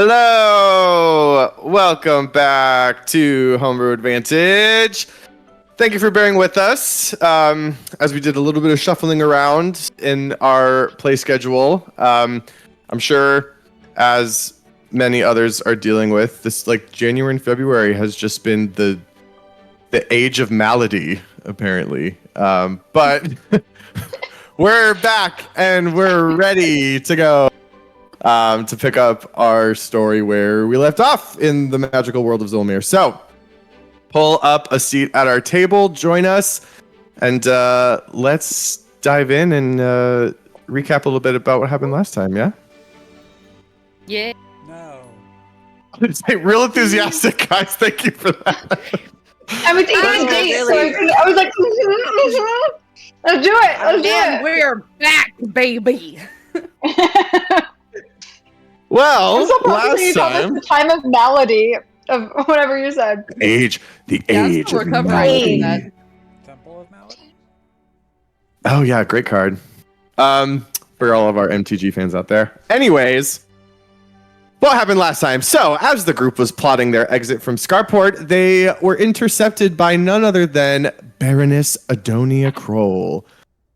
Hello! Welcome back to Homebrew Advantage. Thank you for bearing with us as we did a little bit of shuffling around in our play schedule. I'm sure, as many others are dealing with, this January and February has just been the age of malady, apparently. But we're back and we're ready to go. To pick up our story where we left off in the magical world of Zholmyr. So, pull up a seat at our table, join us, and let's dive in and recap a little bit about what happened last time, yeah? Yeah. No. It's real enthusiastic, guys. Thank you for that. I was eating a date, so I was like, let's do it, let's do it. We're back, baby. Well, I'm so proud that last you told us time... the time of malady of whatever you said. The age of malady. Temple of Malady? Oh, yeah, great card. For all of our MTG fans out there. Anyways, what happened last time? So, as the group was plotting their exit from Scarport, they were intercepted by none other than Baroness Adonia Kroll,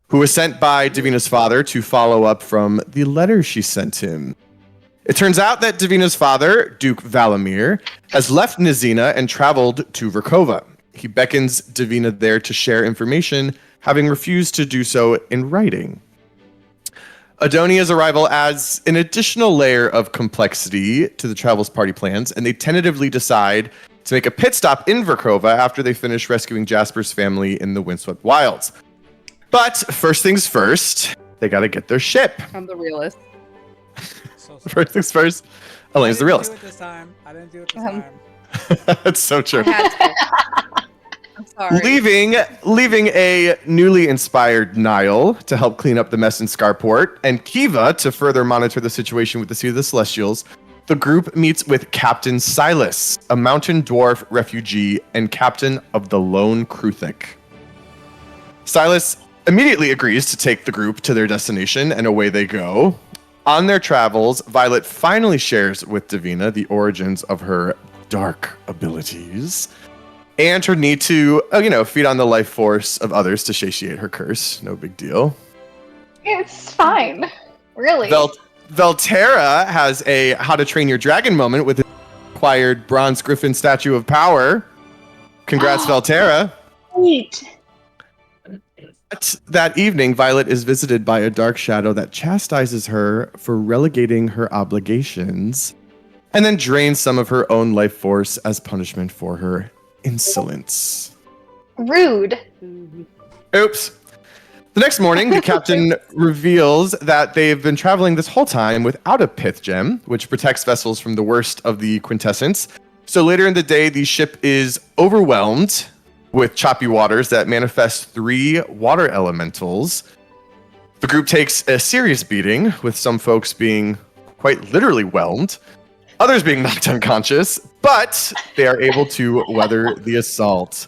who was sent by Davina's father to follow up from the letter she sent him. It turns out that Davina's father, Duke Valimir, has left Nizina and traveled to Verkova. He beckons Davina there to share information, having refused to do so in writing. Adonia's arrival adds an additional layer of complexity to the travel's party plans, and they tentatively decide to make a pit stop in Verkova after they finish rescuing Jasper's family in the Windswept Wilds. But first things first, they gotta get their ship. I'm the realist. First things first, Elaine's the realist. I didn't do it this time. That's so true. I had to. I'm sorry. Leaving a newly inspired Niall to help clean up the mess in Scarport, and Kiva to further monitor the situation with the Sea of the Celestials, the group meets with Captain Silas, a mountain dwarf refugee and captain of the Lone Kruthik. Silas immediately agrees to take the group to their destination, and away they go. On their travels, Violet finally shares with Davina the origins of her dark abilities and her need to, feed on the life force of others to satiate her curse. No big deal. It's fine, really. Velterra has a How to Train Your Dragon moment with the acquired Bronze Griffin Statue of Power. Congrats, Velterra. Sweet. That evening, Violet is visited by a dark shadow that chastises her for relegating her obligations and then drains some of her own life force as punishment for her insolence. Rude. Oops. The next morning, the captain reveals that they've been traveling this whole time without a pith gem, which protects vessels from the worst of the quintessence. So later in the day, the ship is overwhelmed with choppy waters that manifest 3 water elementals. The group takes a serious beating, with some folks being quite literally whelmed, others being knocked unconscious, but they are able to weather the assault.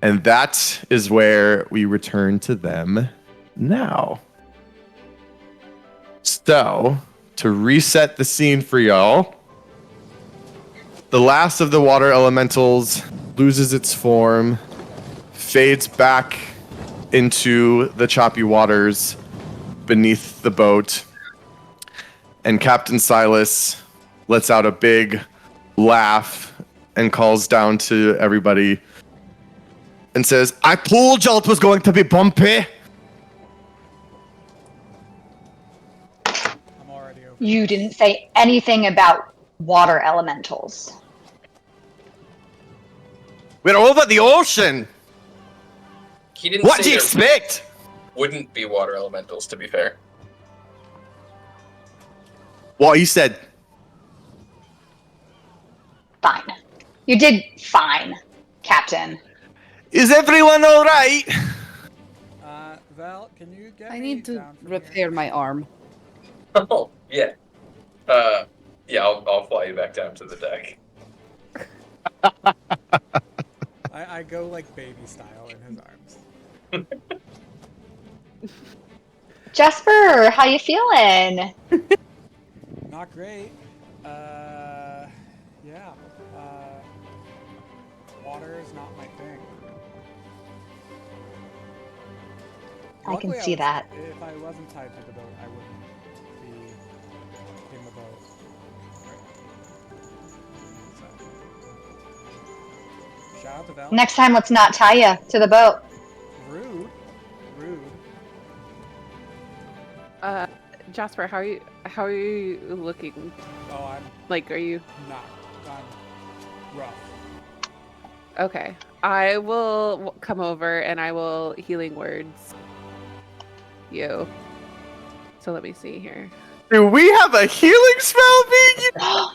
And that is where we return to them now. So, to reset the scene for y'all, the last of the water elementals loses its form, fades back into the choppy waters beneath the boat, and Captain Silas lets out a big laugh and calls down to everybody and says, "I told y'all it was going to be bumpy." I'm already over. You didn't say anything about water elementals. We're over the ocean. He didn't What say do you there expect? wouldn't be water elementals, to be fair. Well, he said, Fine. You did fine, Captain. "Is everyone all right?" Val, can you get I me need to down from repair here? my arm. Oh, yeah. I'll fly you back down to the deck. I go like baby style in his arms. Jasper, how you feeling? Not great. Yeah. Water is not my thing. I can Luckily, see that. If I wasn't tied to the boat, I wouldn't be in the boat. So. Shout out to Val. Next time, let's not tie you to the boat. Rude. Rude. Jasper, how are you looking? Oh, I'm Like, are you not. I'm rough. okay? I will come over and I will healing words you. So let me see here. Do we have a healing spell being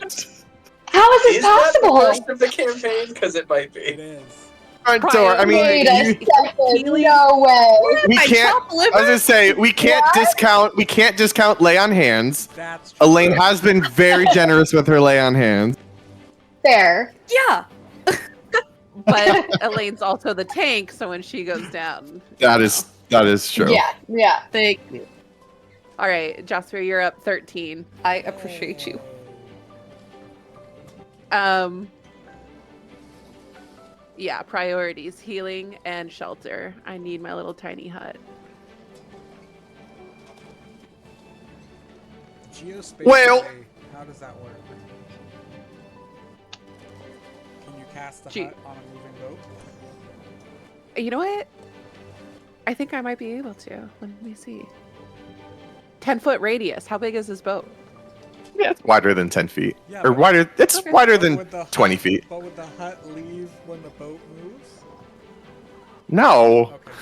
used? How is this Is that the possible? worst of the campaign? Because it might It be. is. Front door. I mean, Wait a you- second. Healing- No way. we My can't. chopped liver? I was gonna say we can't discount. We can't discount lay on hands. That's true. Elaine has been very generous with her lay on hands. Fair. Yeah. But Elaine's also the tank, so when she goes down, That is true. Yeah, yeah. thank you. All right, Jasper, you're up 13. I appreciate you. Yeah, priorities, healing and shelter. I need my little tiny hut. Geospatially, Well- how does that work? Can you cast the Gee. hut on a moving boat? You know what? I think I might be able to. Let me see. 10-foot radius. How big is this boat? Yeah, it's wider than 10 feet. Yeah, Or but- wider. It's Okay. wider But than would the 20 hut- feet. But would the hut leave when the boat moves? No. Okay.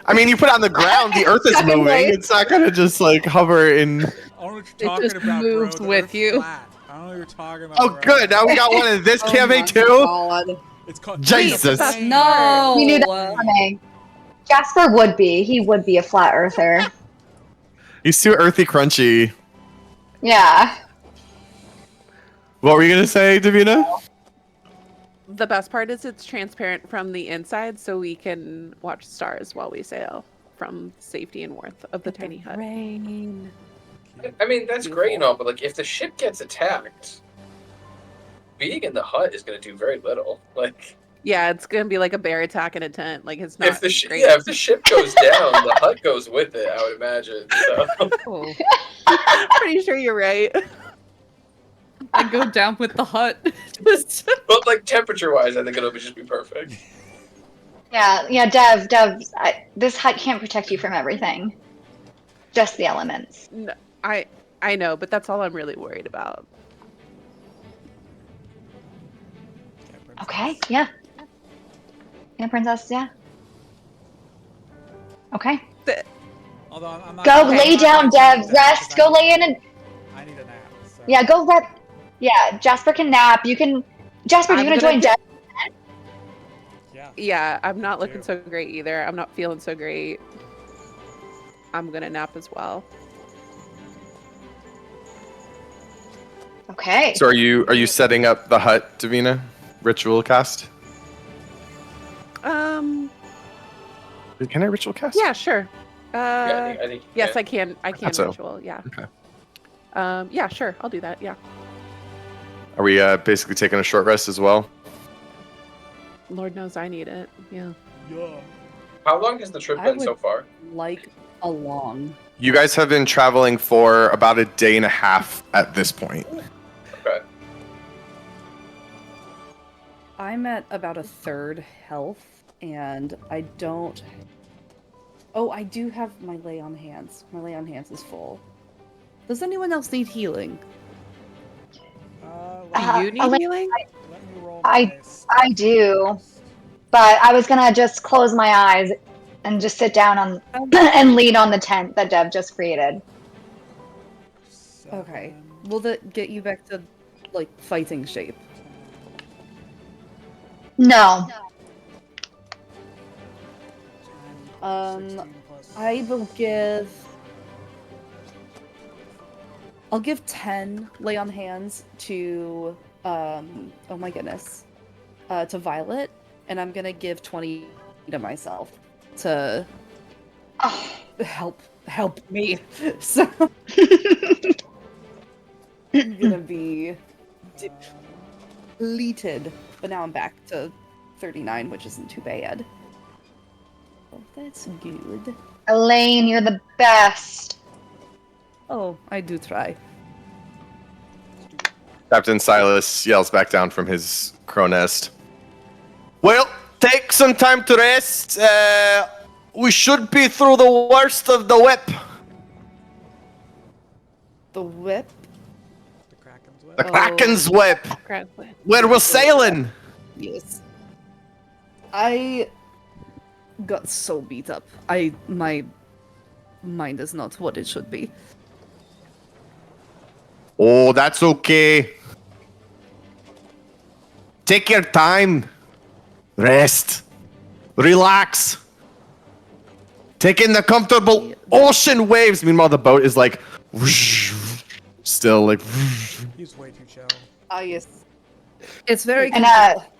I mean, you put it on the ground, the earth is Second moving. place. It's not gonna just like hover in. I don't know what you're It talking just about, moves bro. The with Earth's you. flat. I don't know what you're talking about. Oh, bro. good. Now we got one in this Oh campaign my too. God. It's called Jesus. that's No. We knew that was coming. Jasper would be. He would be a flat earther. He's too earthy, crunchy. Yeah. What were you gonna say, Davina? The best part is it's transparent from the inside, so we can watch stars while we sail from safety and warmth of the tiny hut. Rain. I mean, that's great and all, but like, if the ship gets attacked, being in the hut is going to do very little. Like, Yeah, it's gonna be like a bear attack in a tent. Like it's not if the great. if the ship goes down, the hut goes with it. I would imagine. So Oh. Pretty sure you're right. I go down with the hut. Just but like temperature-wise, I think it'll just be perfect. Yeah, Dev, this hut can't protect you from everything. Just the elements. No, I know, but that's all I'm really worried about. Okay, yeah. Yeah, princess, yeah. Okay. Although I'm not Go I'm lay not down, gonna Dev. do that Rest. 'cause Go lay in and I need a nap. So. yeah, go let. Yeah, Jasper can nap. You can. Jasper, do you I'm want to gonna join do- Dev? Yeah. Yeah, I'm not looking Ew. so great either. I'm not feeling so great. I'm gonna nap as well. Okay. So are you setting up the hut, Davina? Ritual cast? Can I ritual cast? Yeah, sure. Yeah, I think Yes, yeah. I can. I can thought so. ritual. Yeah. Okay. Yeah, sure. I'll do that. Yeah. Are we basically taking a short rest as well? Lord knows I need it. Yeah. Yeah. How long has the trip I been would- so far? like a long. You guys have been traveling for about a day and a half at this point. Okay. I'm at about a third health, and I don't. Oh, I do have my lay on hands. My lay on hands is full. Does anyone else need healing? Do you need Elaine, healing? Let me roll I my stuff do. first. But I was gonna just close my eyes and just sit down on and lean on the tent that Dev just created. Okay. 7, Will that get you back to, like, fighting shape? 10, No. 16 plus I will give. I'll give 10 lay on hands to. Oh my goodness. To Violet, and I'm gonna give 20 to myself to Oh. help me. So gonna be depleted, but now I'm back to 39, which isn't too bad. Oh, that's good. Elaine, you're the best. Oh, I do try. Captain Silas yells back down from his crow nest. Well, take some time to rest. We should be through the worst of the whip. The whip? The Kraken's The web. Kraken's whip. Grappling. Where we're sailing. Yes. I got so beat up. My mind is not what it should be. Oh, that's okay. Take your time. Rest. Relax. Take in the comfortable ocean waves. Meanwhile, the boat is like still like. He's way too chill. Ah, yes. It's very And, comfortable.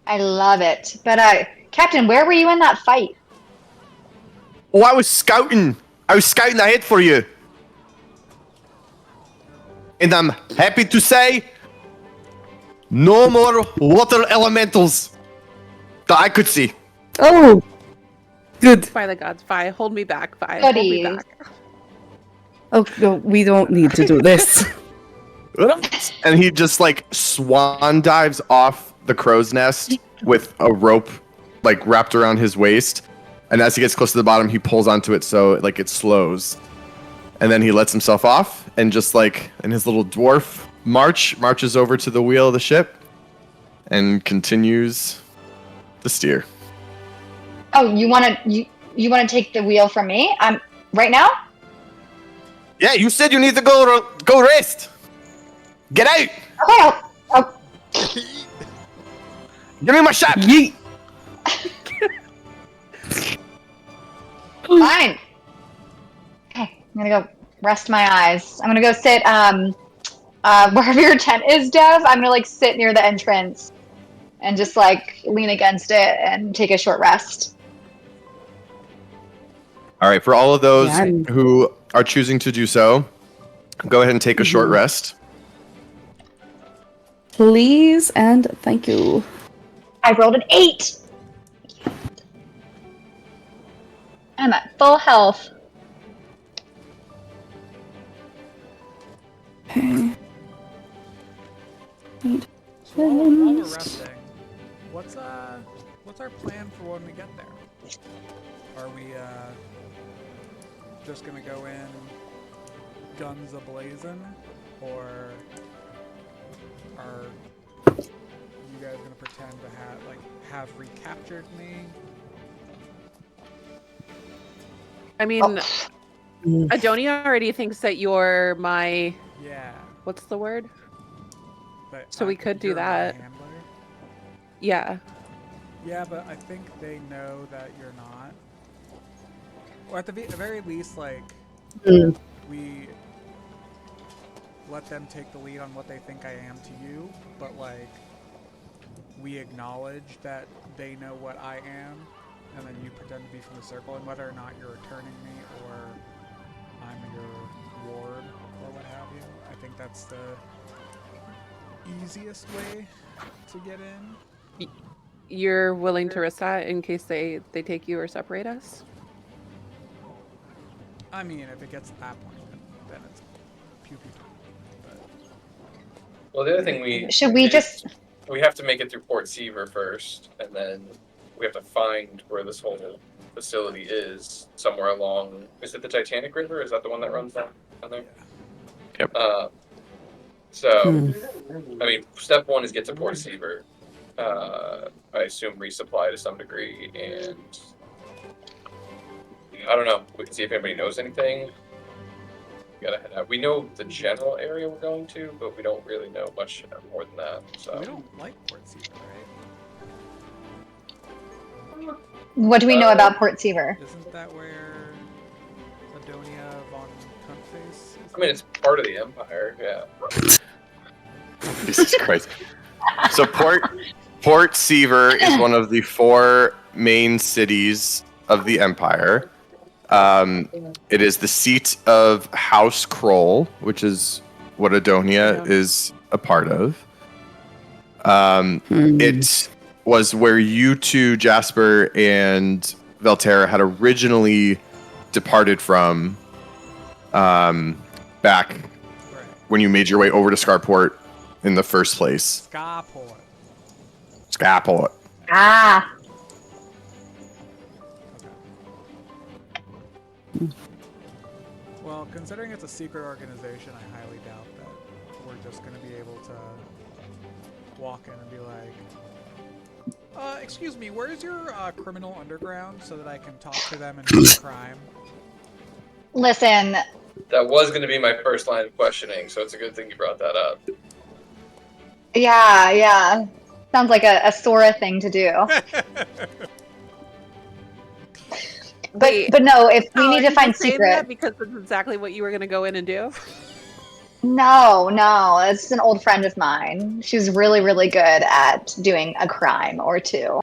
I love it. But, Captain, where were you in that fight? Oh, I was scouting. I was scouting ahead for you. And I'm happy to say, no more water elementals that I could see. Oh! Good. By the gods, Vi, hold me back, Vi. Hold me Goodies. back. Oh, no, we don't need to do this. And he just like swan dives off the crow's nest with a rope like wrapped around his waist. And as he gets close to the bottom, he pulls onto it so like it slows. And then he lets himself off and just like in his little dwarf marches over to the wheel of the ship and continues the steer. Oh, you wanna take the wheel from me? Right now? Yeah, you said you need to go rest. Get out. Okay, I'll Give me my shot. Yeet! fine. Okay, I'm gonna go rest my eyes. I'm gonna go sit wherever your tent is, Dev. I'm gonna like sit near the entrance and just like lean against it and take a short rest. All right, for all of those Yeah. who are choosing to do so, go ahead and take a short rest. Please and thank you. I rolled an 8. I'm at full health. Okay. So while we're resting, what's our plan for when we get there? Are we just gonna go in guns ablazing, or are you guys gonna pretend to have recaptured me? I mean, Adonia already thinks that you're my. Yeah. What's the word? But So we could do you're my that. handler? Yeah. Yeah, but I think they know that you're not. Or at the very least, like, we let them take the lead on what they think I am to you, but, like, we acknowledge that they know what I am, and then you pretend to be from the circle, and whether or not you're returning me or I'm your ward or what have you. I think that's the easiest way to get in. You're willing to risk that in case they take you or separate us? I mean, if it gets to that point, then it's pew pew. But Well, the other thing we have to make it through Port Seaver first, and then we have to find where this whole facility is somewhere along. Is it the Titanic River? Is that the one that runs down there? Yep. So, I mean, step one is get to Port Seaver. I assume resupply to some degree, and I don't know. We can see if anybody knows anything. We gotta head out. We know the general area we're going to, but we don't really know much more than that. So we don't like Port Seaver, right? What do we know about Port Seaver? Isn't that where Adonia von Cuntface is? I mean, it's part of the Empire. Yeah. Jesus Christ. So Port Seaver is one of the 4 main cities of the Empire. It is the seat of House Kroll, which is what Adonia is a part of. It was where you two, Jasper and Velterra, had originally departed from back when you made your way over to Scarport in the first place. Scarport. Ah. Well, considering it's a secret organization, I highly doubt that we're just going to be able to walk in and be like, excuse me, where's your criminal underground so that I can talk to them and do crime? Listen. That was going to be my first line of questioning, so it's a good thing you brought that up. Yeah. Sounds like a Sora thing to do. But no, if we need to find secret. Because that's exactly what you were going to go in and do. No, it's an old friend of mine. She's really, really good at doing a crime or two.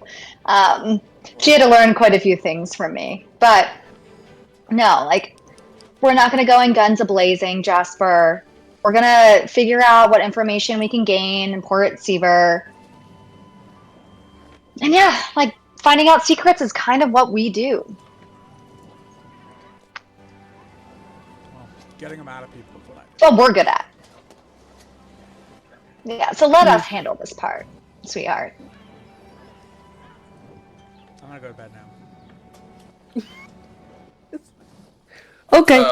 She had to learn quite a few things from me. But no, like, we're not going to go in guns a-blazing, Jasper. We're going to figure out what information we can gain in Port Seaver. And yeah, like, finding out secrets is kind of what we do. Well, getting them out of people is what I do. Well, we're good at. Yeah, so let us handle this part, sweetheart. I'm gonna go to bed now. Okay.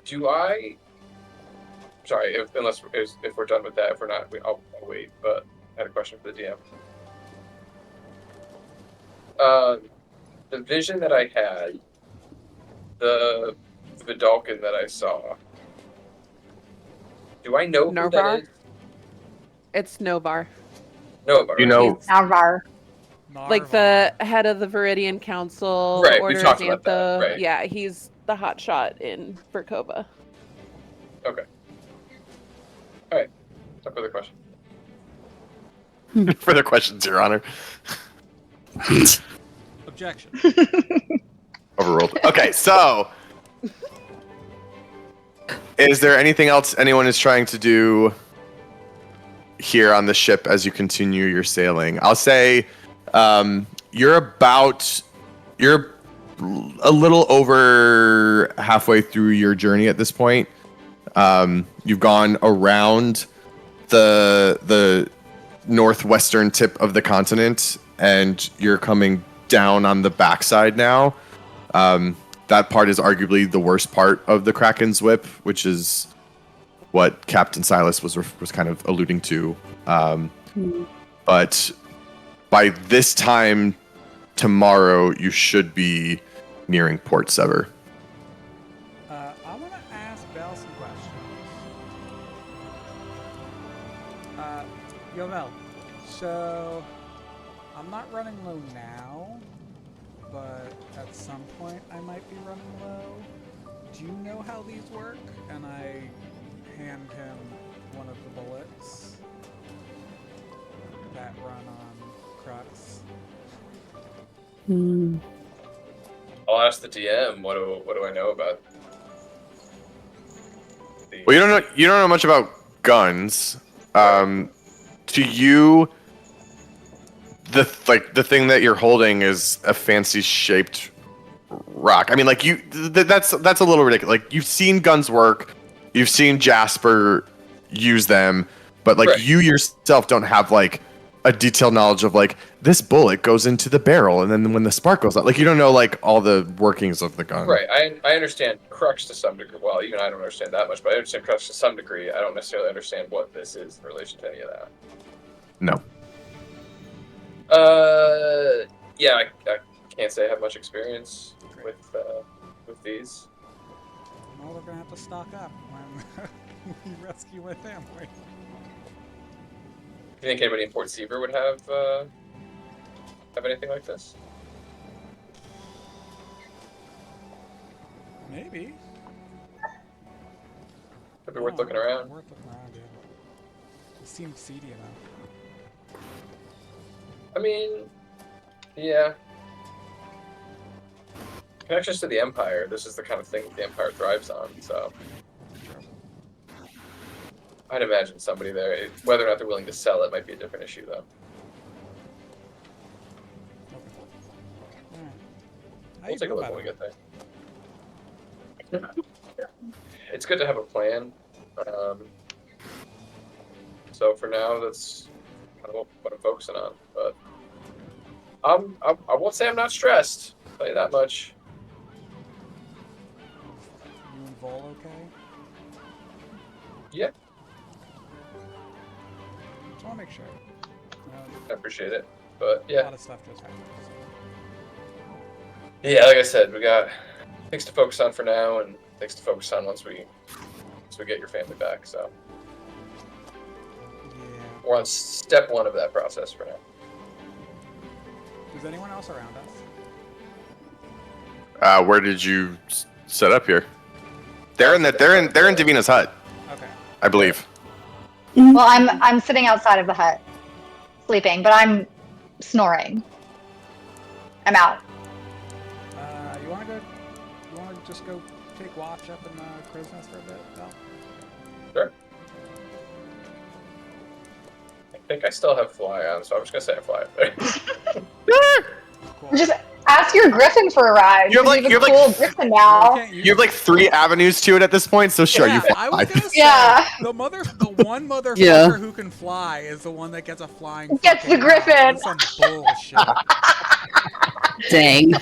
Do I? Sorry, if we're done with that. If we're not, I'll wait. But I had a question for the DM. The vision that I had, the Vidalcan that I saw. Do I know who that is? It's Novar. Novar. You know. Narvar. Like the head of the Viridian Council. Right, Order we talked of about that. Right. Yeah, he's the hotshot in Verkova. Okay. All right. No further question. Further questions, Your Honor. Objection. Overruled. Okay, so is there anything else anyone is trying to do here on the ship as you continue your sailing? I'll say you're a little over halfway through your journey at this point. You've gone around the northwestern tip of the continent, and you're coming down on the backside now. That part is arguably the worst part of the Kraken's Whip, which is what Captain Silas was kind of alluding to. But by this time tomorrow, you should be nearing Port Sever. I want to ask Belle some questions. Yo, Mel. So, I'm not running low now, but at some point I might be running low. Do you know how these work? And I hand him one of the bullets that run on Crux. I'll ask the DM. What do I know about? Well, you don't know much about guns. To you, the thing that you're holding is a fancy shaped rock. I mean, like that's a little ridiculous. Like, you've seen guns work, you've seen Jasper use them, but like you yourself don't have like a detailed knowledge of like this bullet goes into the barrel and then when the spark goes out, like you don't know like all the workings of the gun. Right. I understand Crux to some degree. Well, even I don't understand that much, but I understand Crux to some degree. I don't necessarily understand what this is in relation to any of that. No. Yeah, I can't say I have much experience with these. Well, we're gonna have to stock up when we rescue my family. Do you think anybody in Port Seaver would have anything like this? Maybe. Could be worth looking around. Worth looking around, yeah. It seemed seedy enough. I mean, yeah. connections to the Empire. This is the kind of thing the Empire thrives on. So I'd imagine somebody there. Whether or not they're willing to sell it might be a different issue, though. We'll take a look when we get there. It's good to have a plan. So for now, that's kind of what I'm focusing on. But I won't say I'm not stressed. I'll tell you that much. You and Vol okay? Yeah, Just want to make sure. I appreciate it. But A yeah, lot of stuff just happened. yeah. Like I said, we got things to focus on for now, and things to focus on once we get your family back. So Yeah. we're on step 1 of that process for now. Is anyone else around us? Where did you set up here? They're in Davina's hut, Okay. I believe. Well, I'm sitting outside of the hut, sleeping, but I'm snoring. I'm out. You want to just go take watch up in the crow's nest for a bit, Val? Sure. I think I still have fly on, so I'm just gonna say I fly up there. Cool. Just ask your griffin for a ride. You have like- He's you a have cool like- griffin now. You have like 3 avenues to it at this point, so sure, Yeah, you I was fly. gonna say, Yeah. the one motherfucker Yeah. who can fly is the one that gets a flying. Gets the fucking griffin. That's some bullshit. Dang.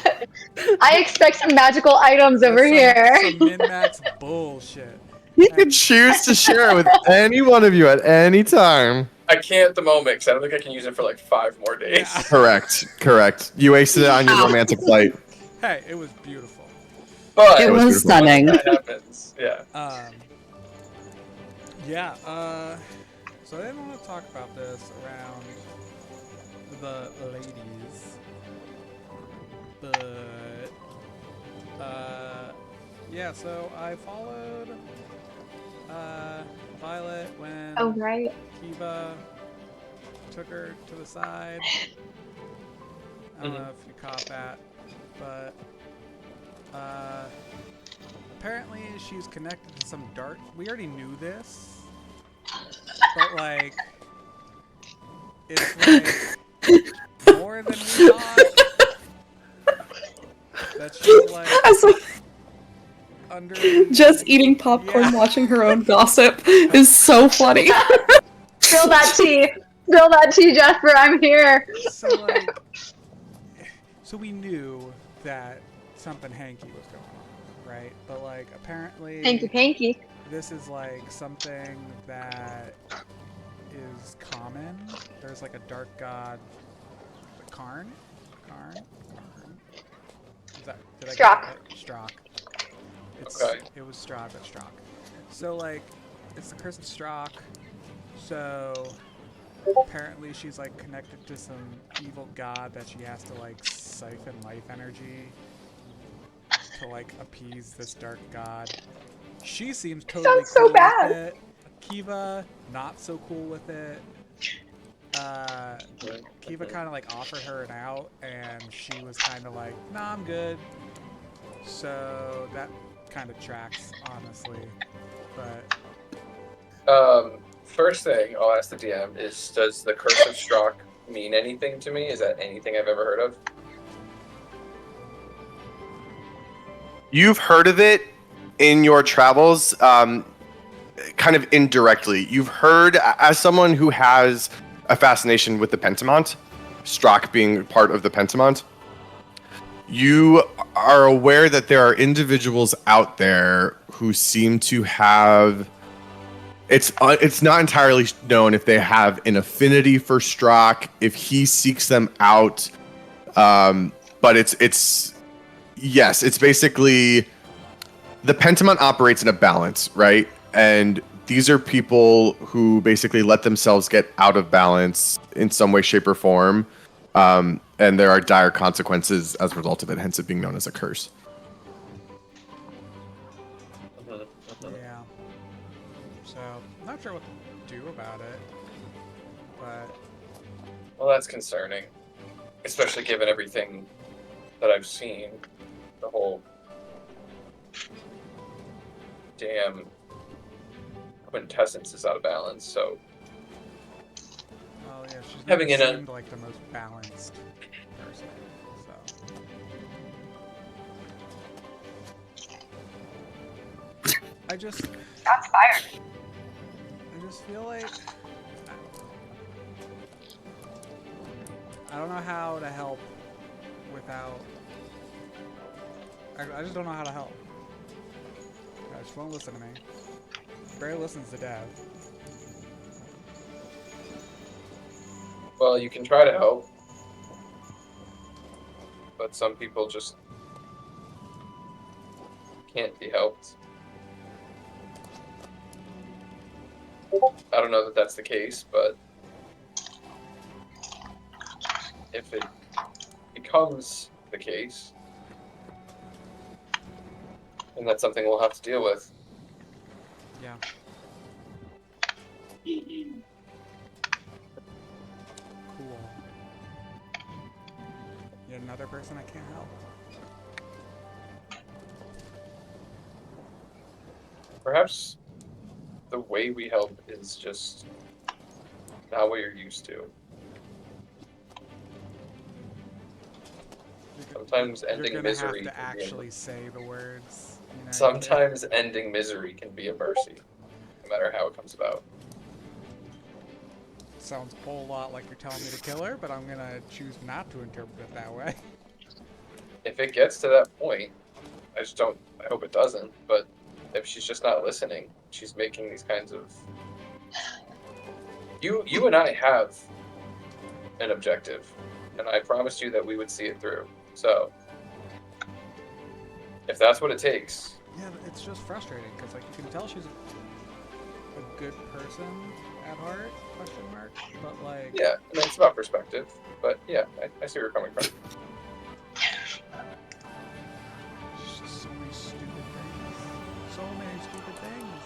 I expect some magical items over That's here. Some min-max bullshit. You can choose to share it with any one of you at any time. I can't at the moment because I don't think I can use it for like 5 more days. Yeah. Correct. You wasted it on your romantic flight. Hey, it was beautiful. But It was beautiful. stunning. that happens. Yeah. So I didn't want to talk about this around the ladies, but yeah. So I followed Violet when Oh, right. Kiva took her to the side. I don't know if you caught that, but apparently she's connected to some dark. We already knew this, but like it's like more than we thought. That she's like under. Just eating popcorn, Yeah. watching her own gossip is so funny. Spill that tea. Spill that tea, Jasper. I'm here. So like, so we knew that something hanky was going on, right? But like, apparently, Hanky panky. this is like something that is common. There's like a dark god, Karn. Is that? Did I get Strock. that right? Strock. Okay. It was Strock. That's Strock. So like, it's the curse of Strock. So apparently she's like connected to some evil god that she has to like siphon life energy to like appease this dark god. She seems totally Sounds so cool bad. with it. Kiva not so cool with it. Kiva kind of like offered her an out, and she was kind of like, "Nah, I'm good." So that kind of tracks, honestly. But First thing I'll ask the DM is, does the Curse of Strock mean anything to me? Is that anything I've ever heard of? You've heard of it in your travels, kind of indirectly. You've heard, as someone who has a fascination with the Pentamont, Strock being part of the Pentamont, you are aware that there are individuals out there who seem to have. It's not entirely known if they have an affinity for Strock, if he seeks them out, but it's basically the Pentiment operates in a balance, right? And these are people who basically let themselves get out of balance in some way, shape, or form, and there are dire consequences as a result of it, hence it being known as a curse. yeah. So I'm not sure what to do about it. But Well, that's concerning, especially given everything that I've seen. the whole damn quintessence is out of balance. So Well, yeah, she's Having never it seemed like the most balanced person. So I just Shots fired. I just feel like I don't know how to help without. I just don't know how to help. I just won't listen to me. Barely listens to Dev. well, you can try to help, but some people just can't be helped. I don't know that that's the case, but if it becomes the case, then that's something we'll have to deal with. Yeah. Cool. Yet another person I can't help. Perhaps the way we help is just not what you're used to. Sometimes ending You're gonna misery have to can be actually say the words. You know, sometimes ending misery can be a mercy, no matter how it comes about. sounds a whole lot like you're telling me to kill her, but I'm gonna choose not to interpret it that way. If it gets to that point, I just don't. I hope it doesn't. But if she's just not listening, she's making these kinds of. You and I have an objective, and I promised you that we would see it through. So, if that's what it takes, Yeah, it's just frustrating because like you can tell she's a good person at heart? Question mark. But like, yeah, I mean, it's about perspective. But yeah, I see where you're coming from. it's just so many stupid things. So many stupid things.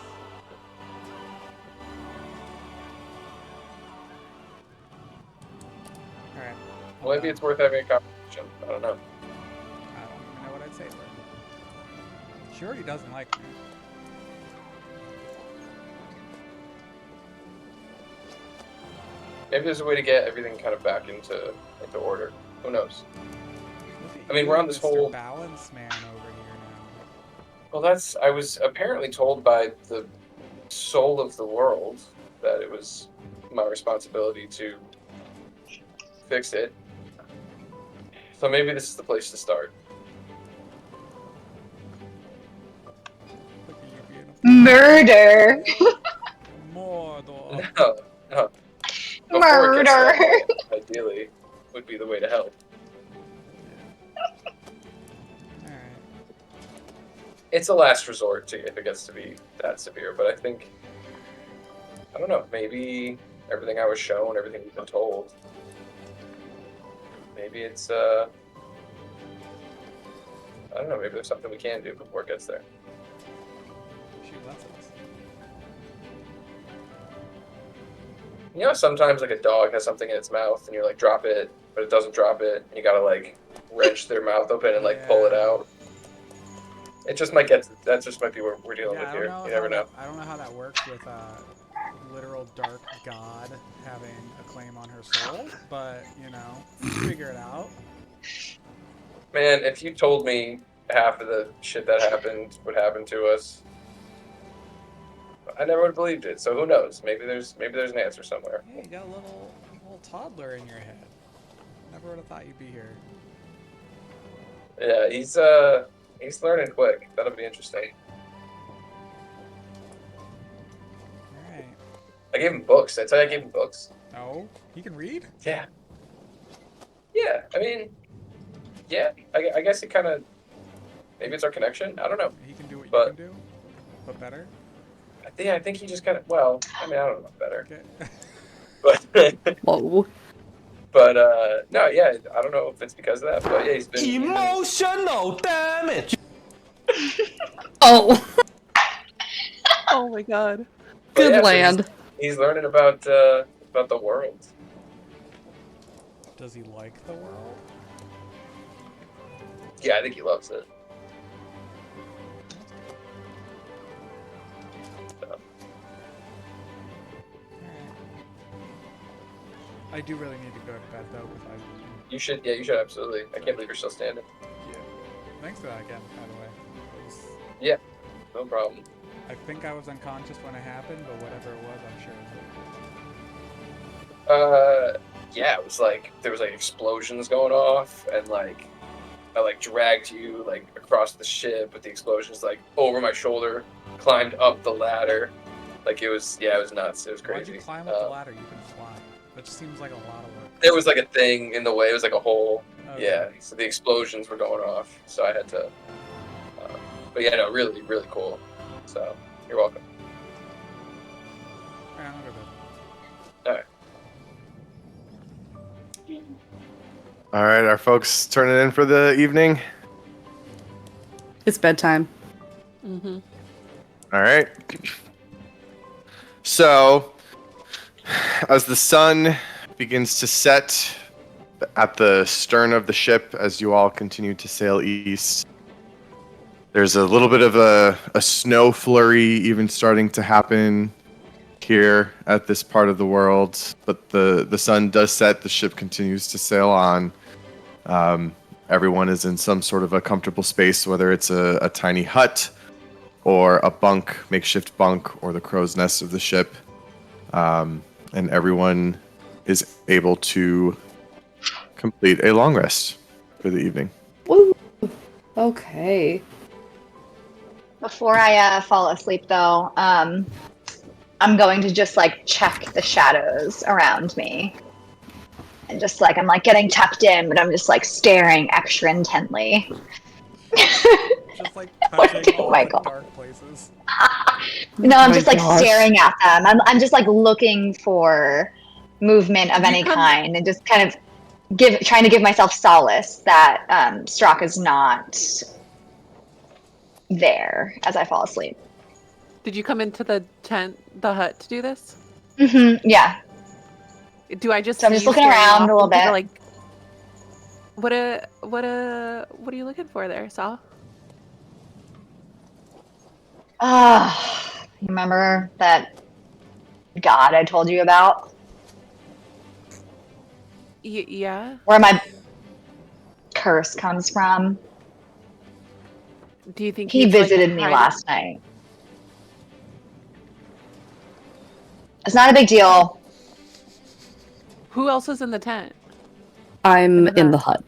All right. Well, maybe it's worth having a conversation. I don't know. I don't even know what I'd say to her. She already doesn't like me. Maybe there's a way to get everything kind of back into order. Who knows? I mean, we're on this Mr. whole. balance man over here now. Well, I was apparently told by the soul of the world that it was my responsibility to fix it. So maybe this is the place to start. Look at you being Murder. Mordor. No, no. Before it gets to that Murder. point, ideally, would be the way to help. Alright. It's a last resort to if it gets to be that severe, but I think I don't know, maybe everything I was shown, everything we've been told, maybe it's I don't know, maybe there's something we can do before it gets there. She lets us. You know, sometimes like a dog has something in its mouth and you're like, drop it, but it doesn't drop it, and you gotta like wrench their mouth open and like pull it out. It just might get that just might be what we're dealing with I here. don't know You never know. I don't know how that works with literal dark god having a claim on her soul, but you know, figure it out. Man, if you told me half of the shit that happened would happen to us, I never would have believed it. So who knows? Maybe there's an answer somewhere. Hey, you got a little toddler in your head. Never would have thought you'd be here. Yeah, he's learning quick. That'll be interesting. Alright. I gave him books. Did I tell you I gave him books? Oh, he can read? Yeah. Yeah, I mean, yeah. I guess it kind of maybe it's our connection. I don't know. He can do what But- you can do, but better. I think he just kind of well. I mean, I don't know better, Okay. but Whoa. but no, yeah. I don't know if it's because of that, but yeah, he's been Emotional damage. Oh, Oh my god. but good yeah, so land. he's learning about the world. Does he like the world? Yeah, I think he loves it. I do really need to go to bed though, because You should absolutely. I can't believe you're still standing. yeah. Thanks for that again, by the way. It was, Yeah, no problem. I think I was unconscious when it happened, but whatever it was, I'm sure it was Yeah, it was like there was like explosions going off, and like I like dragged you like across the ship with the explosions like over my shoulder, climbed up the ladder, like it was nuts. It was Why'd crazy. you climb up the ladder? You can fly. That just seems like a lot of work. There was like a thing in the way. It was like a hole. Okay. Yeah, so the explosions were going off, so I had to. But yeah, no, really, really cool. So you're welcome. Alright, I'll go to bed. All right. All right, are folks turning in for the evening? It's bedtime. Mm-hmm. All right. So, as the sun begins to set at the stern of the ship, as you all continue to sail east, there's a little bit of a snow flurry even starting to happen here at this part of the world. But the sun does set, the ship continues to sail on. Everyone is in some sort of a comfortable space, whether it's a tiny hut or a bunk, makeshift bunk, or the crow's nest of the ship. And everyone is able to complete a long rest for the evening. Woo! Okay. Before I fall asleep, though, I'm going to just like check the shadows around me, and just like I'm like getting tucked in, but I'm just like staring extra intently. Just like touching all my the God. dark places. No, I'm My just like gosh. staring at them. I'm just like looking for movement of any kind, and just kind of trying to give myself solace that Straka's not there as I fall asleep. Did you come into the hut to do this? Yeah. Do I just? So I'm see just you looking staring around off a little into the, bit. like, what are you looking for there, Sal? You remember that god I told you about? Yeah. Where my curse comes from? Do you think He he's, visited like, me hiding? last night. It's not a big deal. Who else is in the tent? I'm in the hut.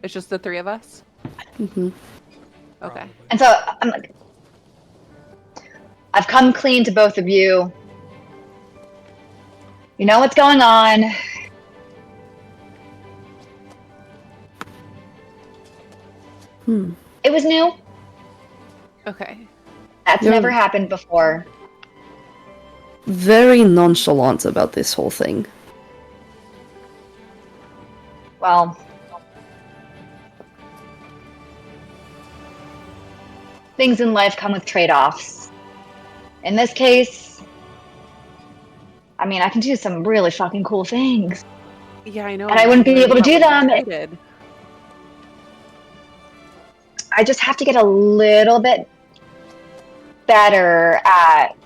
It's just the three of us. Mm-hmm. Okay. Probably. And so I'm like, I've come clean to both of you. You know what's going on. It was new. Okay. That's You're never happened before. very nonchalant about this whole thing. Well, things in life come with trade-offs. In this case, I mean, I can do some really fucking cool things. Yeah, I know. And I wouldn't be able to do them. I just have to get a little bit better at,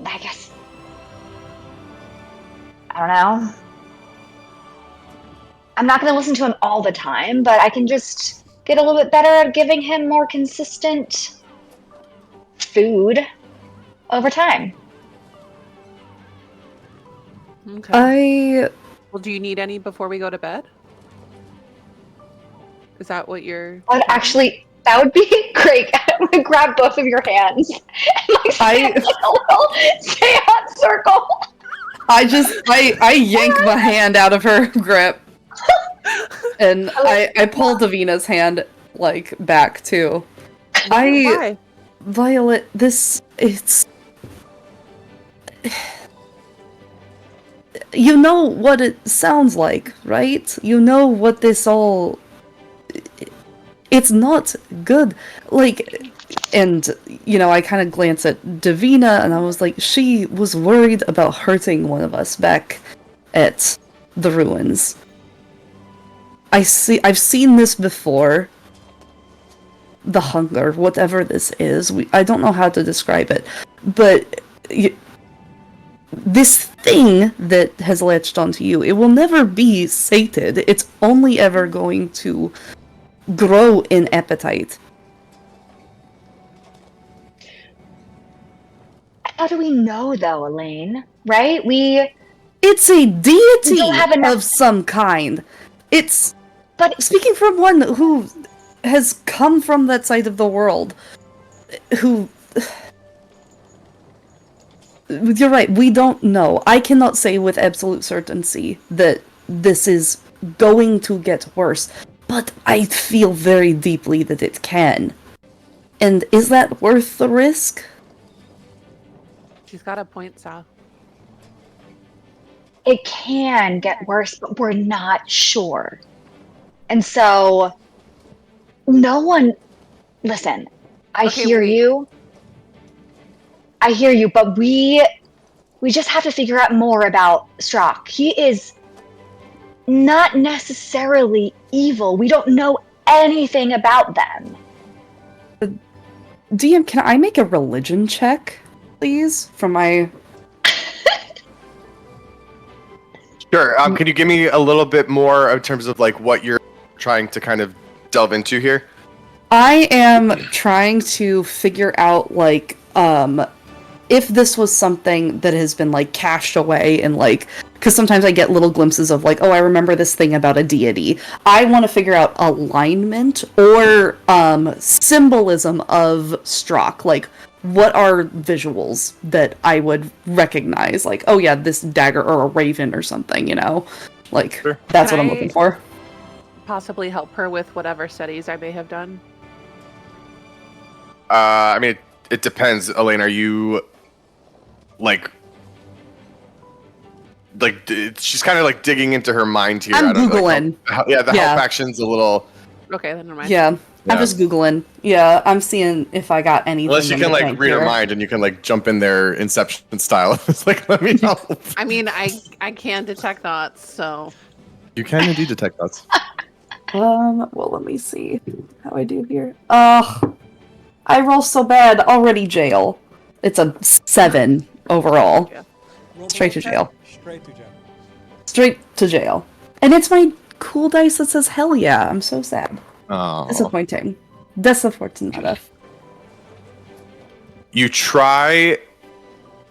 I guess, I don't know. I'm not going to listen to him all the time, but I can just get a little bit better at giving him more consistent food over time. Okay. Well, do you need any before we go to bed? Is that what you're... But actually, that would be great. I'm going to grab both of your hands and like stand in a little seance circle. I yank my hand out of her grip. And I pull Davina's hand, like, back, too. Why? Violet, it's... You know what it sounds like, right? You know what this all... It's not good. Like, and, you know, I kind of glance at Davina, and I was like, she was worried about hurting one of us back at the ruins. I've seen this before. The hunger, whatever this is. I don't know how to describe it. But this thing that has latched onto you, it will never be sated. It's only ever going to grow in appetite. How do we know, though, Elaine? Right? It's a deity don't have enough- of some kind. It's... But Speaking from one who has come from that side of the world, who... You're right, we don't know. I cannot say with absolute certainty that this is going to get worse, but I feel very deeply that it can. And is that worth the risk? She's got a point, Sal. it can get worse, but we're not sure. And so, no one, listen, I hear you. I hear you, but we just have to figure out more about Strzok. He is not necessarily evil. We don't know anything about them. DM, can I make a religion check, please? For my... Sure. Can you give me a little bit more in terms of like what you're trying to kind of delve into here? I am trying to figure out, like, if this was something that has been, like, cached away and, like, because sometimes I get little glimpses of, like, oh, I remember this thing about a deity. I want to figure out alignment or symbolism of Strzok. Like, what are visuals that I would recognize? Like, oh yeah, this dagger or a raven or something, you know? Like, Sure. that's Can what I'm I looking for. Possibly help her with whatever studies I may have done. I mean, it depends. Elaine, are you she's kind of like digging into her mind here. I'm I don't know, like, Googling. the help action's a little. Okay, then never mind. Yeah, Yeah. I'm just Googling. Yeah, I'm seeing if I got anything. Unless you in can the like tank read her here. mind and you can like jump in there Inception style. It's like, let me help. I mean, I can detect thoughts, so You can indeed detect thoughts. Well, let me see how I do here. I roll so bad. Already jail. It's a 7 overall. Yeah. Straight to jail. Straight to jail. Straight to jail. And it's my cool dice that says hell yeah. I'm so sad. Oh. Disappointing. Desafortunado. You try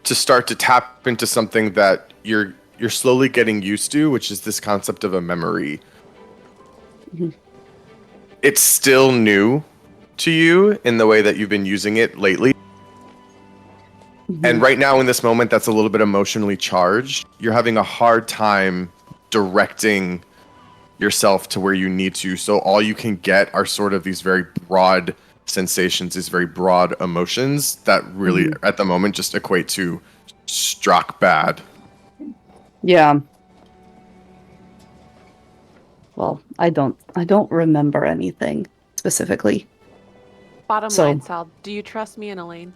to start to tap into something that you're slowly getting used to, which is this concept of a memory. Mm-hmm. It's still new to you in the way that you've been using it lately. Mm-hmm. And right now in this moment that's a little bit emotionally charged. You're having a hard time directing yourself to where you need to. So all you can get are sort of these very broad sensations, these very broad emotions that really at the moment just equate to Strzok bad. Yeah. Well, I don't remember anything specifically. bottom So- line, Sal, do you trust me and Elaine?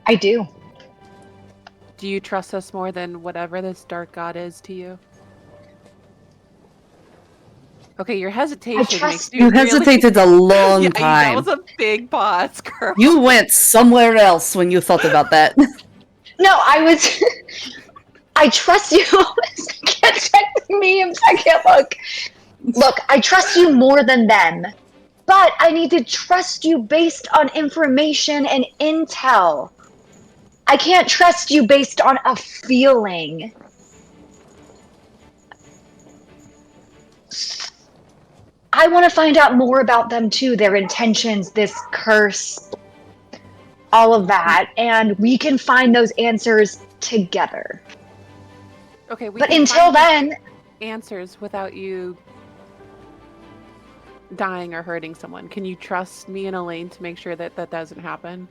I do. Do you trust us more than whatever this dark god is to you? Okay, your hesitation trust- makes me You really... hesitated a long Yeah, that time. was a big pause, girl. You went somewhere else when you thought about that. No, I was. I trust you. Second, check me and second look. Look, I trust you more than them, but I need to trust you based on information and intel. I can't trust you based on a feeling. I want to find out more about them too, their intentions, this curse, all of that, and we can find those answers together. Okay, we But can until find then, answers without you dying or hurting someone. Can you trust me and Elaine to make sure that that doesn't happen?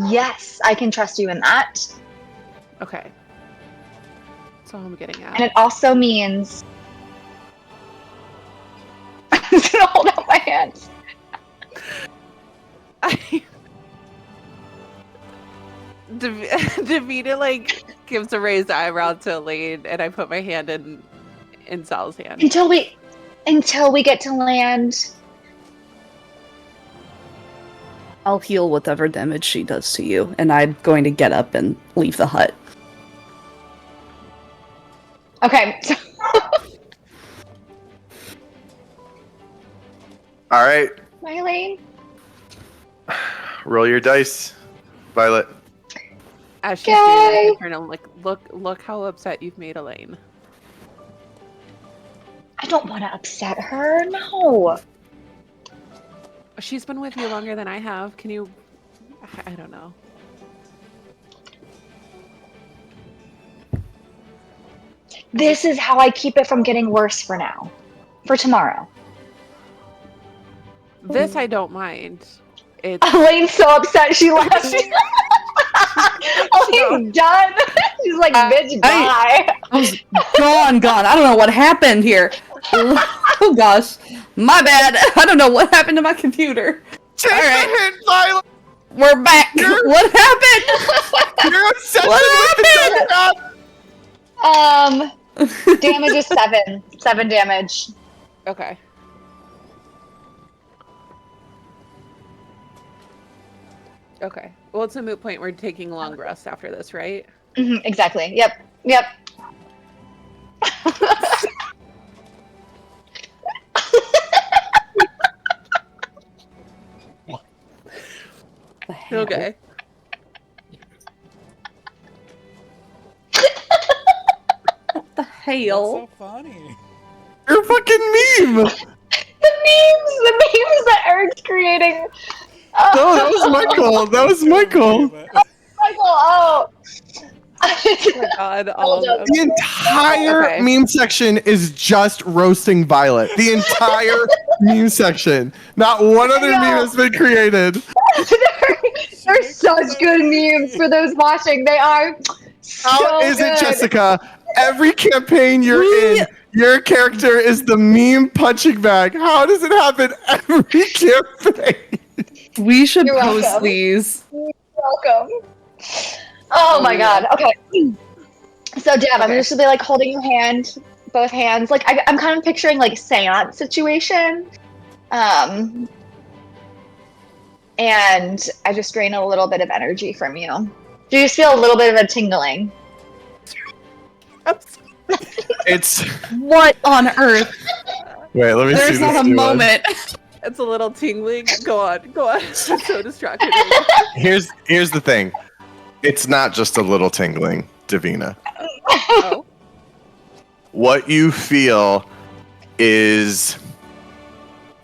yes, I can trust you in that. Okay. That's all I'm getting And at. it also means I'm just gonna hold out my hands. Davina like gives a raised eyebrow to Elaine, and I put my hand in Sal's hand. Until we get to land. I'll heal whatever damage she does to you, and I'm going to get up and leave the hut. Okay. All right, Mylene? roll your dice, Violet. As she's doing Yay! this, I turn and like, look how upset you've made Elaine. I don't want to upset her. No. She's been with you longer than I have. Can you? I don't know. This is how I keep it from getting worse for now. For tomorrow. This I don't mind. It's Elaine's so upset she left. Elaine's done. She's like, bitch, bye. I was gone. I don't know what happened here. Oh gosh, my bad. I don't know what happened to my computer. Take All right. the hit, Violet. We're back. What happened? You're obsessed What with the happened? Damage is 7. 7 damage. okay. Okay. Well, it's a moot point. We're taking a long rest after this, right? Exactly. Yep. Okay. What the hell? What's so funny? You're a fucking meme. The memes that Eric's creating. No, that was Michael. That was Michael. Michael, oh. Oh my god, all of them. The entire Okay. meme section is just roasting Violet. The entire meme section. Not one other I meme know. has been created. They're such good memes for those watching. They are so How is good. it, Jessica? Every campaign you're in, your character is the meme punching bag. How does it happen every campaign? We should You're post welcome. these. You're welcome. Oh my god. Okay. So, Dev, I'm just gonna be like holding your hand, both hands. Like, I'm kind of picturing like seance situation. And I just drain a little bit of energy from you. Do you just feel a little bit of a tingling? It's What on earth? wait. Let me see. There's this not a new one. moment. It's a little tingling. Go on. I'm so distracted. Here's the thing. It's not just a little tingling, Davina. Oh. What you feel is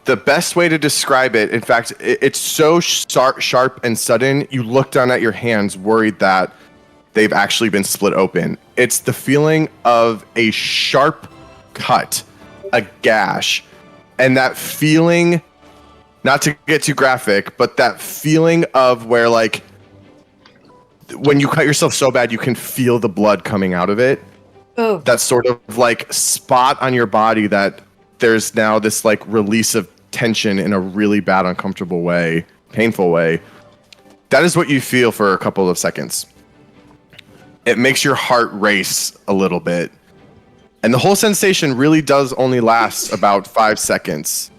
the best way to describe it. In fact, it's so sharp and sudden. You look down at your hands, worried that they've actually been split open. It's the feeling of a sharp cut, a gash, and that feeling, not to get too graphic, but that feeling of where, like, when you cut yourself so bad, you can feel the blood coming out of it. Oh. That sort of like spot on your body that there's now this like release of tension in a really bad, uncomfortable way, painful way. That is what you feel for a couple of seconds. It makes your heart race a little bit. And the whole sensation really does only last about 5 seconds.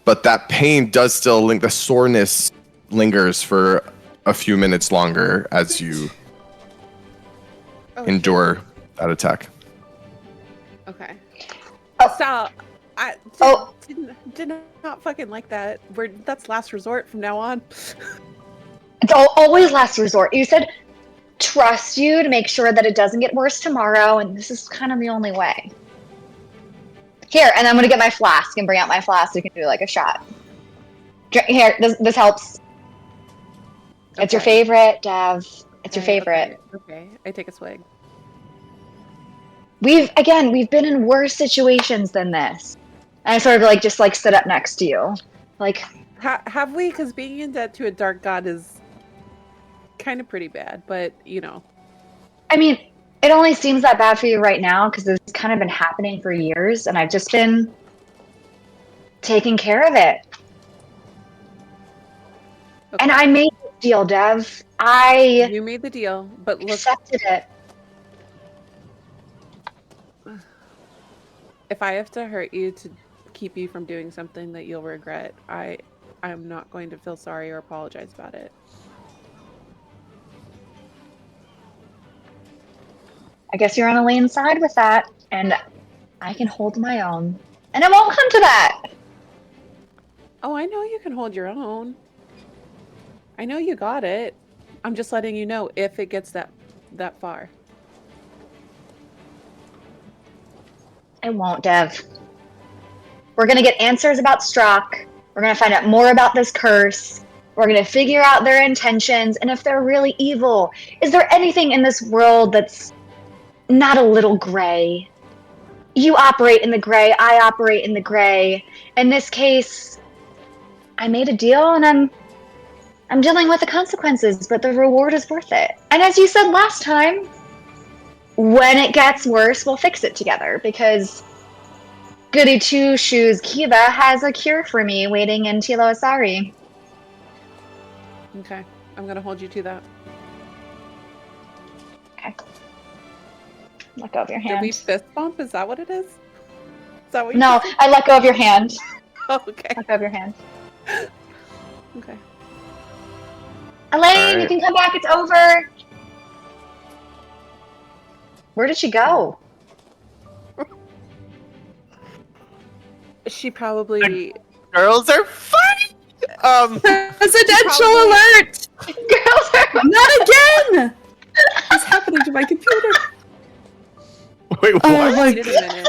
But that pain does still the soreness lingers for a few minutes longer as you endure that attack. Okay. Oh. So, I did not fucking like that. That's last resort from now on. It's always last resort. You said trust you to make sure that it doesn't get worse tomorrow, and this is kind of the only way. Here, and I'm gonna get my flask and bring out my flask so you can do like a shot. Here, this helps. Okay. It's your favorite, Dev. It's your favorite. Okay, I take a swig. We've been in worse situations than this. And I sort of like just like sit up next to you. Like, Have we? Because being in debt to a dark god is kind of pretty bad, but you know. I mean, it only seems that bad for you right now because it's kind of been happening for years, and I've just been taking care of it. Okay. And I made the deal, Dev. You made the deal, but look, accepted it. if I have to hurt you to keep you from doing something that you'll regret, I'm not going to feel sorry or apologize about it. I guess you're on Elaine's side with that, and I can hold my own. And it won't come to that! Oh, I know you can hold your own. I know you got it. I'm just letting you know if it gets that far. It won't, Dev. We're gonna get answers about Strzok. We're gonna find out more about this curse. We're gonna figure out their intentions and if they're really evil. Is there anything in this world that's not a little gray? You operate in the gray, I operate in the gray. In this case, I made a deal and I'm dealing with the consequences, but the reward is worth it. And as you said last time, when it gets worse, we'll fix it together because Goody Two Shoes Kiva has a cure for me waiting in Tilo Asari. Okay. I'm going to hold you to that. Okay. Let go of your Did hand. we fist bump? Is that what it is? Is that what you No, I let go of your hand. Oh, okay. Let go of your hand. Okay. Elaine, you right. can come back. It's over. Where did she go? She probably Girls are funny. Presidential Probably- alert! Girls are... Not again! What's happening to my computer? Wait, what? Oh my Wait a minute.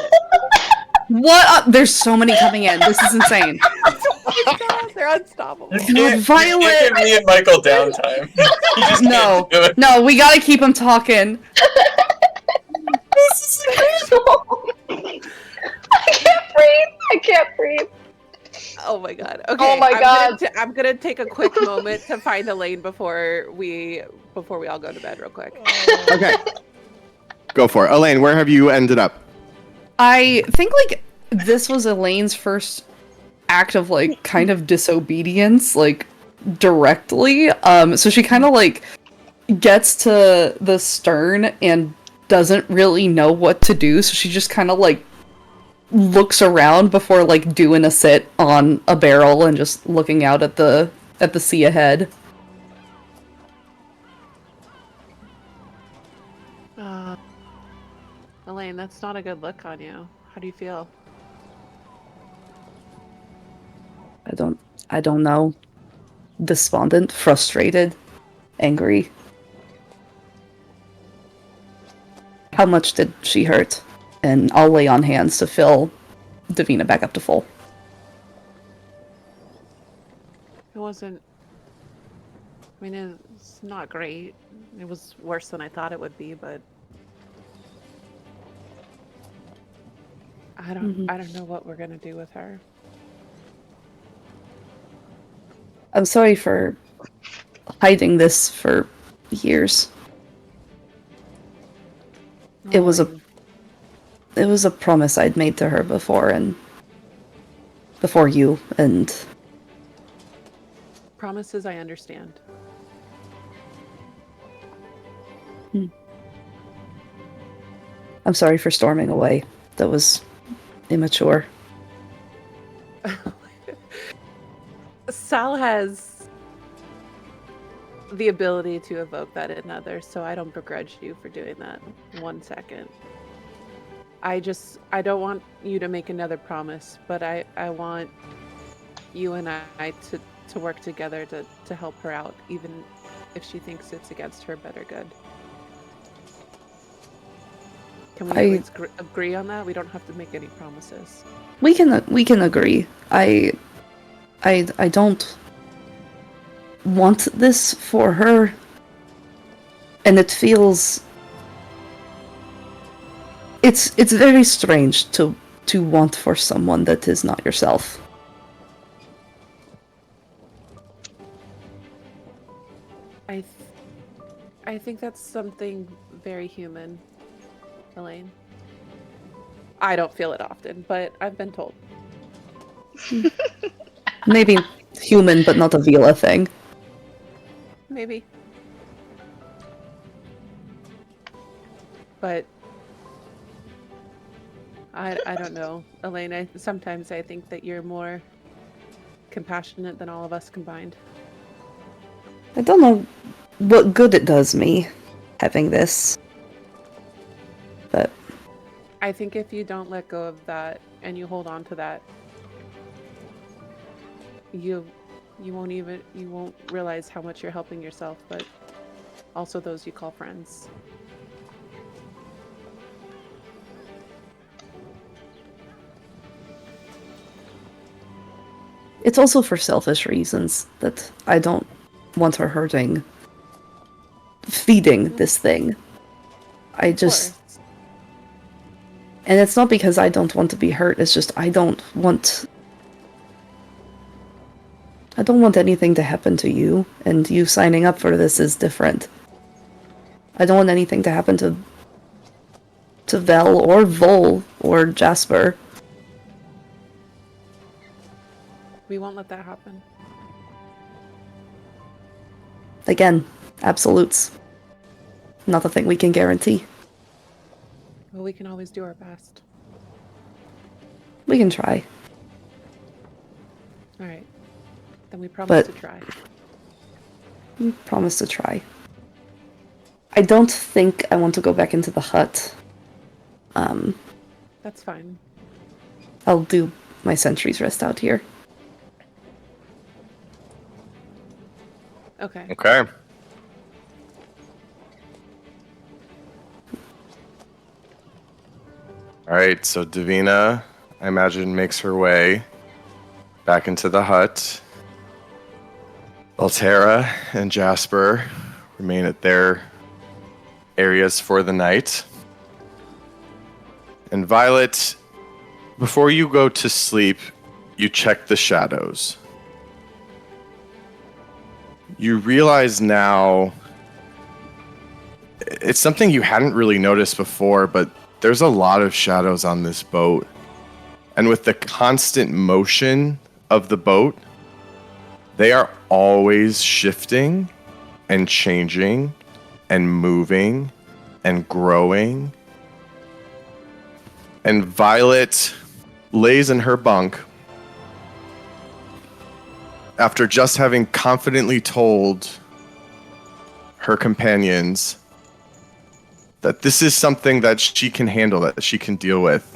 What? There's so many coming in. This is insane. God, they're unstoppable. You can't give me and Michael downtime. You just No, can't do it. no, we gotta keep him talking. This is I can't breathe. I can't breathe. Oh my god. Okay. Oh my God. I'm gonna take a quick moment to find Elaine before we all go to bed real quick. Okay. Go for it. Elaine, where have you ended up? I think like this was Elaine's first act of like kind of disobedience, like directly. So she kind of like gets to the stern and doesn't really know what to do, so she just kind of like looks around before like doing a sit on a barrel and just looking out at the sea ahead. Elaine, that's not a good look on you. How do you feel? I don't know. Despondent, frustrated, angry. How much did she hurt? And I'll lay on hands to fill Davina back up to full. It wasn't. I mean, it's not great. It was worse than I thought it would be, but I don't know what we're gonna do with her. I'm sorry for hiding this for years. It was a promise I'd made to her before you, and Promises I understand. I'm sorry for storming away. That was immature. Sal has the ability to evoke that in others, so I don't begrudge you for doing that 1 second. I don't want you to make another promise, but I want you and I to work together to help her out, even if she thinks it's against her better good. Can we at least agree on that? We don't have to make any promises. We can agree. I don't want this for her, and it feels it's very strange to want for someone that is not yourself. I think that's something very human, Elaine. I don't feel it often, but I've been told. Maybe human, but not a Vila thing. Maybe. But I don't know, Elaine. Sometimes I think that you're more compassionate than all of us combined. I don't know what good it does me having this, but I think if you don't let go of that and you hold on to that, you won't realize how much you're helping yourself, but also those you call friends. it's also for selfish reasons that I don't want her feeding this thing. I just... And it's not because I don't want to be hurt, it's just I don't want anything to happen to you, and you signing up for this is different. I don't want anything to happen to Vel or Vol or Jasper. We won't let that happen. Again, absolutes. Not a thing we can guarantee. Well, we can always do our best. We can try. All right. Then we promise to try. We promise to try. I don't think I want to go back into the hut. That's fine. I'll do my sentry's rest out here. Okay. Okay. All right, so Davina, I imagine, makes her way back into the hut. Altera and Jasper remain at their areas for the night. And Violet, before you go to sleep, you check the shadows. You realize now, it's something you hadn't really noticed before, but there's a lot of shadows on this boat. And with the constant motion of the boat, they are always shifting and changing and moving and growing. And Violet lays in her bunk after just having confidently told her companions that this is something that she can handle, that she can deal with.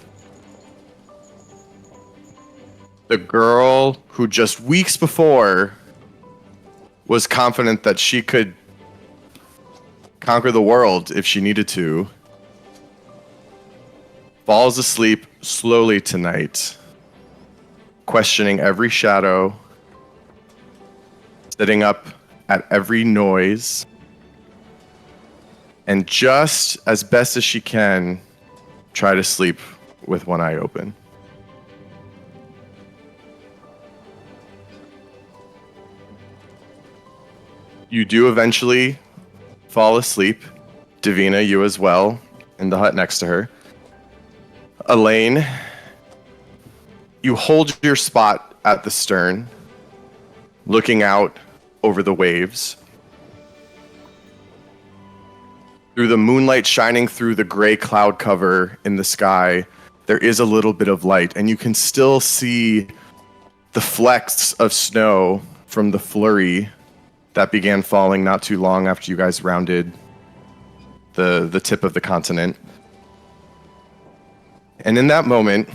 The girl who just weeks before was confident that she could conquer the world if she needed to, falls asleep slowly tonight, questioning every shadow, sitting up at every noise, and just as best as she can, try to sleep with one eye open. You do eventually fall asleep. Davina, you as well, in the hut next to her. Elaine, you hold your spot at the stern, looking out over the waves. Through the moonlight shining through the gray cloud cover in the sky, there is a little bit of light, and you can still see the flecks of snow from the flurry that began falling not too long after you guys rounded the tip of the continent. And in that moment,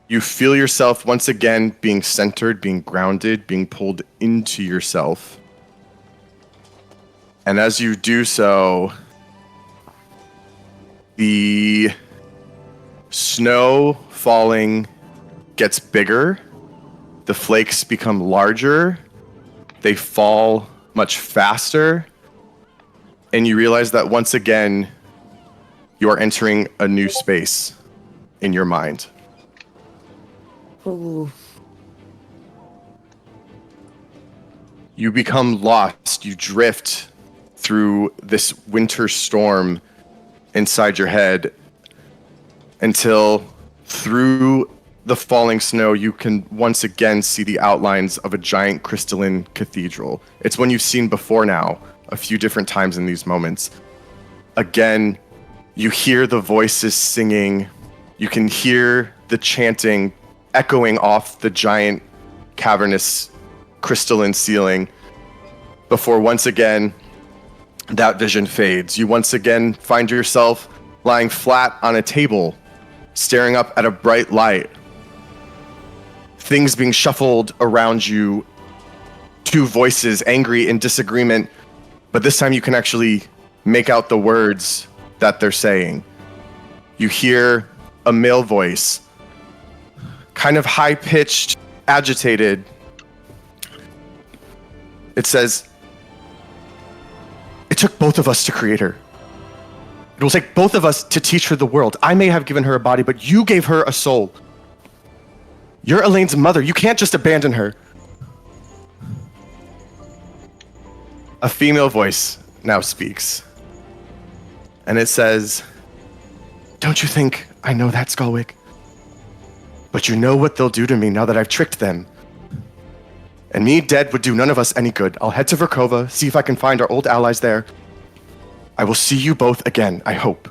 you feel yourself once again being centered, being grounded, being pulled into yourself. And as you do so, the snow falling gets bigger, the flakes become larger, they fall much faster, and you realize that once again, you are entering a new space in your mind. Ooh. You become lost, you drift through this winter storm inside your head until through the falling snow, you can once again see the outlines of a giant crystalline cathedral. It's one you've seen before now, a few different times in these moments. Again, you hear the voices singing. You can hear the chanting echoing off the giant cavernous crystalline ceiling before once again that vision fades. You once again find yourself lying flat on a table, staring up at a bright light. Things being shuffled around you, two voices angry in disagreement, but this time you can actually make out the words that they're saying. You hear a male voice, kind of high-pitched, agitated. It says, "It took both of us to create her. It will take both of us to teach her the world. I may have given her a body, but you gave her a soul. You're Elaine's mother. You can't just abandon her." A female voice now speaks. And it says, "Don't you think I know that, Skolwick? But you know what they'll do to me now that I've tricked them. And me dead would do none of us any good. I'll head to Verkova, see if I can find our old allies there. I will see you both again, I hope.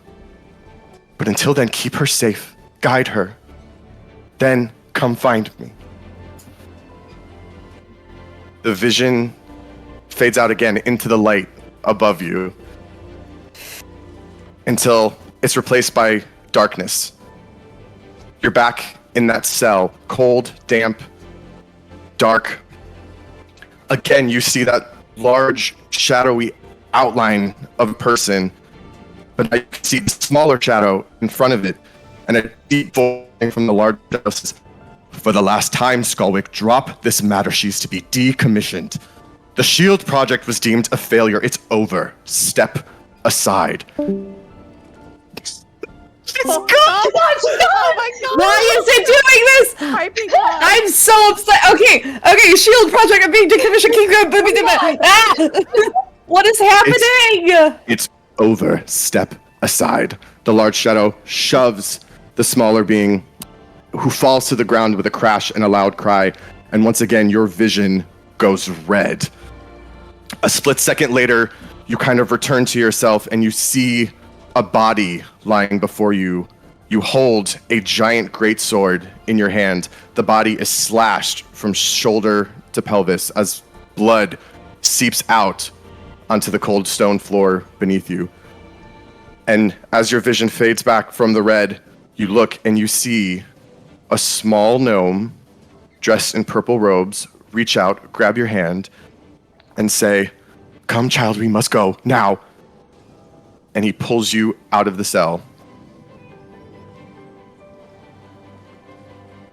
But until then, keep her safe. Guide her. Then come find me." The vision fades out again into the light above you until it's replaced by darkness. You're back in that cell, cold, damp, dark. Again, you see that large, shadowy outline of a person, but I see a smaller shadow in front of it, and a deep voice from the large shadow says, "For the last time, Skolwick, drop this matter. She's to be decommissioned. The SHIELD project was deemed a failure. It's over. Step aside." It's Oh, good! oh my god! Why is it doing this? Typing on. I'm so upset. Okay, Shield Project, I'm being decommissioned. Keep going. Ah! What is happening? It's over. Step aside. The large shadow shoves the smaller being, who falls to the ground with a crash and a loud cry, and once again your vision goes red. A split second later, you kind of return to yourself and you see a body lying before you. You hold a giant greatsword in your hand. The body is slashed from shoulder to pelvis as blood seeps out onto the cold stone floor beneath you. And as your vision fades back from the red, you look and you see a small gnome dressed in purple robes reach out, grab your hand, and say, "Come, child, we must go, now." And he pulls you out of the cell.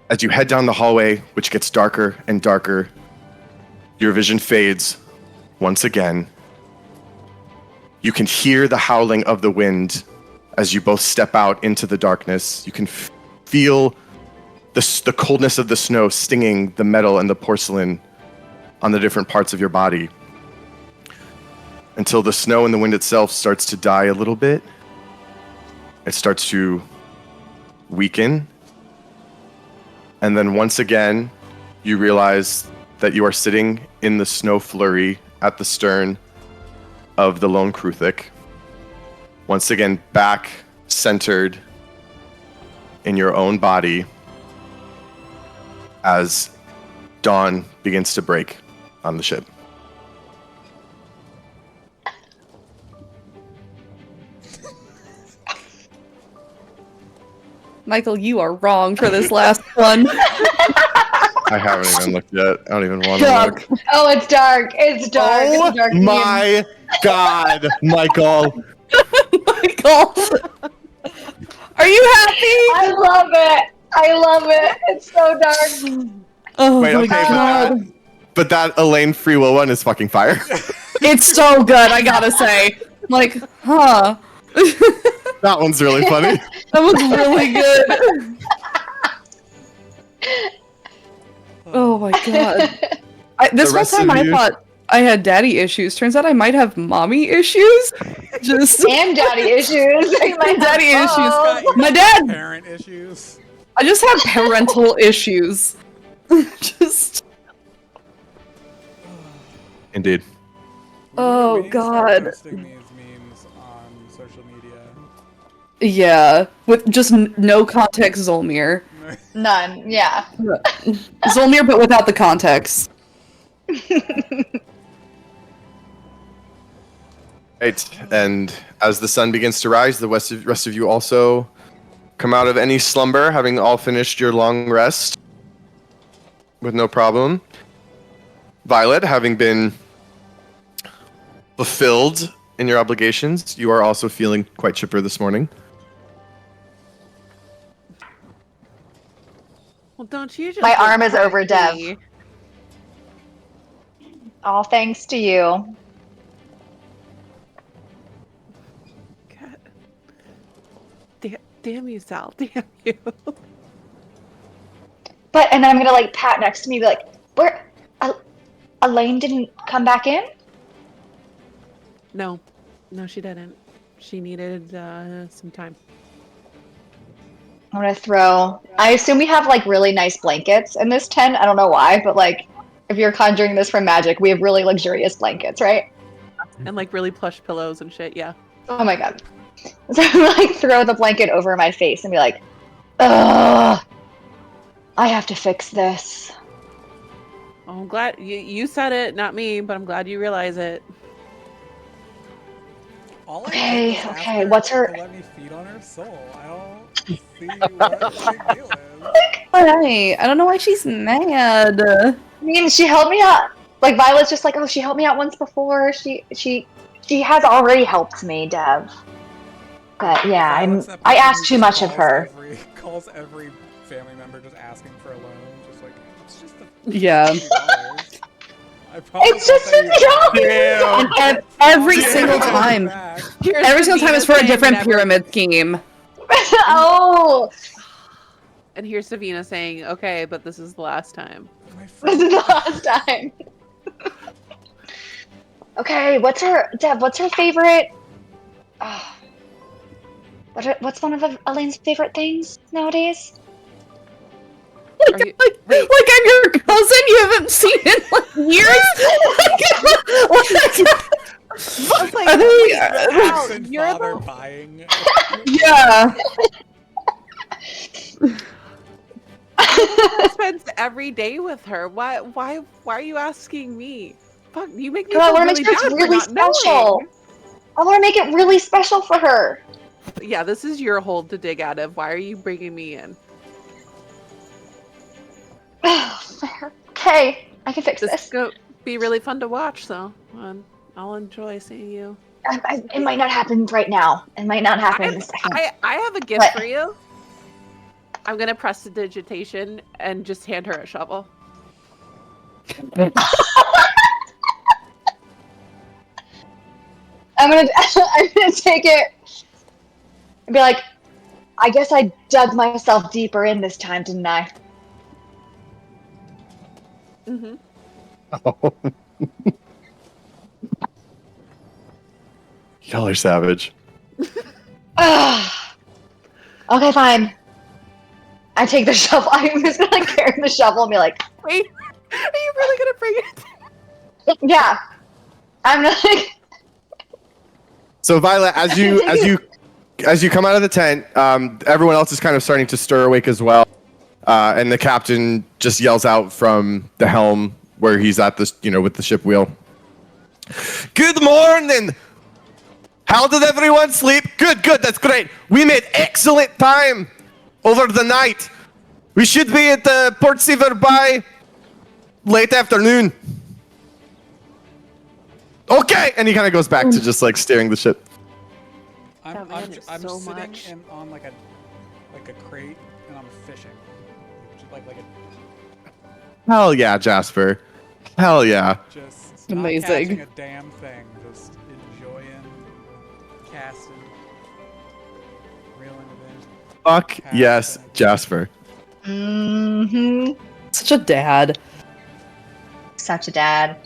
As you head down the hallway, which gets darker and darker, your vision fades once again. You can hear the howling of the wind as you both step out into the darkness. You can feel the coldness of the snow stinging the metal and the porcelain on the different parts of your body, until the snow and the wind itself starts to die a little bit. It starts to weaken. And then once again, you realize that you are sitting in the snow flurry at the stern of the Lone Kruthic. Once again, back centered in your own body as dawn begins to break on the ship. Michael, you are wrong for this last one. I haven't even looked yet. I don't even want to look. Oh, it's dark. It's dark. Oh it's dark my God, Michael. Michael, are you happy? I love it. I love it. It's so dark. Oh Wait, my okay, god. but that Elaine free will one is fucking fire. It's so good, I gotta say. Like, huh. That one's really funny. That was really good. Oh my god. This whole time I thought I had daddy issues. Turns out I might have mommy issues. Just And daddy issues. my daddy Oh. issues. My dad. Parent issues. I just have parental issues. Just. Indeed. Oh, We need to start God. posting these memes on social media. Yeah, with just no context Zholmyr. None. Yeah. Zholmyr, but without the context. Right, and as the sun begins to rise, the rest of you also come out of any slumber, having all finished your long rest with no problem. Violet, having been fulfilled in your obligations, you are also feeling quite chipper this morning. Well, don't you just My look arm is over cranky? Dev. All thanks to you. God. Damn you, Sal. Damn you. But and then I'm gonna like pat next to me, be like, "Where? Elaine didn't come back in?" No, she didn't. She needed some time. I'm gonna throw. I assume we have like really nice blankets in this tent. I don't know why, but like, if you're conjuring this from magic, we have really luxurious blankets, right? And like really plush pillows and shit, yeah. Oh my god. So I'm like throw the blanket over my face and be like, "Ugh, I have to fix this." Oh, I'm glad you said it, not me, but I'm glad you realize it. All I Okay, did was ask okay, her what's her- to let me feed on her soul. I don't see what the big deal is. Why? I don't know why she's mad. I mean, she helped me out. Like Violet's just like, "Oh, she helped me out once before. She has already helped me, Dev." But yeah, Violet's that I person asked who too just much of her. calls every family member just asking for a loan. Just like, it's just Yeah. $50. I promise It's just I'll pay you $50. back. And every I'll single pay you time. back. Here's Every single time Savina it's for a saying different never- pyramid scheme. Oh, And here's Savina saying, "Okay, but this is the last time." My this friend, is the last time. Okay, what's her favorite? Oh, what's one of Elaine's favorite things nowadays? Are you- Like I'm your cousin you haven't seen in like years? I was like, Are they- Al, absent you're father the buying. Yeah. spends every day with her. Why are you asking me? Fuck, you make me I feel want to really make sure it's bad for really not special. knowing. I want to make it really special for her. Yeah, this is your hole to dig out of. Why are you bringing me in? Okay, I can fix This this. is gonna be really fun to watch, though. I'll enjoy seeing you. It might not happen right now. It might not happen in a second. I have a gift What? for you. I'm gonna press the digitation and just hand her a shovel. I'm gonna take it and be like, I guess I dug myself deeper in this time, didn't I? Mm-hmm. Y'all are savage. Okay, fine. I take the shovel. I'm just gonna like, carry the shovel and be like, Wait, are you really gonna bring it? yeah. I'm like, So Violet, as you come out of the tent, everyone else is kind of starting to stir awake as well, and the captain just yells out from the helm where he's at this, with the ship wheel. Good morning. How did everyone sleep? Good. That's great. We made excellent time over the night. We should be at the Port Seaver by late afternoon. Okay, and he kind of goes back to just like steering the ship. That man is I'm so sitting much. on like a crate and I'm fishing. Just like a Hell yeah, Jasper. Hell yeah. just Amazing. not catching a damn thing, just enjoying casting, reeling it in. Fuck yes, Jasper. mm-hmm. Such a dad. Such a dad.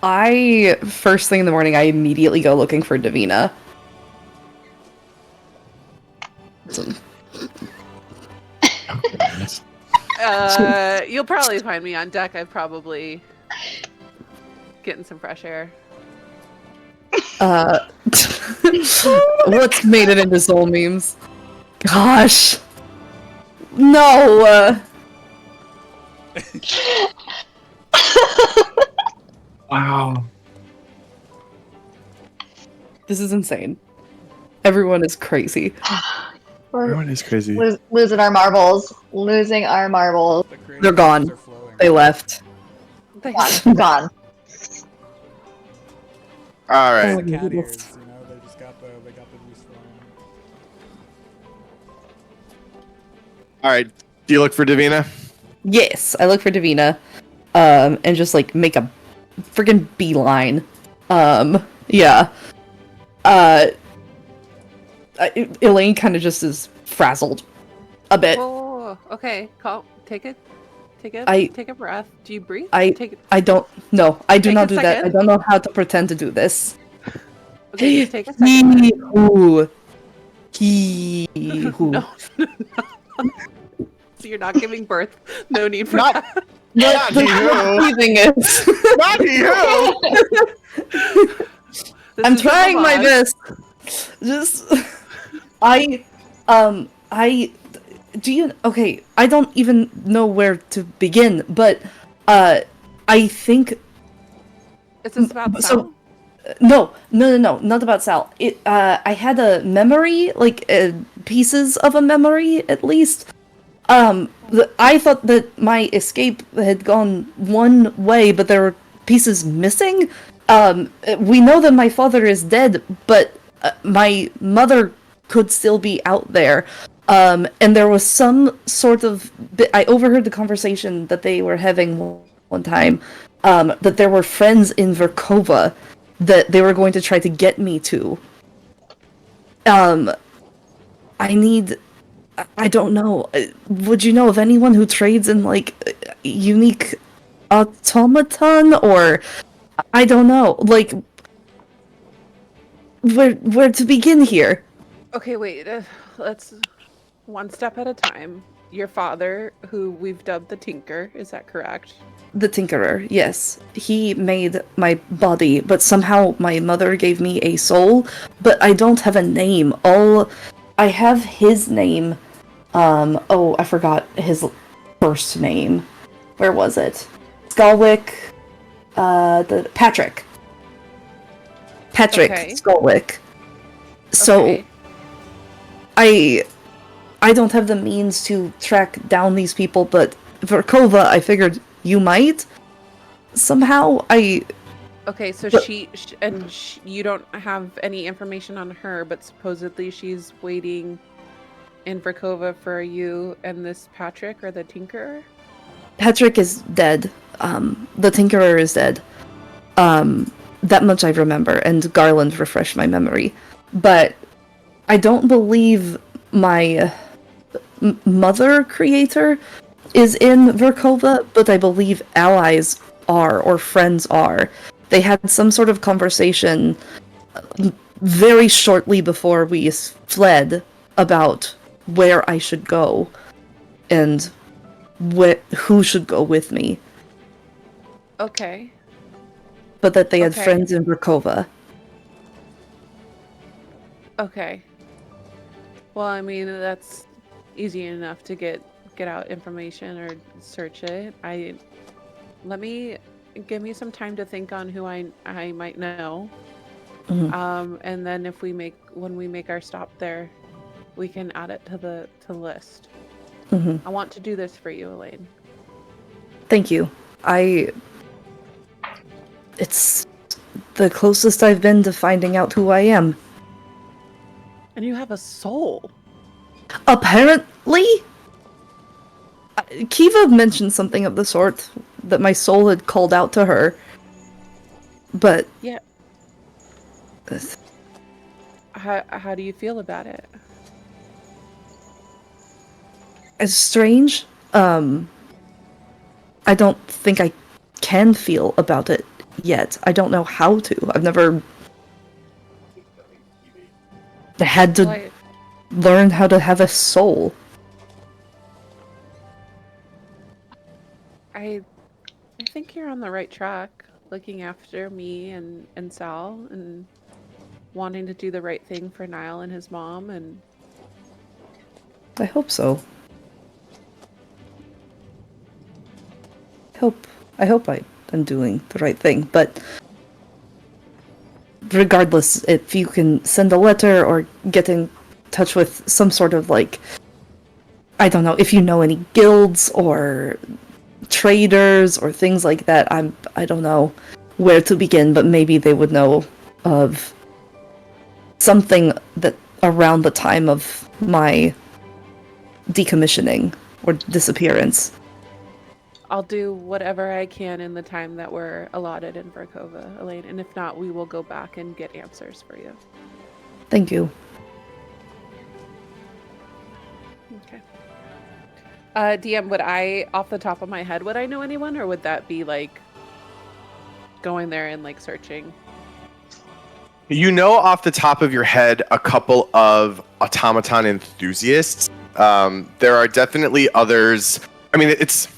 I first thing in the morning I immediately go looking for Davina. You'll probably find me on deck. I'm probably getting some fresh air. What's made it into soul memes? Gosh. No. Wow. This is insane. Everyone is crazy. We're Everyone is crazy. losing our marbles. Losing our marbles. The creative They're gone. juices are flowing. They left. Gone. All It's right. the cat goodness. ears, you know, they got the juice flowing. All right. Do you look for Davina? Yes, I look for Davina, and just like make a freaking beeline. Yeah. Elaine kind of just is frazzled a bit. Oh, okay. Take a breath. Do you breathe? I Take don't. No, I do Take not a do that. I second. don't know how to pretend to do this. Okay, just take a second. Hee-hoo. No. So you're not giving birth. No need for Not- that. Not you. Breathing is. Not you. This I'm is a trying my homage. best. Just, I do you? Okay, I don't even know where to begin, but, I think Is this about so- Sal? No, not about Sal. I had a memory, like, pieces of a memory, at least. I thought that my escape had gone one way, but there were pieces missing. We know that my father is dead, but my mother could still be out there. And there was some sort of... I overheard the conversation that they were having one time, that there were friends in Verkova that they were going to try to get me to. I don't know. Would you know of anyone who trades in, like, unique automaton? Or, I don't know. Like, where to begin here? Okay, wait. Let's one step at a time. Your father, who we've dubbed the Tinker, is that correct? The Tinkerer, yes. He made my body, but somehow my mother gave me a soul, but I don't have a name. I have his name. Oh, I forgot his first name. Where was it? Skalwick, Patrick. Patrick Okay. Skalwick. So, Okay. I don't have the means to track down these people, but Verkova, I figured you might. Somehow, Okay, so But- you don't have any information on her, but supposedly she's waiting in Verkova for you and this Patrick or the Tinkerer? Patrick is dead. The Tinkerer is dead. That much I remember, and Garland refreshed my memory. But I don't believe my mother creator is in Verkova, but I believe allies are, or friends are. They had some sort of conversation very shortly before we fled about where I should go and who should go with me. Okay. But that they had Okay. friends in Verkova. Okay. Well, I mean, that's easy enough to get out information or search it. Give me some time to think on who I might know. Mhm. And then when we make our stop there, we can add it to the list. Mhm. I want to do this for you, Elaine. Thank you. It's the closest I've been to finding out who I am. And you have a soul. Apparently? Kiva mentioned something of the sort, that my soul had called out to her. But... Yeah. How do you feel about it? It's strange. I don't think I can feel about it yet. I don't know how to. I've never had to Well, learn how to have a soul. I think you're on the right track, looking after me and Sal and wanting to do the right thing for Niall and his mom, and I hope so. hope I am doing the right thing, but regardless, if you can send a letter or get in touch with some sort of, like, I don't know, if you know any guilds or traders or things like that, I don't know where to begin, but maybe they would know of something that around the time of my decommissioning or disappearance. I'll do whatever I can in the time that we're allotted in Verkova, Elaine, and if not, we will go back and get answers for you. Thank you. Okay. DM, would I, off the top of my head, would I know anyone, or would that be like going there and like searching? You know off the top of your head a couple of automaton enthusiasts. There are definitely others. I mean, it's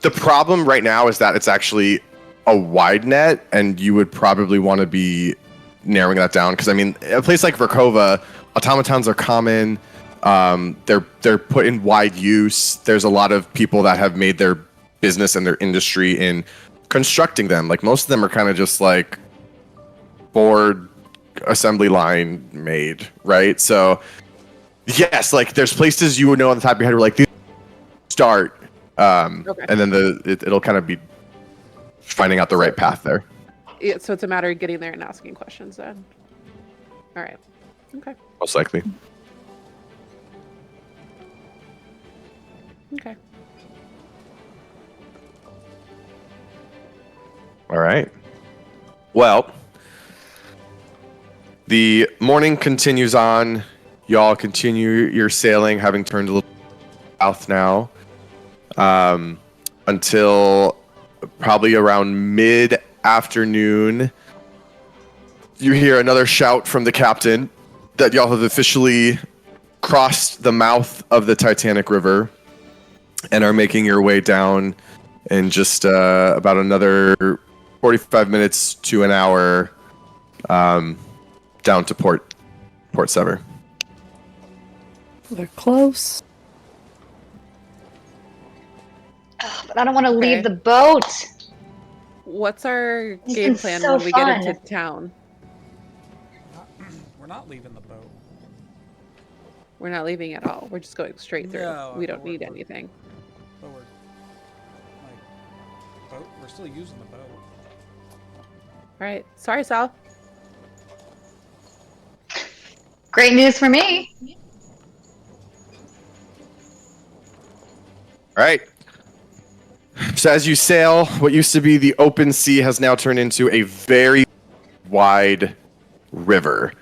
the problem right now is that it's actually a wide net, and you would probably want to be narrowing that down because I mean, a place like Verkova, automatons are common. They're put in wide use. There's a lot of people that have made their business and their industry in constructing them. Like most of them are kind of just like board assembly line made, right? So yes, like there's places you would know on the top of your head where like these start, okay. And then it'll kind of be finding out the right path there. Yeah, so it's a matter of getting there and asking questions then. All right. Okay. Most likely. Okay. All right. Well, the morning continues on. Y'all continue your sailing, having turned a little south now, until probably around mid-afternoon. You hear another shout from the captain that y'all have officially crossed the mouth of the Titanic River and are making your way down in just about another 45 minutes to an hour down to Port Sever. They're close. But I don't want to leave the boat. What's our This game is plan so when we fun. get into town? We're not leaving the boat. We're not leaving at all. We're just going straight through. No, we don't we're- need anything. But we're still using the boat. All right. Sorry, Sal. Great news for me. All right. So as you sail, what used to be the open sea has now turned into a very wide river.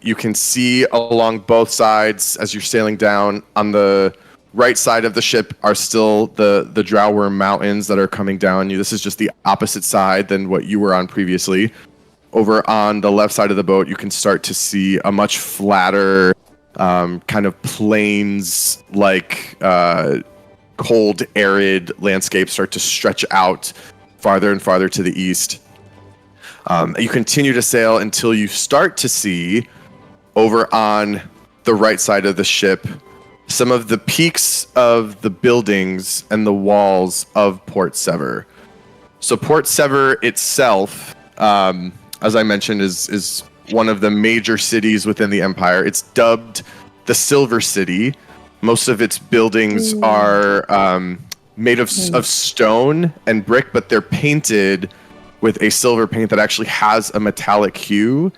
You can see along both sides as you're sailing down. On the right side of the ship are still the Drowworm Mountains that are coming down you. This is just the opposite side than what you were on previously. Over on the left side of the boat, you can start to see a much flatter kind of plains-like cold, arid landscape start to stretch out farther and farther to the east. You continue to sail until you start to see over on the right side of the ship some of the peaks of the buildings and the walls of Port Sever. So Port Sever itself, as I mentioned, is one of the major cities within the Empire. It's dubbed the Silver City. Most of its buildings are made of stone and brick, but they're painted with a silver paint that actually has a metallic hue.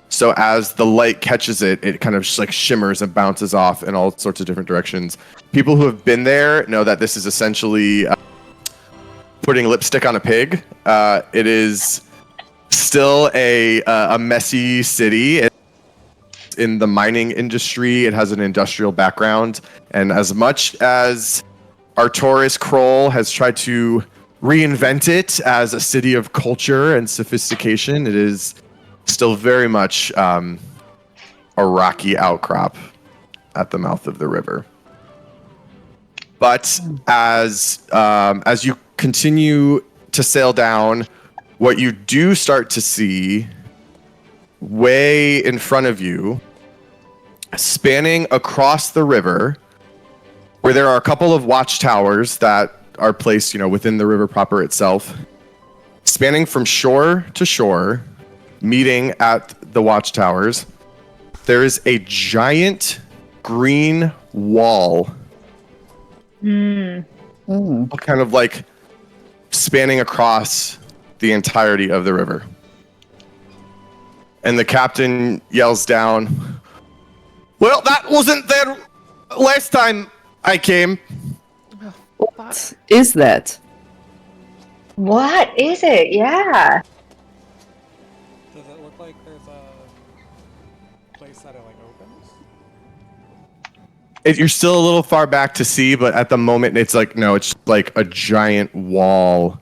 So as the light catches it, it kind of just like shimmers and bounces off in all sorts of different directions. People who have been there know that this is essentially putting lipstick on a pig. It is still a messy city. In the mining industry, it has an industrial background, and as much as Artoris Kroll has tried to reinvent it as a city of culture and sophistication, it is still very much a rocky outcrop at the mouth of the river. But as you continue to sail down, what you do start to see way in front of you, spanning across the river, where there are a couple of watchtowers that are placed, within the river proper itself. Spanning from shore to shore, meeting at the watchtowers, there is a giant green wall. Kind of like spanning across the entirety of the river. And the captain yells down, "Well, that wasn't there last time I came." What is that? What is it? Yeah. Does it look like there's a place that it like opens? You're still a little far back to see, but at the moment it's like, no, it's like a giant wall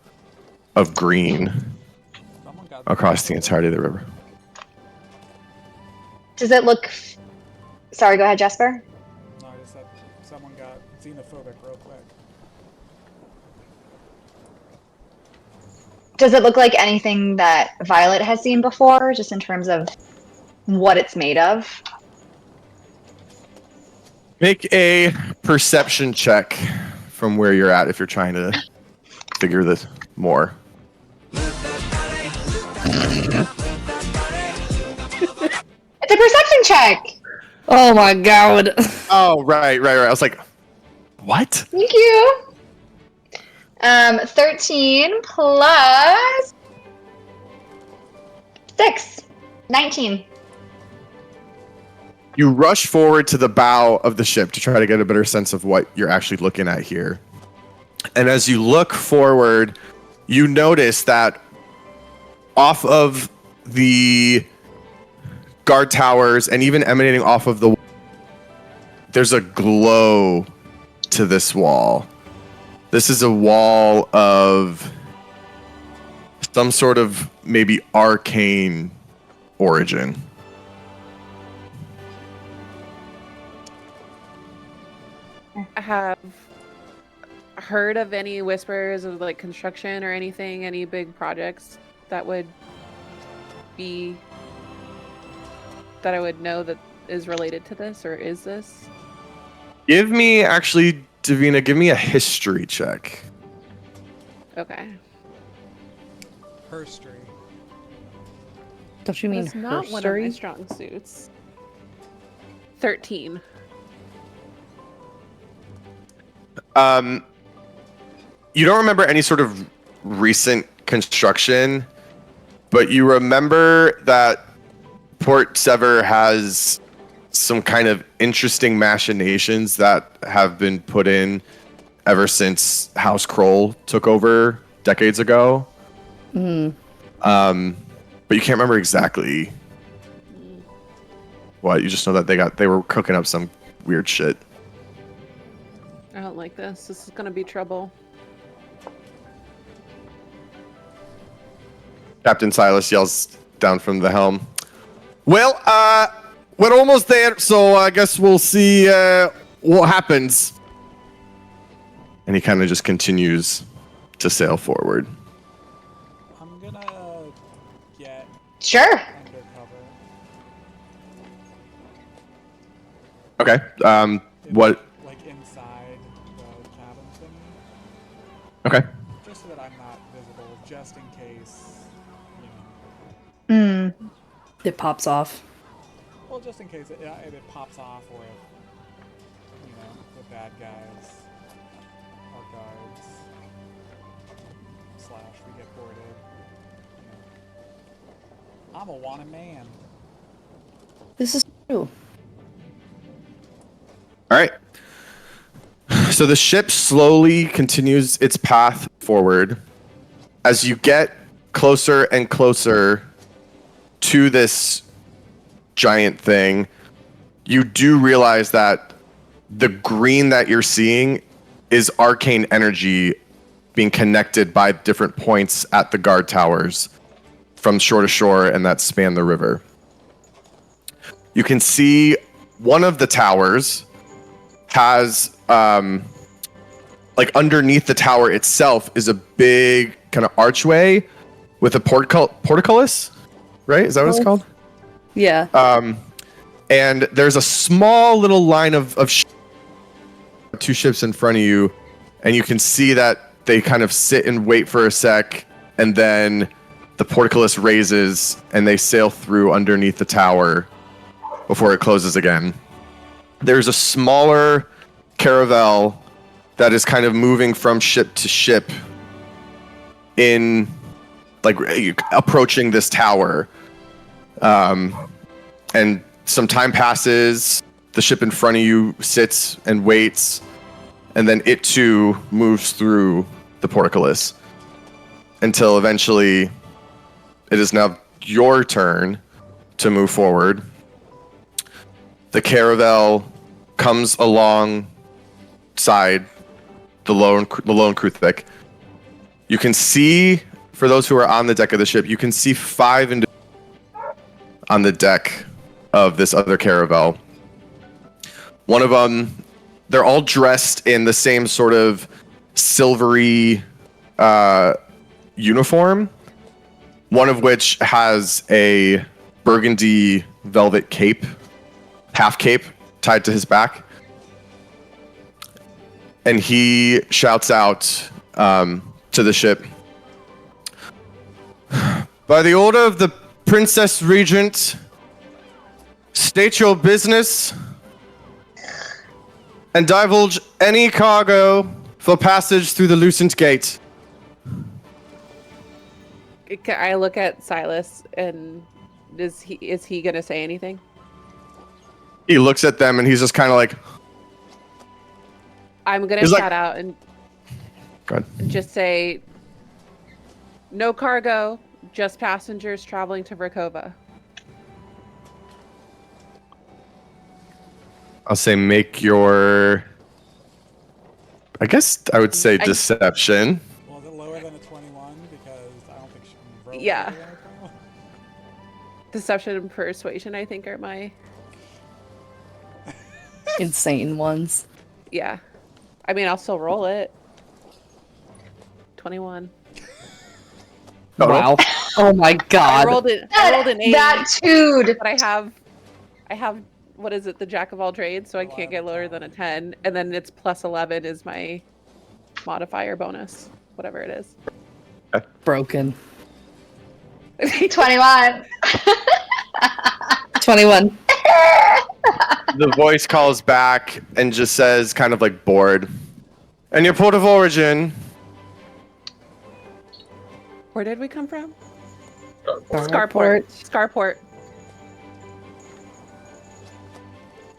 of green across the entirety of the river. Does it look... Sorry, go ahead, Jasper. No, I just said someone got xenophobic real quick. Does it look like anything that Violet has seen before, just in terms of what it's made of? Make a perception check from where you're at if you're trying to figure this more. It's a perception check! Oh my god. Oh, right. I was like, what? Thank you. 13 plus 6. 19. You rush forward to the bow of the ship to try to get a better sense of what you're actually looking at here. And as you look forward, you notice that off of the guard towers and even emanating off of the, there's a glow to this wall. This is a wall of some sort of maybe arcane origin. I have heard of any whispers of like construction or anything, any big projects that would be that I would know that is related to this, or is this? Give me, actually, Davina, give me a history check. Okay. Herstory. Don't you mean That's not one of my herstory? strong suits. 13. You don't remember any sort of recent construction, but you remember that Port Sever has some kind of interesting machinations that have been put in ever since House Kroll took over decades ago. But you can't remember exactly what. You just know that they were cooking up some weird shit. I don't like this. This is gonna be trouble. Captain Silas yells down from the helm, "Well, we're almost there, so I guess we'll see what happens." And he kind of just continues to sail forward. I'm gonna get Sure. undercover. Okay. What? Like inside the cabin thingy. Okay. Just so that I'm not visible, just in case, It pops off. well, just in case if it pops off, or if, the bad guys are guards, / we get boarded. I'm a wanted man. This is true. All right. So the ship slowly continues its path forward. As you get closer and closer to this giant thing, you do realize that the green that you're seeing is arcane energy being connected by different points at the guard towers from shore to shore and that span the river. You can see one of the towers has, like underneath the tower itself is a big kind of archway with a portcullis, right? Is that what it's called? Yeah. And there's a small little line of two ships in front of you, and you can see that they kind of sit and wait for a sec, and then the portcullis raises and they sail through underneath the tower before it closes again. There's a smaller caravel that is kind of moving from ship to ship in, like, approaching this tower. And some time passes, the ship in front of you sits and waits, and then it too moves through the portcullis until eventually it is now your turn to move forward. The caravel comes alongside the lone Kruthvik. You can see, for those who are on the deck of the ship, you can see 5 individuals on the deck of this other caravel. One of them, they're all dressed in the same sort of silvery uniform, one of which has a burgundy velvet cape, half cape, tied to his back. And he shouts out to the ship, "By the order of the Princess Regent, state your business and divulge any cargo for passage through the Lucent Gate." I look at Silas, and is he gonna say anything? He looks at them and he's just kind of like, I'm gonna He's shout out and go ahead. just say, "No cargo, just passengers traveling to Vrakova." I'll say make your, I guess I would say deception. Well, is it lower than a 21? Because I don't think she can roll. Yeah. lower than a 21. Deception and persuasion, I think, are my Insane ones. yeah. I mean, I'll still roll it. 21. Wow. Oh my I god. rolled an 8. That dude. But I have what is it, the jack of all trades, so I can't get lower than a 10, and then it's plus 11 is my modifier bonus, whatever it is. Broken. 21. 21. The voice calls back and just says, kind of like bored, "And your port of origin?" Where did we come from? Starport. Scarport.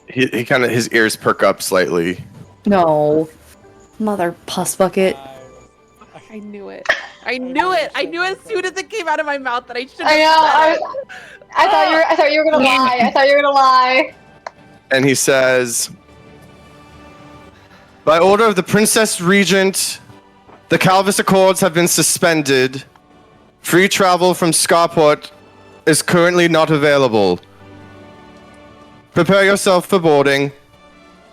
He kind of, his ears perk up slightly. No. Mother puss bucket. I knew it. I knew it. I knew as soon as it came out of my mouth that I should have I know. I thought you were gonna lie. I thought you were gonna lie. And he says, "By order of the Princess Regent, the Calvis Accords have been suspended. Free travel from Scarport is currently not available. Prepare yourself for boarding."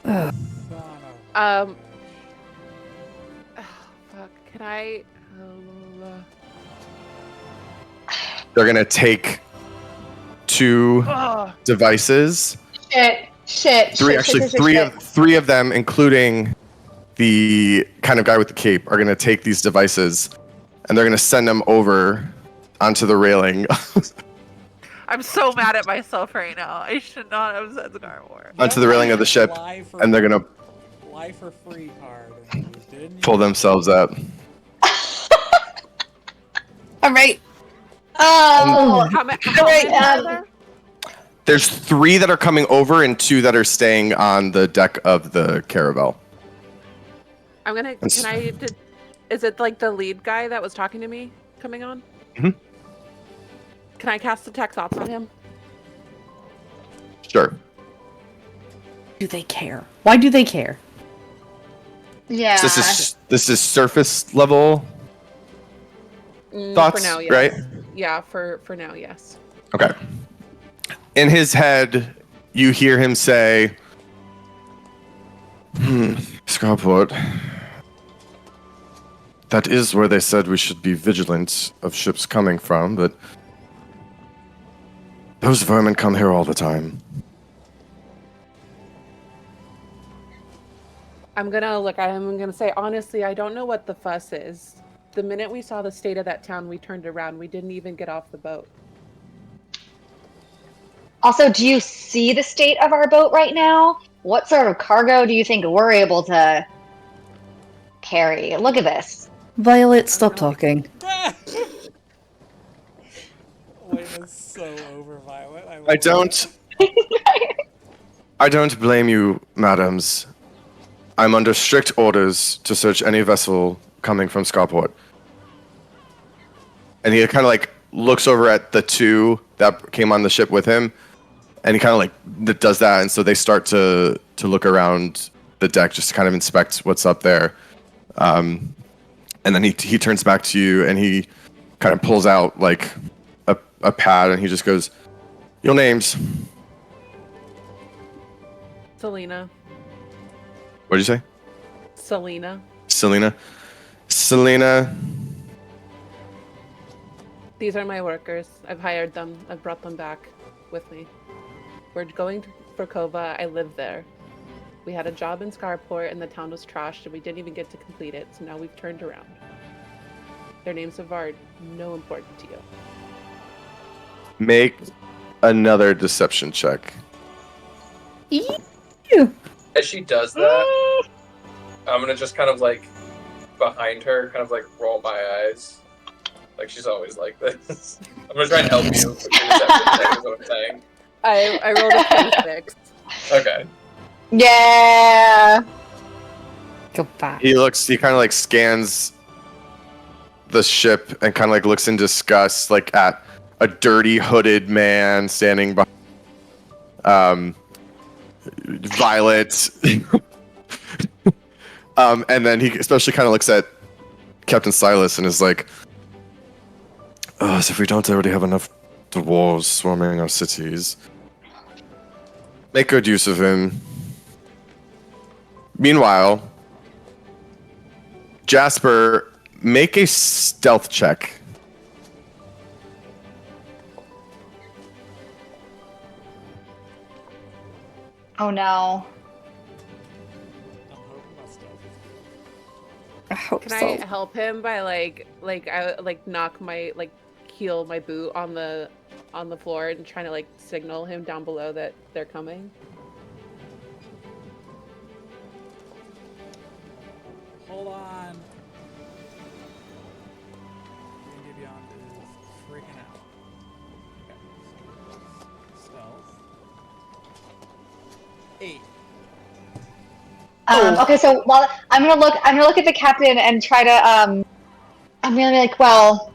No. Oh, fuck. Can I? They're gonna take 2 devices. Shit. Three of them, including the kind of guy with the cape, are gonna take these devices, and they're gonna send them over onto the railing. I'm so mad at myself right now. I should not have said Scarport. Onto the railing of the ship, and they're gonna Fly for free card. And you didn't pull themselves up. All right. Oh. How many Alright, are there? There's 3 that are coming over and 2 that are staying on the deck of the caravel. I'm gonna. Can I? Is it like the lead guy that was talking to me coming on? Mhm. Can I cast Detect Thoughts on him? Sure. Do they care? Why do they care? Yeah. So this is surface level thoughts, for now, yes. right? Yeah, for now, yes. Okay. In his head, you hear him say, "Scarport. That is where they said we should be vigilant of ships coming from, but those vermin come here all the time." I'm gonna look at him. I'm gonna say, honestly, I don't know what the fuss is. The minute we saw the state of that town, we turned around. We didn't even get off the boat. Also, do you see the state of our boat right now? What sort of cargo do you think we're able to carry? Look at this. Violet, stop talking. Lena's so over Violet. I don't. I don't blame you, madams. I'm under strict orders to search any vessel coming from Scarport. And he kind of like looks over at the two that came on the ship with him, and he kind of like does that, and so they start to look around the deck just to kind of inspect what's up there. And then he turns back to you, and he kind of pulls out like a pad, and he just goes, "Your names." Selena. What did you say? Selena. Selena. Selena. These are my workers. I've hired them. I've brought them back with me. We're going for Kova. I live there. We had a job in Scarport and the town was trashed and we didn't even get to complete it, so now we've turned around. Their names are no important to you. Make another deception check. As she does that, I'm gonna just kind of like behind her, kind of like roll my eyes. Like she's always like this. I'm gonna try and help you with your deception check, is what I'm saying. I rolled a 26. Okay. Yeah. Go back. He kind of like scans the ship and kind of like looks in disgust, like at a dirty hooded man standing behind Violet. And then he especially kind of looks at Captain Silas and is like, "Oh, as if we don't already have enough dwarves swarming our cities. Make good use of him." Meanwhile, Jasper, make a stealth check. Oh no. I hope Can so. I help him by I knock my heel my boot on the floor and trying to like signal him down below that they're coming? Hold on. D&D Beyond is freaking out. Okay. Stealth. 8. Okay, so while I'm gonna look at the captain and try to I'm gonna be like, well,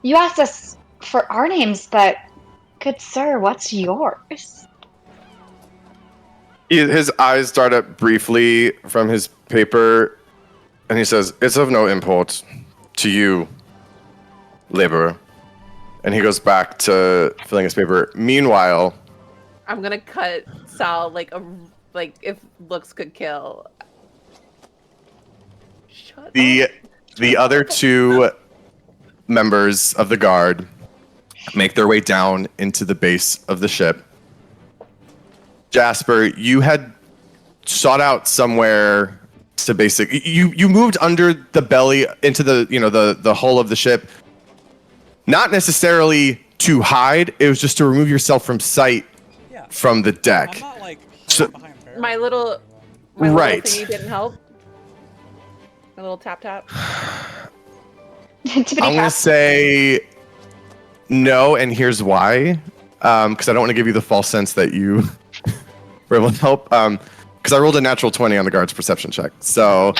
you asked us for our names, but good sir, what's yours? His eyes dart up briefly from his paper, and he says, "It's of no import to you, laborer." And he goes back to filling his paper. Meanwhile, I'm gonna cut Sal like if looks could kill. Shut up. the other two members of the guard make their way down into the base of the ship. Jasper, you had sought out somewhere to you moved under the belly into the hull of the ship. Not necessarily to hide, it was just to remove yourself from sight from the deck. I'm not like behind barrels My or little Right. thingy didn't help. My little tap. Tippity I'm gonna tap. say no, and here's why. Because I don't want to give you the false sense that you were able to help. Because I rolled a natural 20 on the guard's perception check. So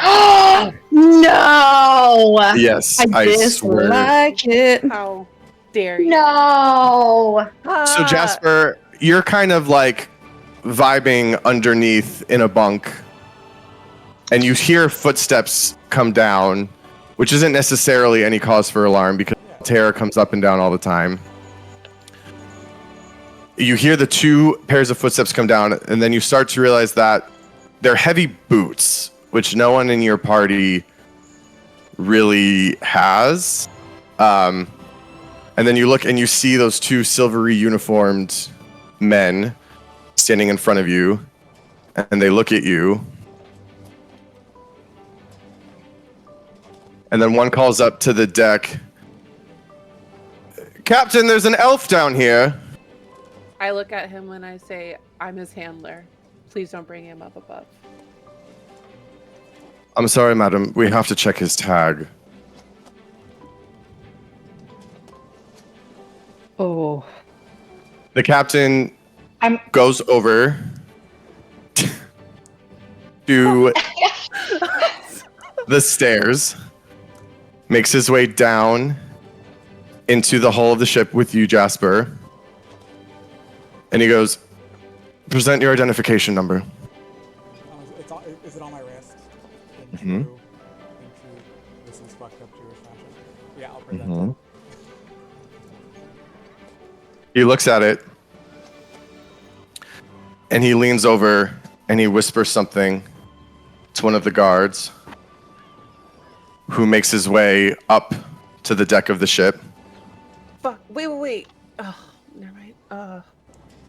No. yes, I swear. dislike it. How dare you? No. So Jasper, you're kind of like vibing underneath in a bunk, and you hear footsteps come down, which isn't necessarily any cause for alarm because terror comes up and down all the time. You hear the two pairs of footsteps come down, and then you start to realize that they're heavy boots, which no one in your party really has. And then you look and you see those two silvery uniformed men standing in front of you, and they look at you, And then one calls up to the deck. Captain, there's an elf down here. I look at him when I say, I'm his handler. Please don't bring him up above. I'm sorry, madam. We have to check his tag. Oh. The captain goes over to the stairs, makes his way down into the hull of the ship with you, Jasper. And he goes, present your identification number. Is it on my wrist? This is fucked up Jewish fashion. Yeah, I'll present it. He looks at it, and he leans over, and he whispers something to one of the guards, who makes his way up to the deck of the ship. Fuck, wait. Oh, never mind.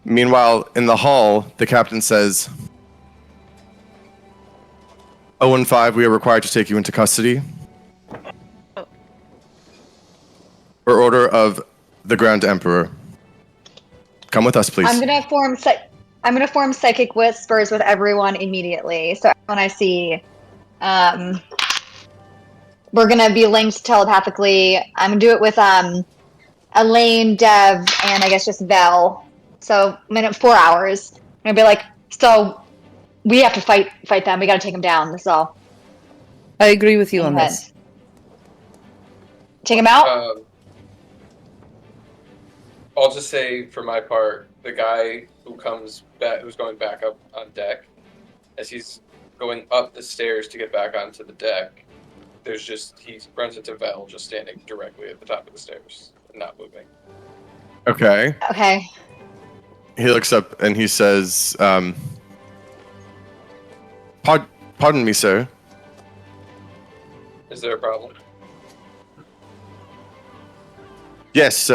Meanwhile, in the hull, the captain says, 015, we are required to take you into custody. Oh. Per order of the Grand Emperor. Come with us, please. I'm gonna form psychic whispers with everyone immediately. So when I see, we're gonna be linked telepathically. I'm gonna do it with Elaine, Dev, and I guess just Vel. So 4 hours. I'm gonna be like, so we have to fight them. We gotta take them down. That's all. I agree with you on this. Take them out. I'll just say, for my part, the guy who's going back up on deck, as he's going up the stairs to get back onto the deck, he runs into Vel just standing directly at the top of the stairs, not moving. Okay. Okay. He looks up and he says, pardon me, sir. Is there a problem? Yes,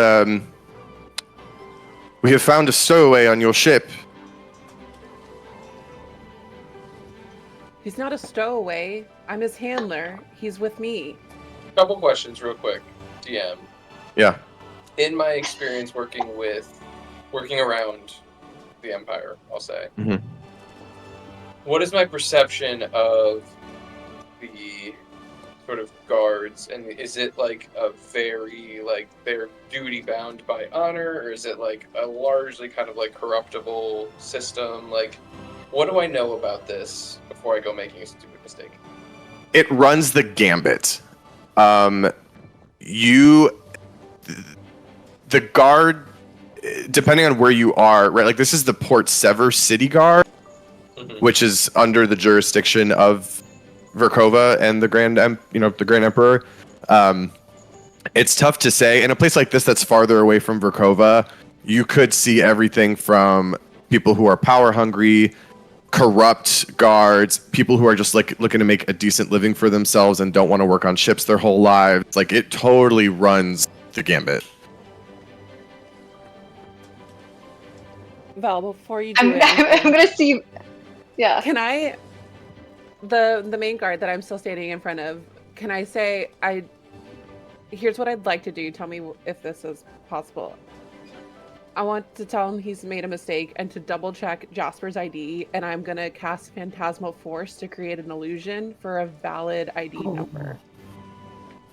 we have found a stowaway on your ship. He's not a stowaway. I'm his handler. He's with me. Couple questions real quick, DM. Yeah. In my experience working around the Empire, I'll say. Mm-hmm. What is my perception of the sort of guards, and is it like a very, like, they're duty bound by honor, or is it like a largely kind of like corruptible system? Like, what do I know about this before I go making a stupid mistake? It runs the gambit. The guard, depending on where you are, right? Like, this is the Port Sever City Guard, which is under the jurisdiction of Verkova and the Grand Emperor. It's tough to say. In a place like this that's farther away from Verkova, you could see everything from people who are power hungry, corrupt guards, people who are just like looking to make a decent living for themselves and don't want to work on ships their whole lives. Like, it totally runs the gambit. Val, before you do I'm gonna see. Yeah. Can I, the main guard that I'm still standing in front of, can I say, here's what I'd like to do. Tell me if this is possible. I want to tell him he's made a mistake and to double check Jasper's ID, and I'm gonna cast Phantasmal Force to create an illusion for a valid ID number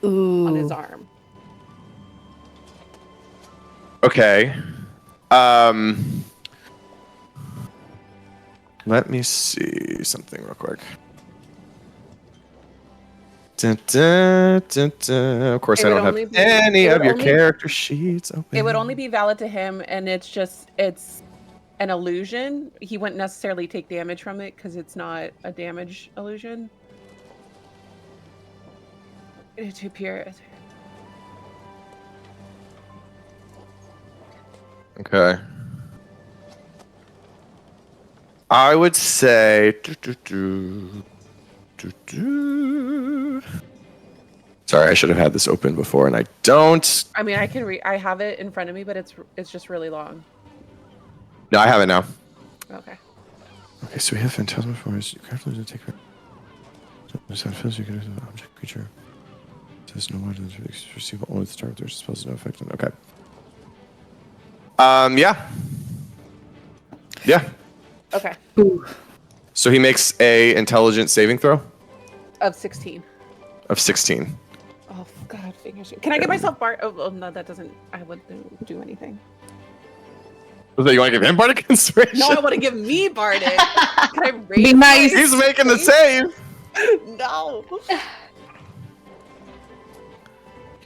on his arm. Okay. Let me see something real quick. Dun, dun, dun, dun. Of course, I don't have any of your character sheets open. It would only be valid to him, and it's an illusion. He wouldn't necessarily take damage from it because it's not a damage illusion. To appear. Okay. I would say. Sorry, I should have had this open before, and I don't. I mean, I can read. I have it in front of me, but it's just really long. No, I have it now. Okay. Okay, so we have Phantasmal Force. You carefully to take her. Object creature. There's no one to receive only the start. There's supposed to no effect. Okay. Yeah. Okay. So he makes a intelligence saving throw Of 16. of 16. Oh God, fingers. Can I get myself bar? Oh no, that doesn't. I wouldn't do anything. Was that you want to give him bardic inspiration? No, I want to give me bardic. Can I raise? Be nice. He's making the save. No.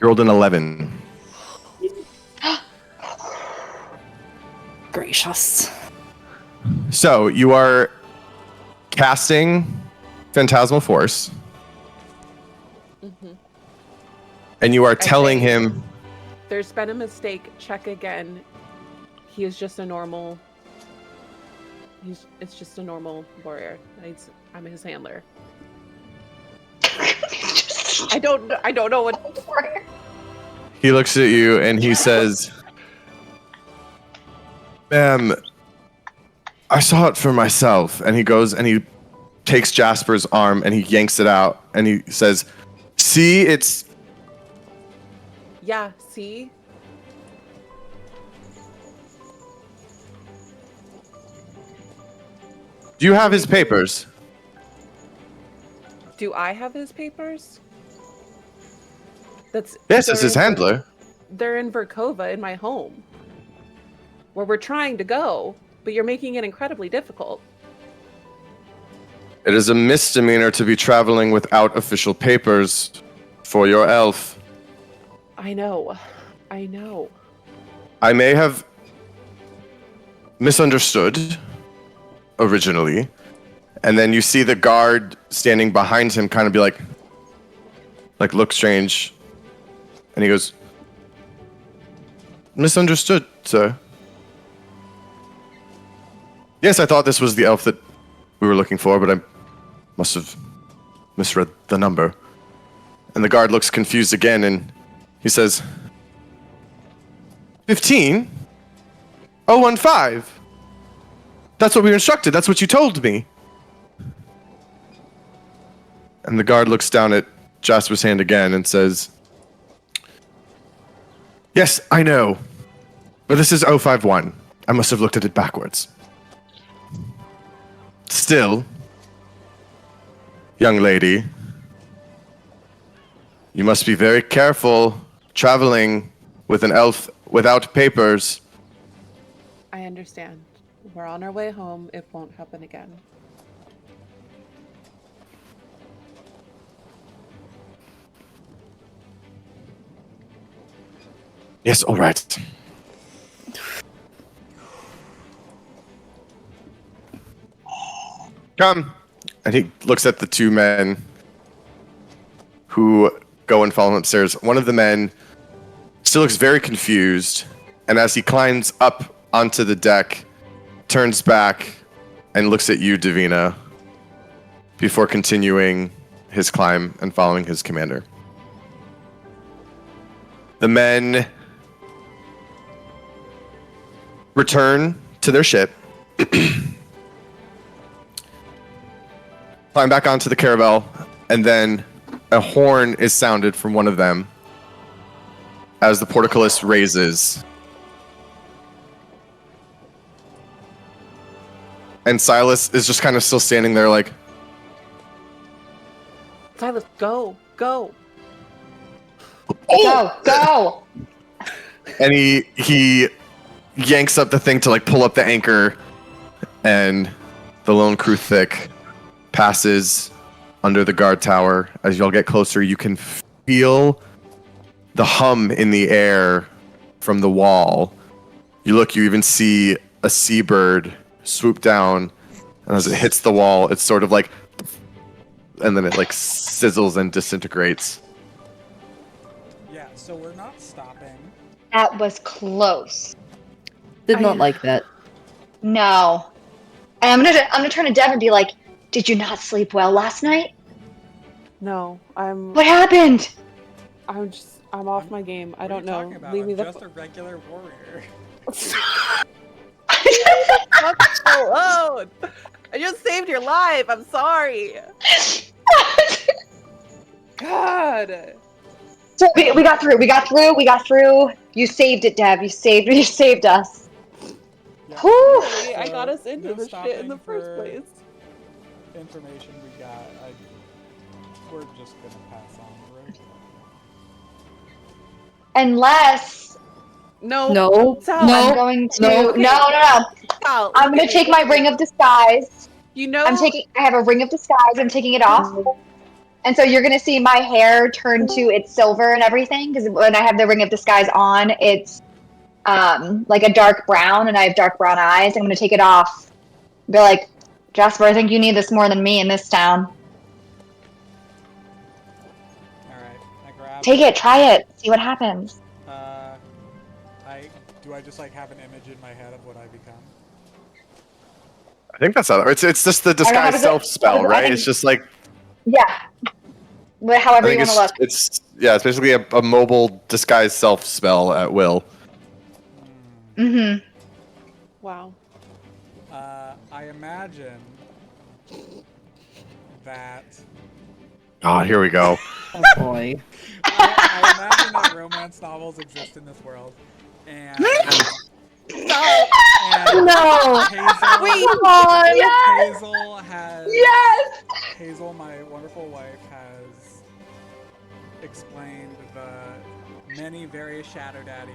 You rolled an 11. Gracious. So you are casting Phantasmal Force, and you are telling say- him, There's been a mistake. Check again. He is just a normal. It's just a normal warrior. I'm his handler. I don't know what. he looks at you and he says, "Ma'am, I saw it for myself." And he goes and he takes Jasper's arm and he yanks it out and he says, "See, it's..." Yeah. See. Do you have his papers? Do I have his papers? Yes, as his handler. They're in Verkova in my home, where we're trying to go, but you're making it incredibly difficult. It is a misdemeanor to be traveling without official papers for your elf. I know. I may have misunderstood originally, and then you see the guard standing behind him kind of be like look strange, and he goes, "Misunderstood, sir. Yes, I thought this was the elf that we were looking for, but I must have misread the number." And the guard looks confused again, and he says, 15? 015? That's what we were instructed. That's what you told me. And the guard looks down at Jasper's hand again and says, "Yes, I know. But this is 051. I must have looked at it backwards. Still, young lady, you must be very careful traveling with an elf without papers." I understand. We're on our way home. It won't happen again. Yes, all right. Come. And he looks at the two men who go and follow him upstairs. One of the men still looks very confused, and as he climbs up onto the deck, turns back and looks at you, Davina, before continuing his climb and following his commander. The men return to their ship, climb back onto the caravel, and then a horn is sounded from one of them as the portcullis raises. And Silas is just kind of still standing there like, Silas, go. Go. and he yanks up the thing to like pull up the anchor, and the lone crew thick passes under the guard tower. As y'all get closer, you can feel the hum in the air from the wall. You look, you even see a seabird swoop down, and as it hits the wall, it's sort of like, and then it like sizzles and disintegrates. Yeah, so we're not stopping. That was close. Did not like that. No. And I'm gonna turn to Dev and be like, "Did you not sleep well last night? No, What happened?" I'm off my game. I don't know. What are you talking about? Leave me I'm the just a regular warrior. fuck alone. I just saved your life. I'm sorry. God. So we got through. We got through. You saved it, Dev. You saved us. Yeah, Whew. Literally, I got us into no this shit in the stopping first for place. Information we got. We're just gonna pass on, right? No. No. Sal, I'm going to. No. Okay. No. Sal, I'm gonna take my ring of disguise. You know, I have a ring of disguise. I'm taking it off. And so you're gonna see my hair turn to it's silver and everything because when I have the ring of disguise on, it's like a dark brown, and I have dark brown eyes. I'm gonna take it off. Be like, Jasper, I think you need this more than me in this town. All right, I grab Take it, try it, see what happens. Do I just like have an image in my head of what I become? I think that's how. It's just the disguise self spell, right? It's just like yeah, but I however you think want to look. it's basically a mobile disguise self spell at will. Mm-hmm. wow. I imagine that. Oh, here we go. Oh boy. I imagine that romance novels exist in this world, and Stop. No. Hazel, Wait. Come on. Yes! Hazel has. Yes! Hazel, my wonderful wife, has explained the many various shadow daddies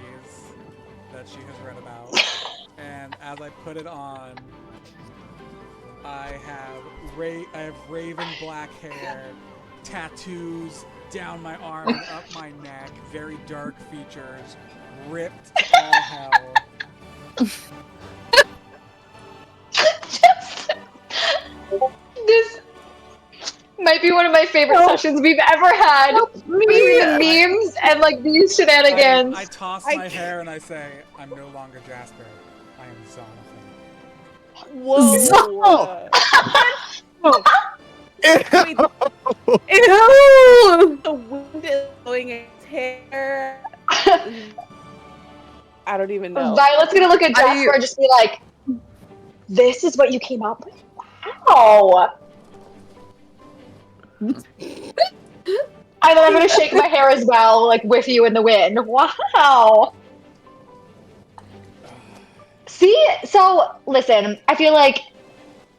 that she has read about, and as I put it on, I have raven black hair, tattoos down my arm and up my neck, very dark features, ripped all hell. This might be one of my favorite sessions we've ever had. Between the memes and like these shenanigans. I toss my hair and I say, I'm no longer Jasper. I am Zholmyr. Whoa. Wait, Ew. the wind is blowing his hair. I don't even know. Violet's gonna look at Jasper and just be like, this is what you came up with? Wow. And then I'm gonna shake my hair as well, like with you in the wind. Wow. See? So, listen, I feel like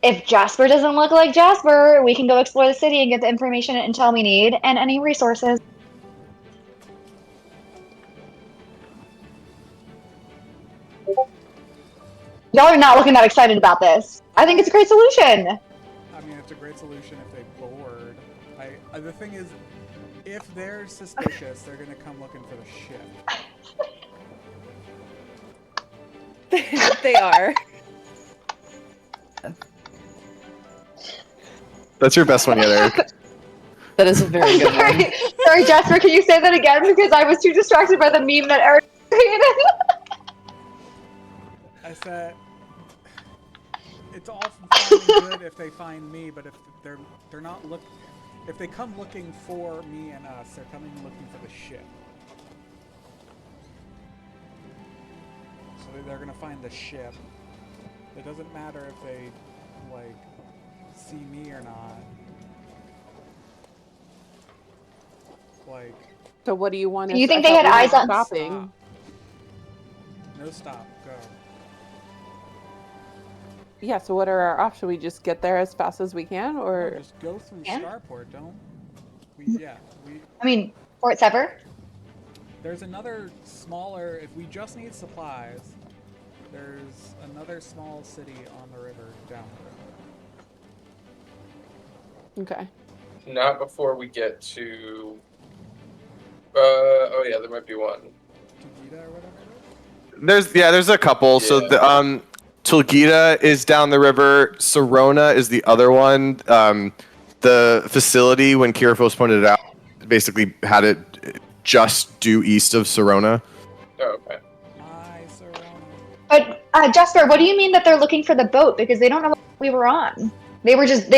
if Jasper doesn't look like Jasper, we can go explore the city and get the information and intel we need and any resources. Y'all are not looking that excited about this. I think it's a great solution. I mean, it's a great solution if they board. The thing is, if they're suspicious, they're gonna come looking for the ship. They are. That's your best one yet, Eric. That is a very good one. Sorry, Jasper, can you say that again? Because I was too distracted by the meme that Eric created. I said, it's all fine and good if they find me, but if they're not if they come looking for me and us, they're coming looking for the ship. So they're gonna find the ship. It doesn't matter if they like see me or not. Like. So what do you want? You think they had eyes on stopping? No stop. Go. Yeah. So what are our options? We just get there as fast as we can, or No, just go through Starport. Don't. I mean, Fort Sever. There's another smaller. If we just need supplies, there's another small city on the river down the river. Okay. Not before we get to. Oh yeah, there might be one. Tulgita or whatever. There's a couple. Yeah. So the Tulgita is down the river. Sorona is the other one. The facility, when Kirifos pointed it out, basically had it just due east of Sorona. Oh, okay. My Sorona. But Jasper, what do you mean that they're looking for the boat? Because they don't know what we were on. They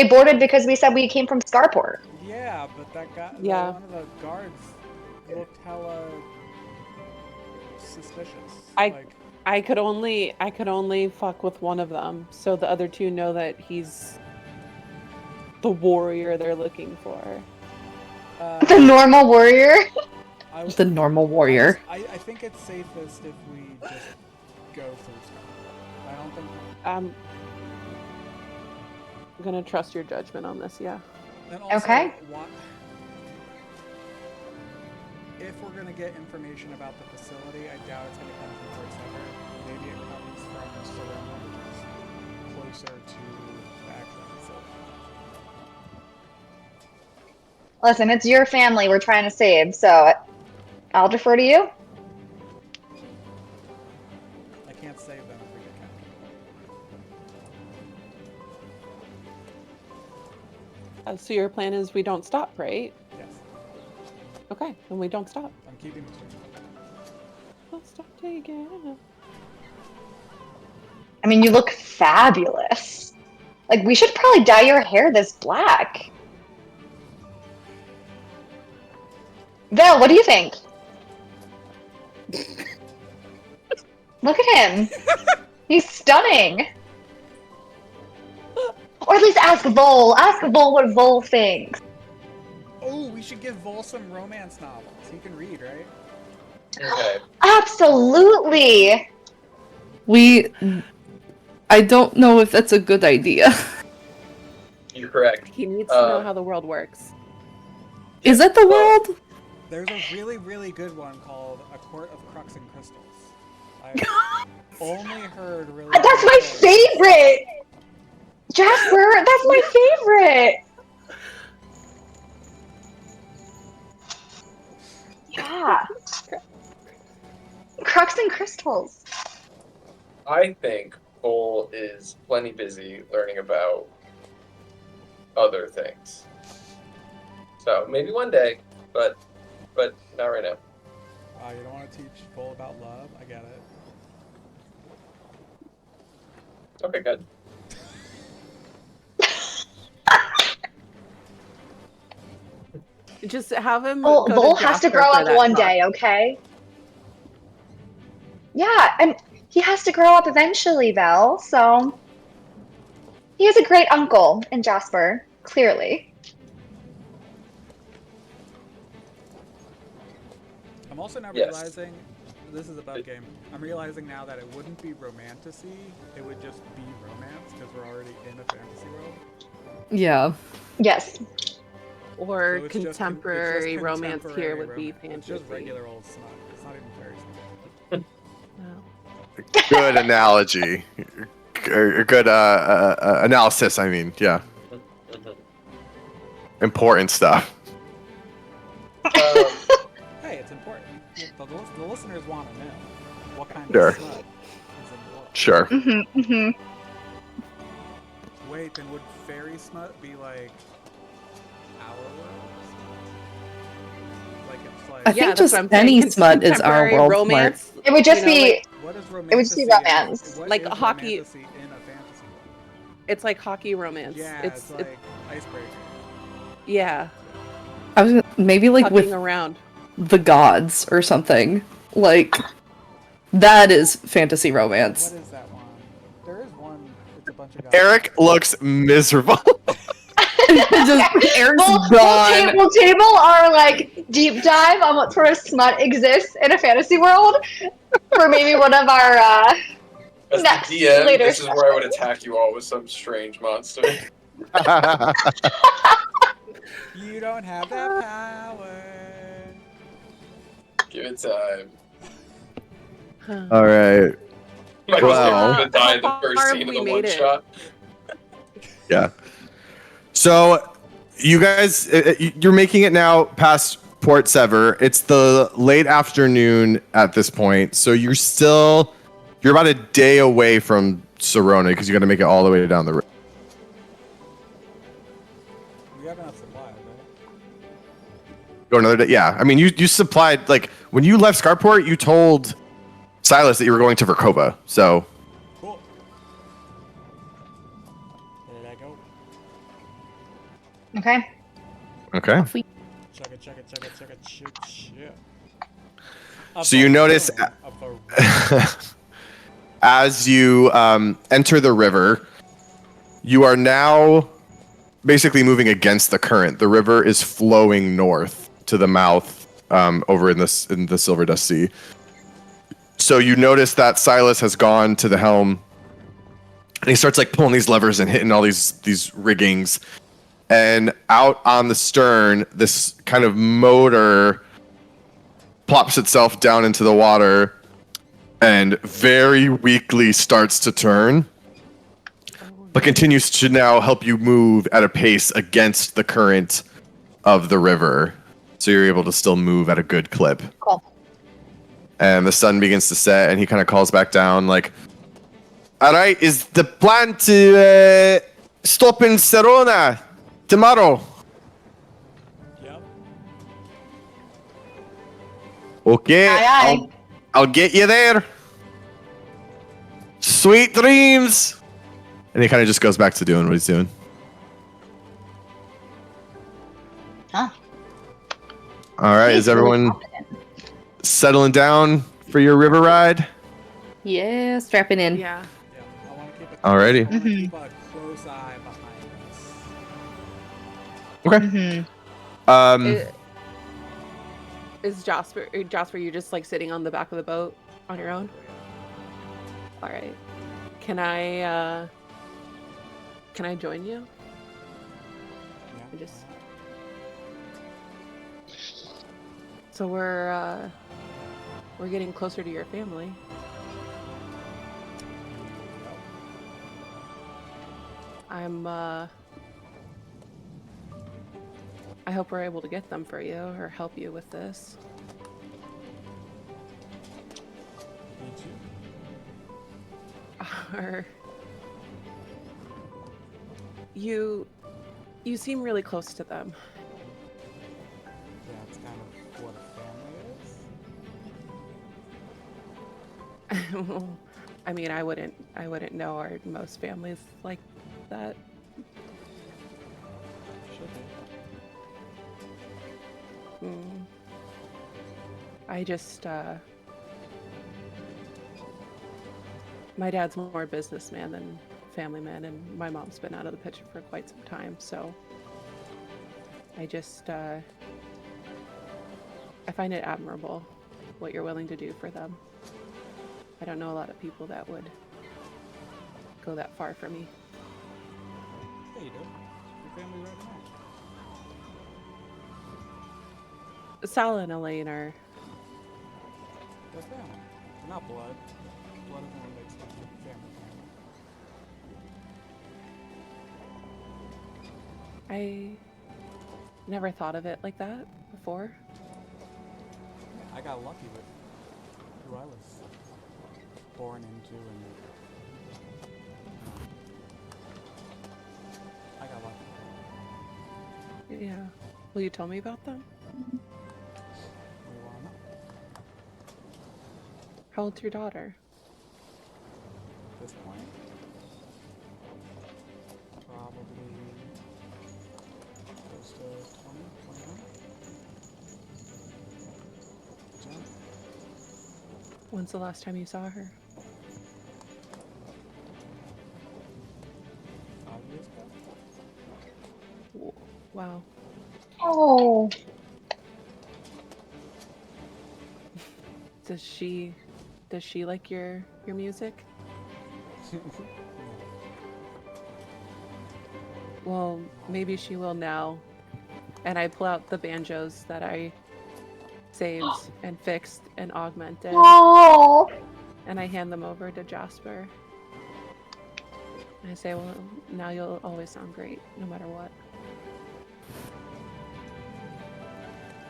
boarded because we said we came from Starport. Yeah, but that guy. Yeah. One of the guards looked hella suspicious. I could only fuck with one of them, so the other two know that he's the warrior they're looking for. The normal warrior. the normal warrior. I think it's safest if we just go through stuff. I don't think. I'm gonna trust your judgment on this. Yeah. And also, Okay. If we're gonna get information about the facility, I doubt it's gonna come from Port Sever. Maybe it comes from Zholymr, which is closer to the actual facility. Listen, it's your family we're trying to save, so I'll defer to you. I can't save them if we get captured. So your plan is we don't stop, right? Yes, Okay, then we don't stop. I'm keeping the stream. Don't stop taking. I mean, you look fabulous. Like, we should probably dye your hair this black. Vel, what do you think? Look at him. He's stunning. Or at least ask Vol. Ask Vol what Vol thinks. Oh, we should give Vol some romance novels. He can read, right? Okay. Absolutely. I don't know if that's a good idea. You're correct. He needs to know how the world works. Is that the world? There's a really, really good one called A Court of Crux and Crystals. I've only heard really. That's my favorite. Jasper, that's my favorite. Yeah. Crux and crystals. I think Cole is plenty busy learning about other things. So maybe one day, but not right now. You don't want to teach Vol about love? I get it. Okay, good. Just have him. Vol go to Vol has to Jasper grow for up that one talk. day, okay? Yeah, and he has to grow up eventually, Vel, so... He has a great uncle in Jasper, clearly. I'm also now Yes. realizing, this is a bug game, I'm realizing now that it wouldn't be romantasy, it would just be romance, because we're already in a fantasy world. Yeah. Yes. Or So it's just contemporary romance contemporary here would be romance. fantasy. It's just regular old smut. It's not even fairy smut. No. Good analogy. Good analysis. I mean, yeah. Mhm. Important stuff. Hey, it's important. The listeners want to know what kind Sure. of smut is in the world. Sure. Mm-hmm, mm-hmm. Wait, then would fairy smut be like our world? Like it's like I think that's just what I'm any saying. smut is our Contemporary world romance. It would just You know, be... like, what is romantasy? It would just be romance. What Like is hockey- romantasy in a fantasy world? it's like hockey romance. Yeah, it's like icebreaker. yeah, I was maybe like hugging with around. the gods or something. Like that is fantasy romance. What is that one? There is one. It's a bunch of guys. Eric looks miserable. Just Eric's We'll gone. table our like deep dive on what sort of smut exists in a fantasy world for maybe one of our As next the DM, later this is where I would sessions. attack you all with some strange monster. You don't have that power. Give it time. All right. Might Wow. gonna die in the How first far scene of we the made one it? shot. Yeah. So, you guys, you're making it now past Port Sever. It's the late afternoon at this point, so you're about a day away from Serona because you got to make it all the way down the river. We have enough supplies, right? Go another day. Yeah, I mean, you supplied like when you left Scarport, you told Silas that you were going to Verkova. So, Cool. Where did I go? Okay. okay. Check it. So you notice as you enter the river, you are now basically moving against the current. The river is flowing north to the mouth over in the Silver Dust Sea. So you notice that Silas has gone to the helm, and he starts like pulling these levers and hitting all these riggings. And out on the stern, this kind of motor plops itself down into the water and very weakly starts to turn, but continues to now help you move at a pace against the current of the river. So you're able to still move at a good clip. Cool. And the sun begins to set, and he kind of calls back down, like, all right, is the plan to stop in Serona tomorrow? Yep. Okay, Aye, aye. I'll get you there. Sweet dreams. And he kind of just goes back to doing what he's doing. Huh. All right, is He's really everyone confident. settling down for your river ride? Yeah, strapping in. Yeah. Yeah. I want to keep a Alrighty. keep a close eye behind us. Okay. Mhm. Is Jasper, you just like sitting on the back of the boat on your own? All right. Can I join you? Yeah. I just. So we're getting closer to your family. I hope we're able to get them for you or help you with this. Me too. Or you seem really close to them. Yeah, it's kind of what a family is. I mean, I wouldn't know our most families like that. Should be. I just my dad's more a businessman than family man, and my mom's been out of the picture for quite some time, so I just I find it admirable what you're willing to do for them. I don't know a lot of people that would go that far for me. Yeah, you do. Your family right now. Sal and Elaine are. They're family. They're not blood. Blood is only makes them family. I never thought of it like that before. I got lucky with who I was born into, and I got lucky. Yeah. Will you tell me about them? What do you want to know? How old's your daughter? At this point, probably close to 20, 21. Jen? When's the last time you saw her? 5 years ago? Wow. Oh. Does she like your music? Well, maybe she will now. And I pull out the banjos that I saved and fixed and augmented, Oh. and I hand them over to Jasper. And I say, well, now you'll always sound great, no matter what.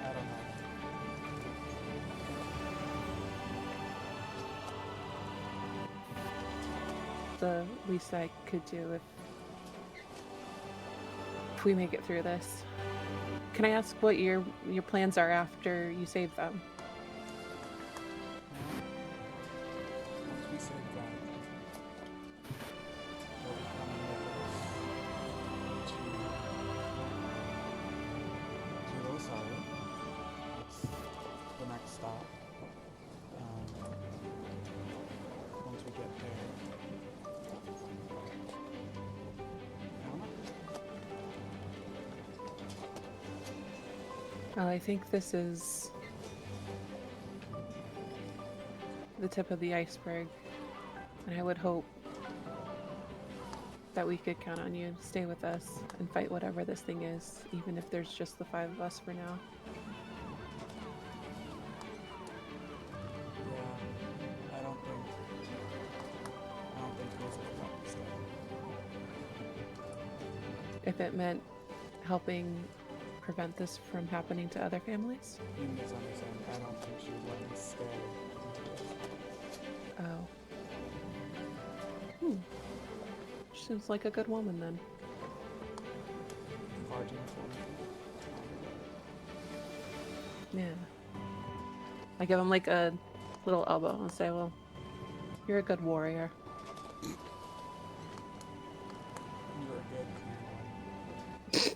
I don't know. The least I could do if we make it through this. Can I ask what your plans are after you save them? Once we save that, they'll be coming with us to Osari. That's the next stop. Once we get there, I don't know. Well, I think this is the tip of the iceberg. And I would hope that we could count on you to stay with us and fight whatever this thing is, even if there's just the 5 of us for now. Yeah, I don't think Chris would want to stay. If it meant helping prevent this from happening to other families? You misunderstand. I don't think she would let me stay. Oh. Seems like a good woman then. Far too much woman. Yeah. I give him like a little elbow and say, well, you're a good warrior. You're a good man.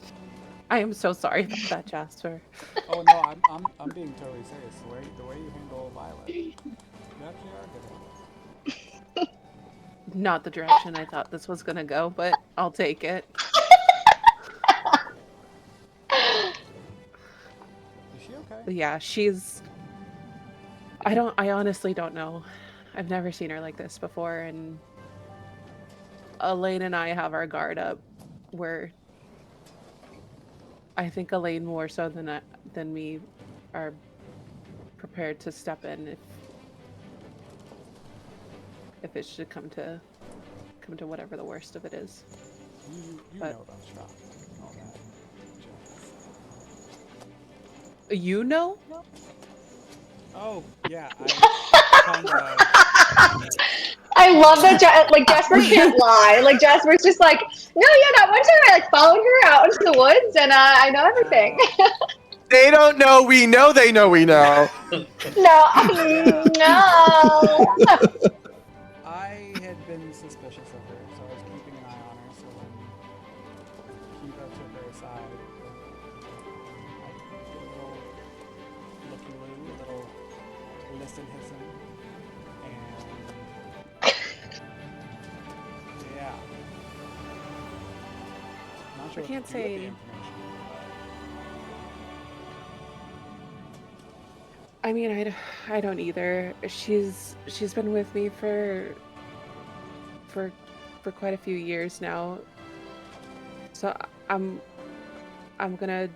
I am so sorry about that, Jasper. Oh no, I'm being totally serious. The way you handle Violet, you actually are good at it. Not the direction I thought this was gonna go, but I'll take it. Is she okay? But yeah, she's... I honestly don't know. I've never seen her like this before, and Elaine and I have our guard up, where I think Elaine more so than me are prepared to step in if it should come to whatever the worst of it is. You But- know about shock and all that jazz. You know? Oh yeah, I kind of. I love that. Like Jasper can't lie. Like Jasper's just like, no, yeah, that one time I like followed her out into the woods, and I know everything. They don't know. We know. They know. We know. No, no. I had been suspicious of her, so I was keeping an eye on her. So when Kiva took her aside, I did a little looky-loo, a little listen-hissing, and yeah. Not sure I can't what to do with the say- information, I mean, I don't either. She's been with me for quite a few years now. So I'm gonna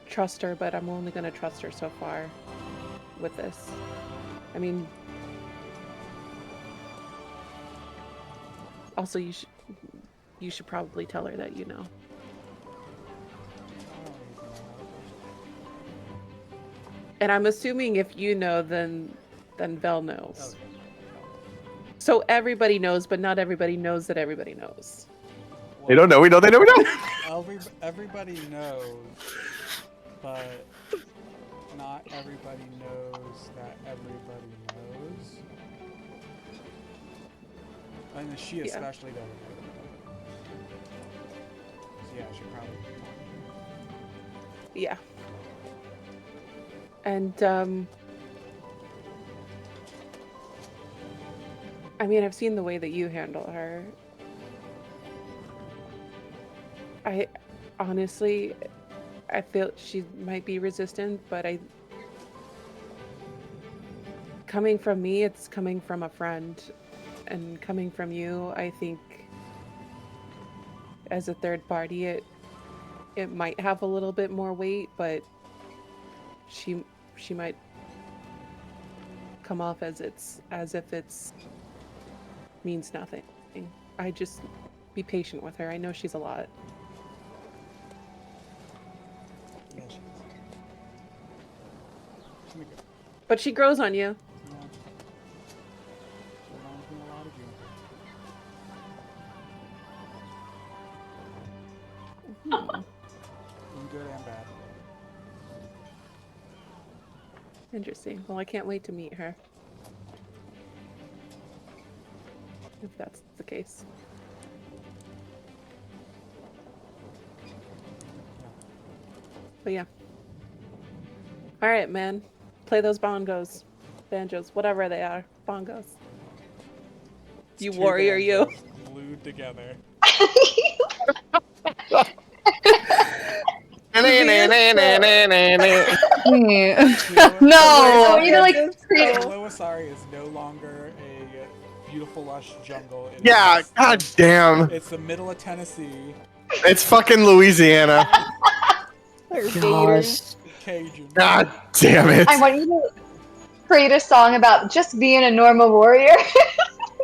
trust her, but I'm only gonna trust her so far with this. I mean, also you should probably tell her that you know. And I'm assuming if you know, then Vel knows. So everybody knows, but not everybody knows that everybody knows. They don't know. We know. They know. We know. Everybody knows, but not everybody knows that everybody knows. And she especially doesn't know. So yeah, she probably. Yeah. And I mean, I've seen the way that you handle her. I honestly, I feel she might be resistant, but coming from me, it's coming from a friend, and coming from you, I think as a third party, it might have a little bit more weight, but she might come off as if it's means nothing. I just be patient with her. I know she's a lot. Yeah, she is. She'll be good. But she grows on you. Yeah. She reminds me a lot of you. In good and bad. Interesting. Well, I can't wait to meet her. If that's the case. But yeah. Alright, man. Play those bongos. Banjos. Whatever they are. Bongos. You Two warrior, you. banjos glued together. No, you know, like create. Loisari is no longer a beautiful, lush jungle. It Yeah, is, god damn. It's the middle of Tennessee. It's fucking Louisiana. Gosh. Cajun. God damn it. I want you to create a song about just being a normal warrior.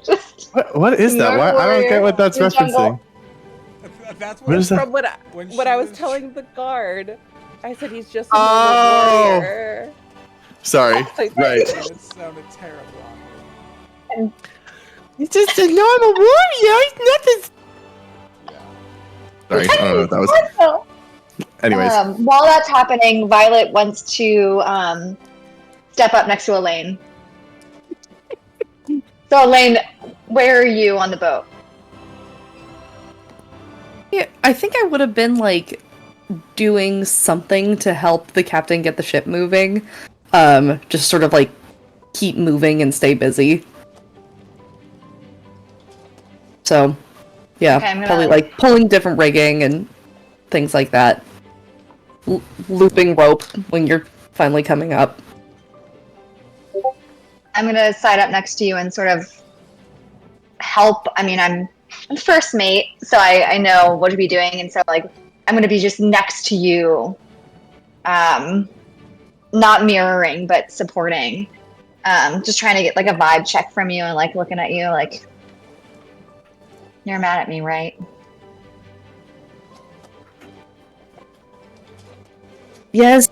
Just What is that? normal I don't get warrior what that's in the jungle. referencing. That's What is that? From what I was was- telling the guard, I said he's just a Oh. normal warrior. Sorry. Like, Right. It sounded terrible on me. He's just a normal warrior. He's nothing. Sorry, I don't know what that was. Also, Anyways. while that's happening, Violet wants to step up next to Elaine. So Elaine, where are you on the boat? Yeah, I think I would have been like doing something to help the captain get the ship moving. Just sort of like keep moving and stay busy. So, yeah, Okay, I'm gonna- probably like pulling different rigging and things like that. Looping rope when you're finally coming up. I'm gonna side up next to you and sort of help. I mean, I'm first mate, so I know what to be doing, and so like I'm gonna be just next to you, not mirroring but supporting. Just trying to get like a vibe check from you and like looking at you like you're mad at me, right? Yes.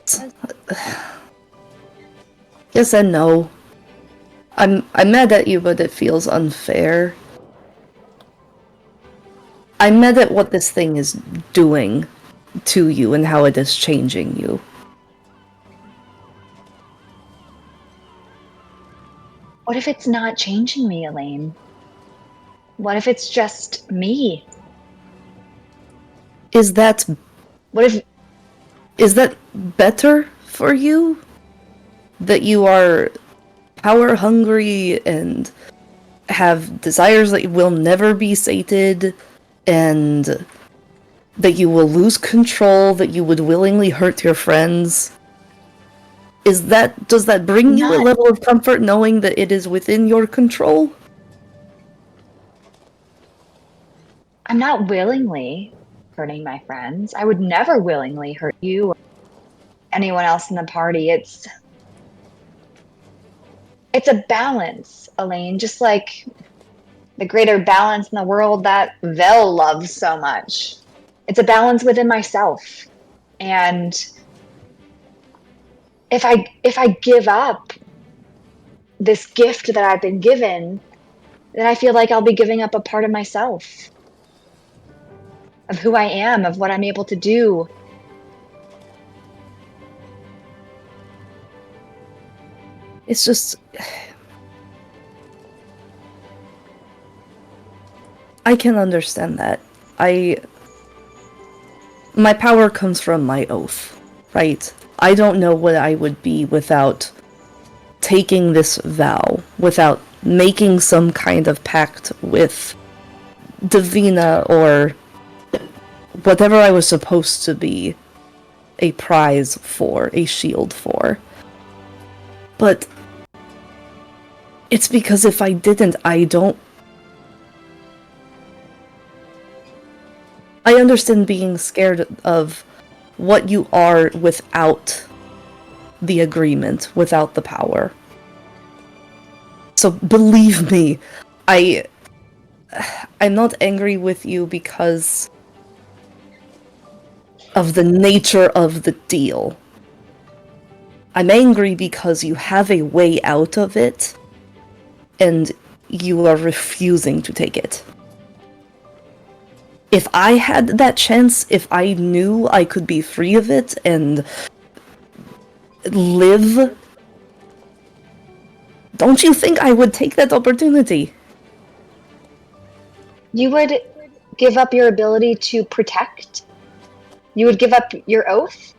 Yes and no. I'm mad at you, but it feels unfair. I'm mad at what this thing is doing to you and how it is changing you. What if it's not changing me, Elaine? What if it's just me? Is that What if better for you? That you are power hungry and have desires that will never be sated, and that you will lose control, that you would willingly hurt your friends? Does that bring you a Not- level of comfort knowing that it is within your control? I'm not willingly hurting my friends. I would never willingly hurt you or anyone else in the party. It's a balance, Elaine, just like the greater balance in the world that Vel loves so much. It's a balance within myself. And if I give up this gift that I've been given, then I feel like I'll be giving up a part of myself. Of who I am, of what I'm able to do. It's just... I can understand that. My power comes from my oath, right? I don't know what I would be without taking this vow, without making some kind of pact with Davina or whatever I was supposed to be a prize for, a shield for. But it's because if I didn't, I understand being scared of what you are without the agreement, without the power. So believe me, I'm not angry with you because of the nature of the deal. I'm angry because you have a way out of it, and you are refusing to take it. If I had that chance, if I knew I could be free of it and live, don't you think I would take that opportunity? You would give up your ability to protect? You would give up your oath?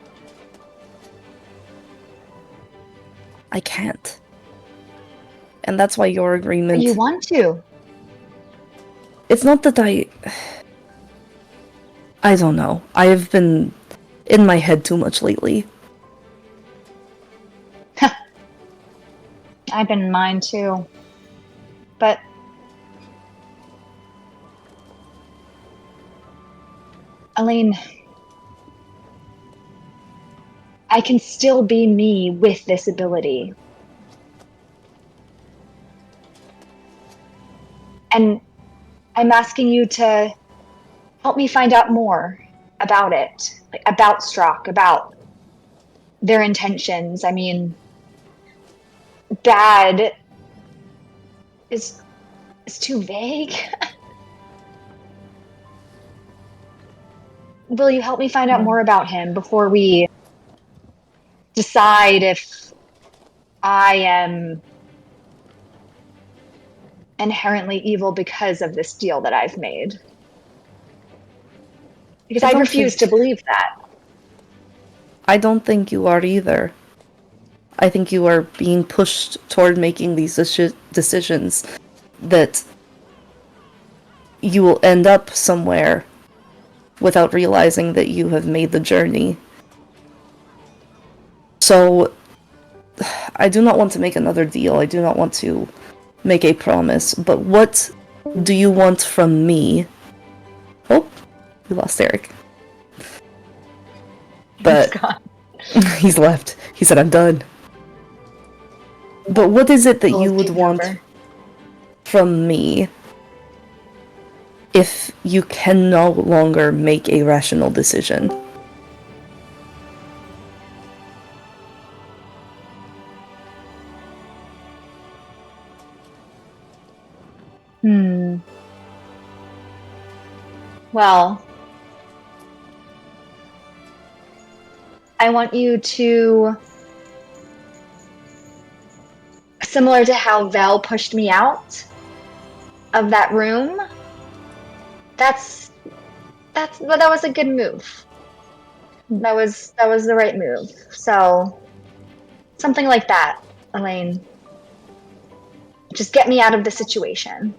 I can't. And that's why your agreement... You want to. It's not that I don't know. I have been in my head too much lately. I've been in mine too. But Elaine, I can still be me with this ability. And I'm asking you to help me find out more about it, like about Strzok, about their intentions. I mean, bad is too vague. Will you help me find out more about him before we decide if I am inherently evil because of this deal that I've made? Because I refuse to believe that. I don't think you are either. I think you are being pushed toward making these decisions that you will end up somewhere without realizing that you have made the journey. So, I do not want to make another deal. I do not want to make a promise. But what do you want from me? Oh, we lost Eric. But he's left. He said, I'm done. But what is it that you would want from me if you can no longer make a rational decision? Well, I want you to, similar to how Vel pushed me out of that room, that was a good move. That was the right move. So something like that, Elaine. Just get me out of the situation.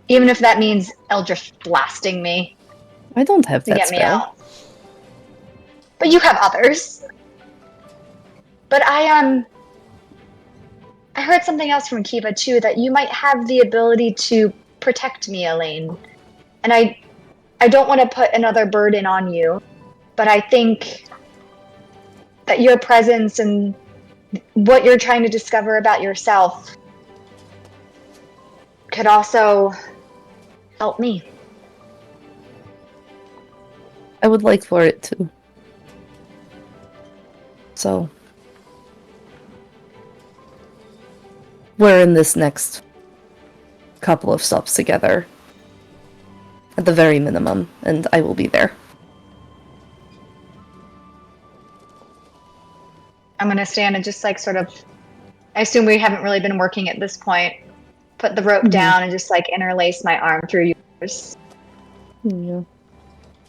Even if that means Eldritch blasting me. I don't have to that get spell. me out. But you have others. But I heard something else from Kiva too, that you might have the ability to protect me, Elaine. And I don't want to put another burden on you, but I think that your presence and what you're trying to discover about yourself could also help me. I would like for it to. So, we're in this next couple of stops together. At the very minimum, and I will be there. I'm going to stand and just like sort of, I assume we haven't really been working at this point, put the rope down and just like interlace my arm through yours. Yeah.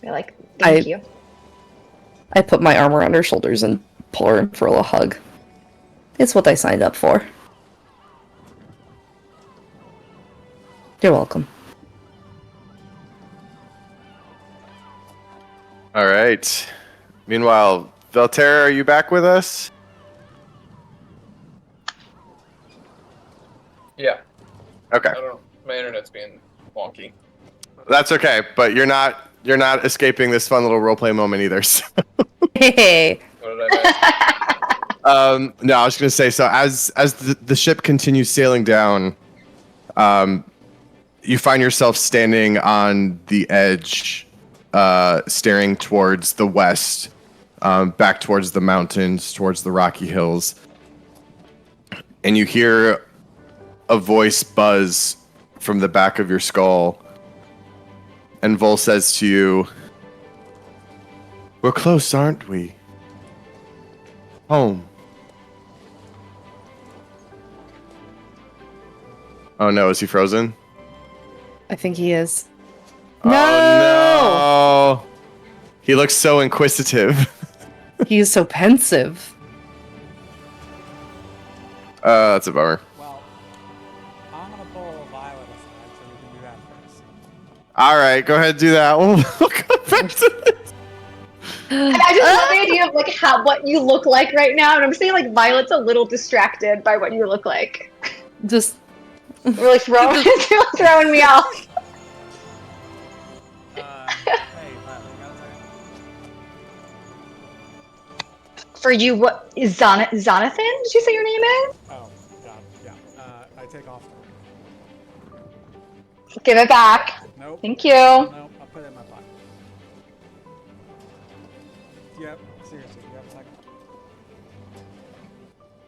You're like, thank you. I put my arm around her shoulders and pull her in for a hug. It's what I signed up for. You're welcome. All right. Meanwhile, Velterra, are you back with us? Yeah. Okay. I don't know. My internet's being wonky. That's okay, but you're not escaping this fun little roleplay moment either. So. Hey. What did I miss? No, I was gonna say, so as the ship continues sailing down, you find yourself standing on the edge, staring towards the west, back towards the mountains, towards the rocky hills, and you hear a voice buzz from the back of your skull, and Vol says to you, "We're close, aren't we? Home." Oh no, is he frozen? I think he is. Oh no! He looks so inquisitive. He is so pensive. That's a bummer. Well, I'm gonna pull Violet aside so we can do that first. All right, go ahead and do that. We'll come back to this. And I just love the idea of like what you look like right now, and I'm saying like Violet's a little distracted by what you look like. Just Really throwing me off. Hey, Violet, you got a second? For you, what is Zonathan? Did you say your name is? Oh, God, yeah. I take off. Give it back. Nope. Thank you. Nope, I'll put it in my pocket. Yep, seriously, you have a second?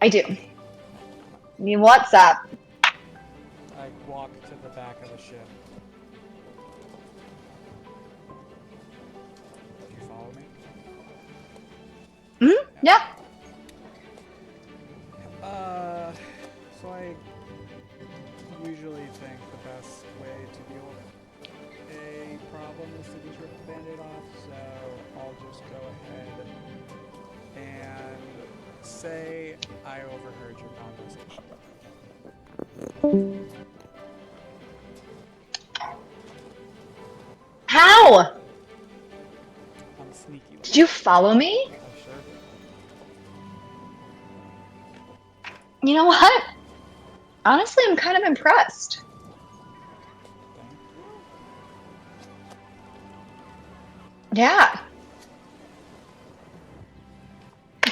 I do. I mean, what's up? I walk to the back of the ship. Do you follow me? Hmm? Yeah. So I usually think the best way to deal with a problem is to just rip the band-aid off, so I'll just go ahead and say I overheard your conversation. How? I'm sneaky. Did you follow me? I sure did. You know what? Honestly, I'm kind of impressed. Thank you. Yeah.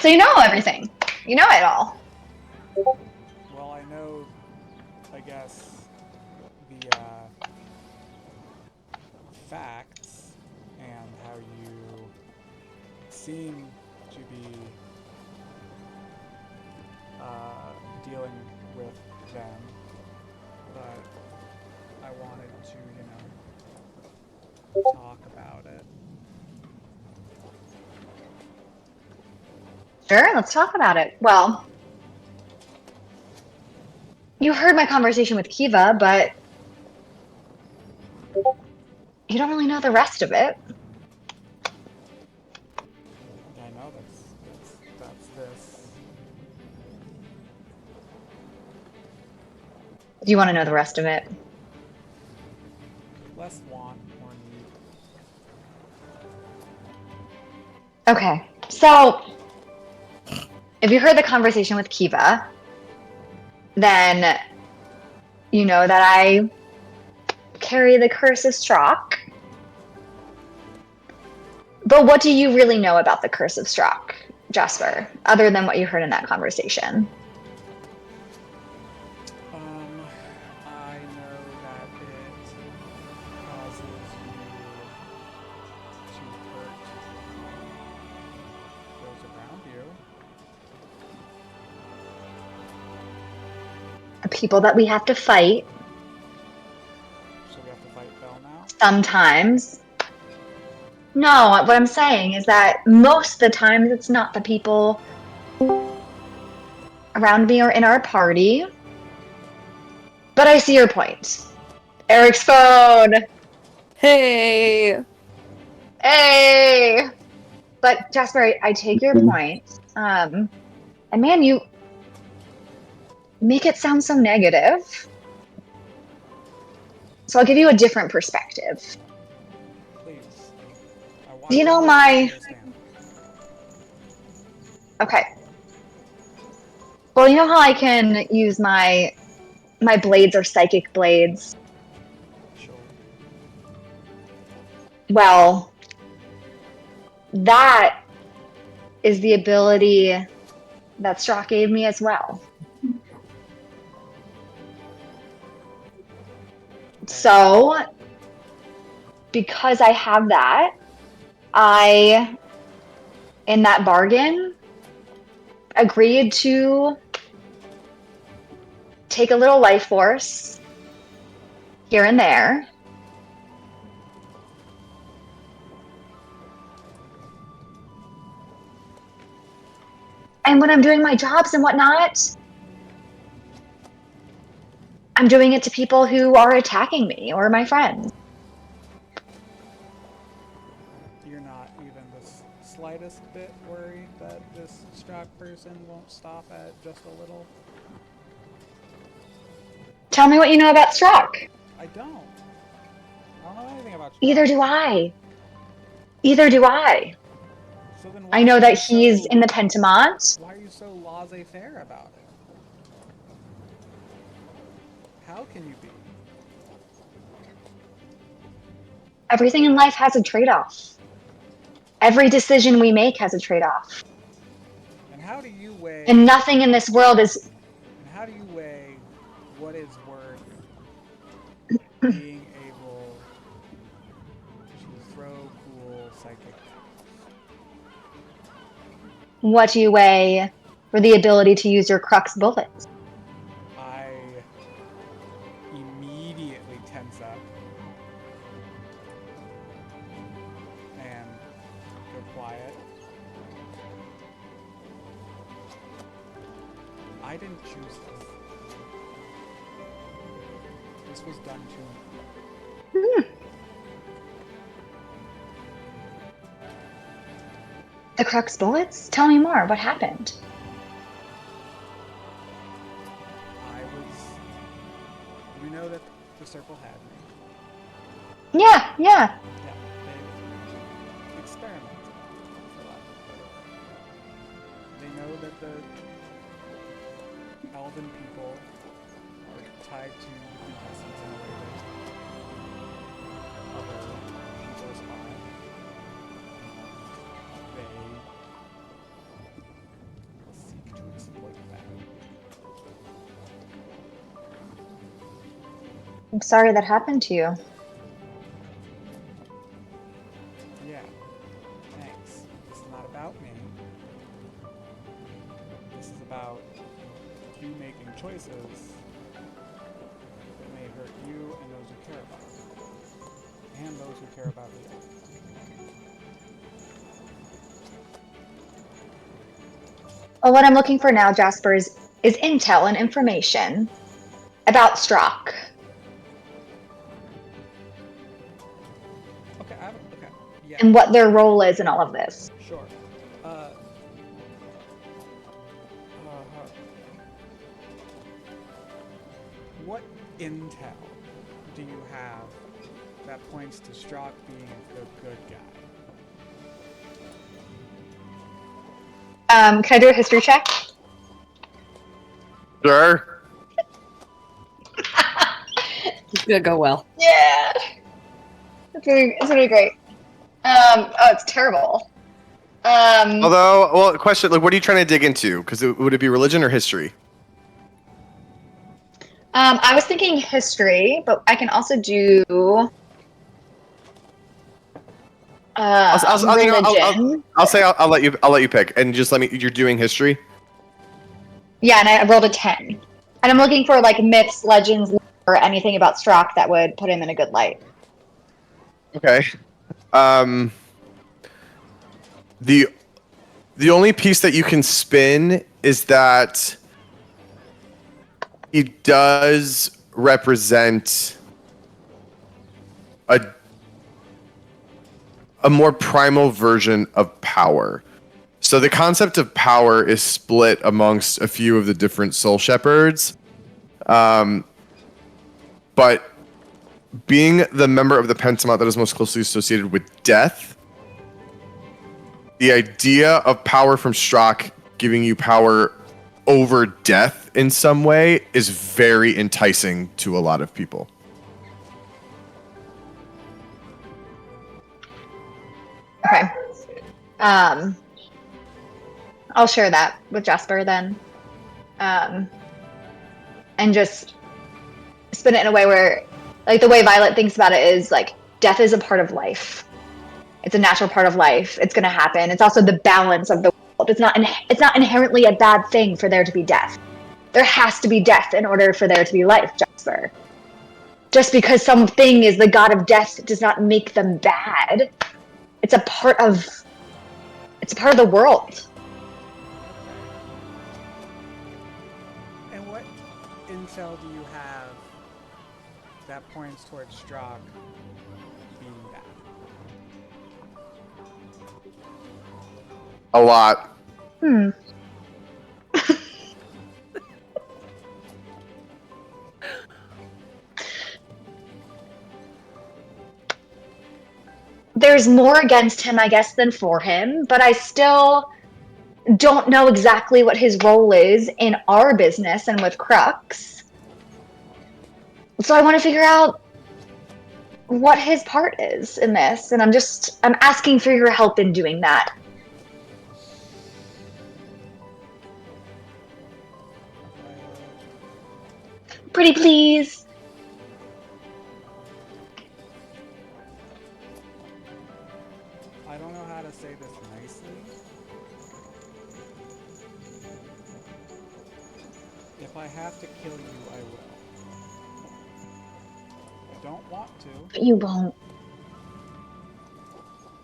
So you know everything. You know it all. Well, I know, I guess, the facts and how you seem to be dealing with them, but I wanted to, talk about it. Sure, let's talk about it. Well, you heard my conversation with Kiva, but you don't really know the rest of it. I know that's this. Do you want to know the rest of it? Less want, more need. Okay, so if you heard the conversation with Kiva, then you know that I carry the curse of Strock. But what do you really know about the curse of Strock, Jasper, other than what you heard in that conversation? I know that it causes you to hurt those around you. The people that we have to fight So we have to fight Bell now? sometimes. No, what I'm saying is that most of the times it's not the people around me or in our party. But I see your point. Eric's phone! hey. Hey! But Jasper, I take your point. And man, you make it sound so negative. So I'll give you a different perspective. Please. Do you know my... Okay. Well, you know how I can use my blades are psychic blades? Sure. Well, that is the ability that Strock gave me as well. So, because I have that, I, in that bargain, agreed to take a little life force here and there. And when I'm doing my jobs and whatnot, I'm doing it to people who are attacking me or my friends. You're not even the slightest bit worried that this Strock person won't stop at just a little? Tell me what you know about Strock. I don't. I don't know anything about Strock. Either do I. Either do I. So then I know that he's in the Pentamont. Why are you so laissez-faire about it? How can you be? Everything in life has a trade-off. Every decision we make has a trade-off. And how do you weigh? And nothing in this world is. And how do you weigh what is worth being able to throw cool psychic? What do you weigh for the ability to use your crux bullets? I immediately tense up and go quiet. I didn't choose this. This was done to me. The crux bullets? Tell me more. What happened? You know that the circle had me. Yeah. Yeah, they experimented, for lack of a better word. They know that the elven people are tied to the contestants in a way that other peoples aren't. They seek to exploit that. I'm sorry that happened to you. Yeah, thanks. This is not about me. This is about you making choices that may hurt you and those who care about you. And those who care about you. Well, what I'm looking for now, Jasper, is intel and information about Strock. Okay, yeah. And what their role is in all of this. Sure. What intel do you have that points to Strock being the good guy? Can I do a history check? Sure. It's gonna go well. Yeah. It's gonna be great. Oh, it's terrible. Although, well, question, like, what are you trying to dig into? Because would it be religion or history? I was thinking history, but I can also do religion. I'll let you pick, and just let me. You're doing history. Yeah, and I rolled a 10. And I'm looking for like myths, legends, or anything about Strock that would put him in a good light. Okay. The only piece that you can spin is that he does represent a more primal version of power. So the concept of power is split amongst a few of the different soul shepherds. But being the member of the Pentamont that is most closely associated with death, the idea of power from Strock giving you power over death in some way is very enticing to a lot of people. Okay. I'll share that with Jasper then. And just spin it in a way where, like, the way Violet thinks about it is, like, death is a part of life. It's a natural part of life. It's going to happen. It's also the balance of the world. It's not inherently a bad thing for there to be death. There has to be death in order for there to be life, Jasper. Just because something is the god of death does not make them bad. It's a part of the world. And what intel do you have that points towards Strock being bad? A lot. there's more against him, I guess, than for him, but I still don't know exactly what his role is in our business and with Crux. So I want to figure out what his part is in this, and I'm asking for your help in doing that. Pretty please. I don't know how to say this nicely. If I have to kill you, I will. I don't want to. But you won't.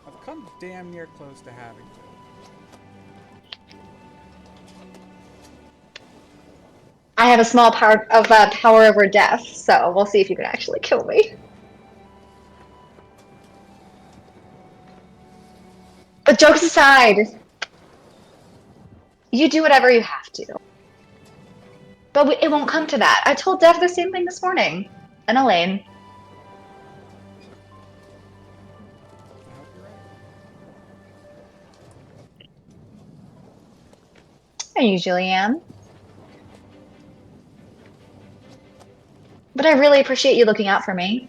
I've come damn near close to having to. I have a small power over death, so we'll see if you can actually kill me. But jokes aside, you do whatever you have to. But it won't come to that. I told Dev the same thing this morning. And Elaine. I hope you're right. I usually am. But I really appreciate you looking out for me.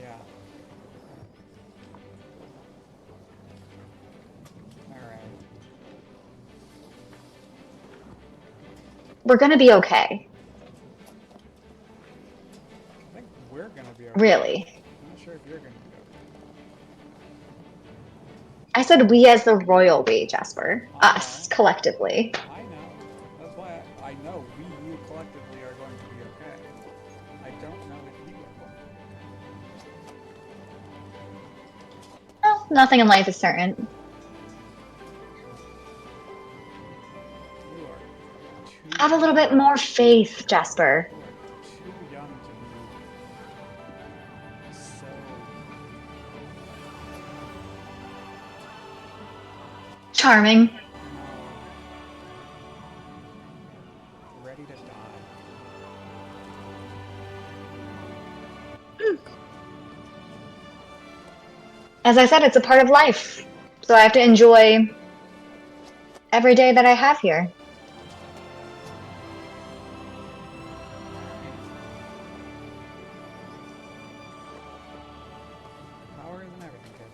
Yeah. Alright. We're gonna be okay. I think we're gonna be okay. Really. I'm not sure if you're gonna be I said we as the royal we, Jasper. I Us, know. collectively. okay. I know. That's why I know you collectively are going to be okay. I don't know if you are going to be. Well, nothing in life is certain. You are too Have a little bit more faith, Jasper. You are too young to be so Charming. ready to die. As I said, it's a part of life. So I have to enjoy every day that I have here. Power isn't everything, kid.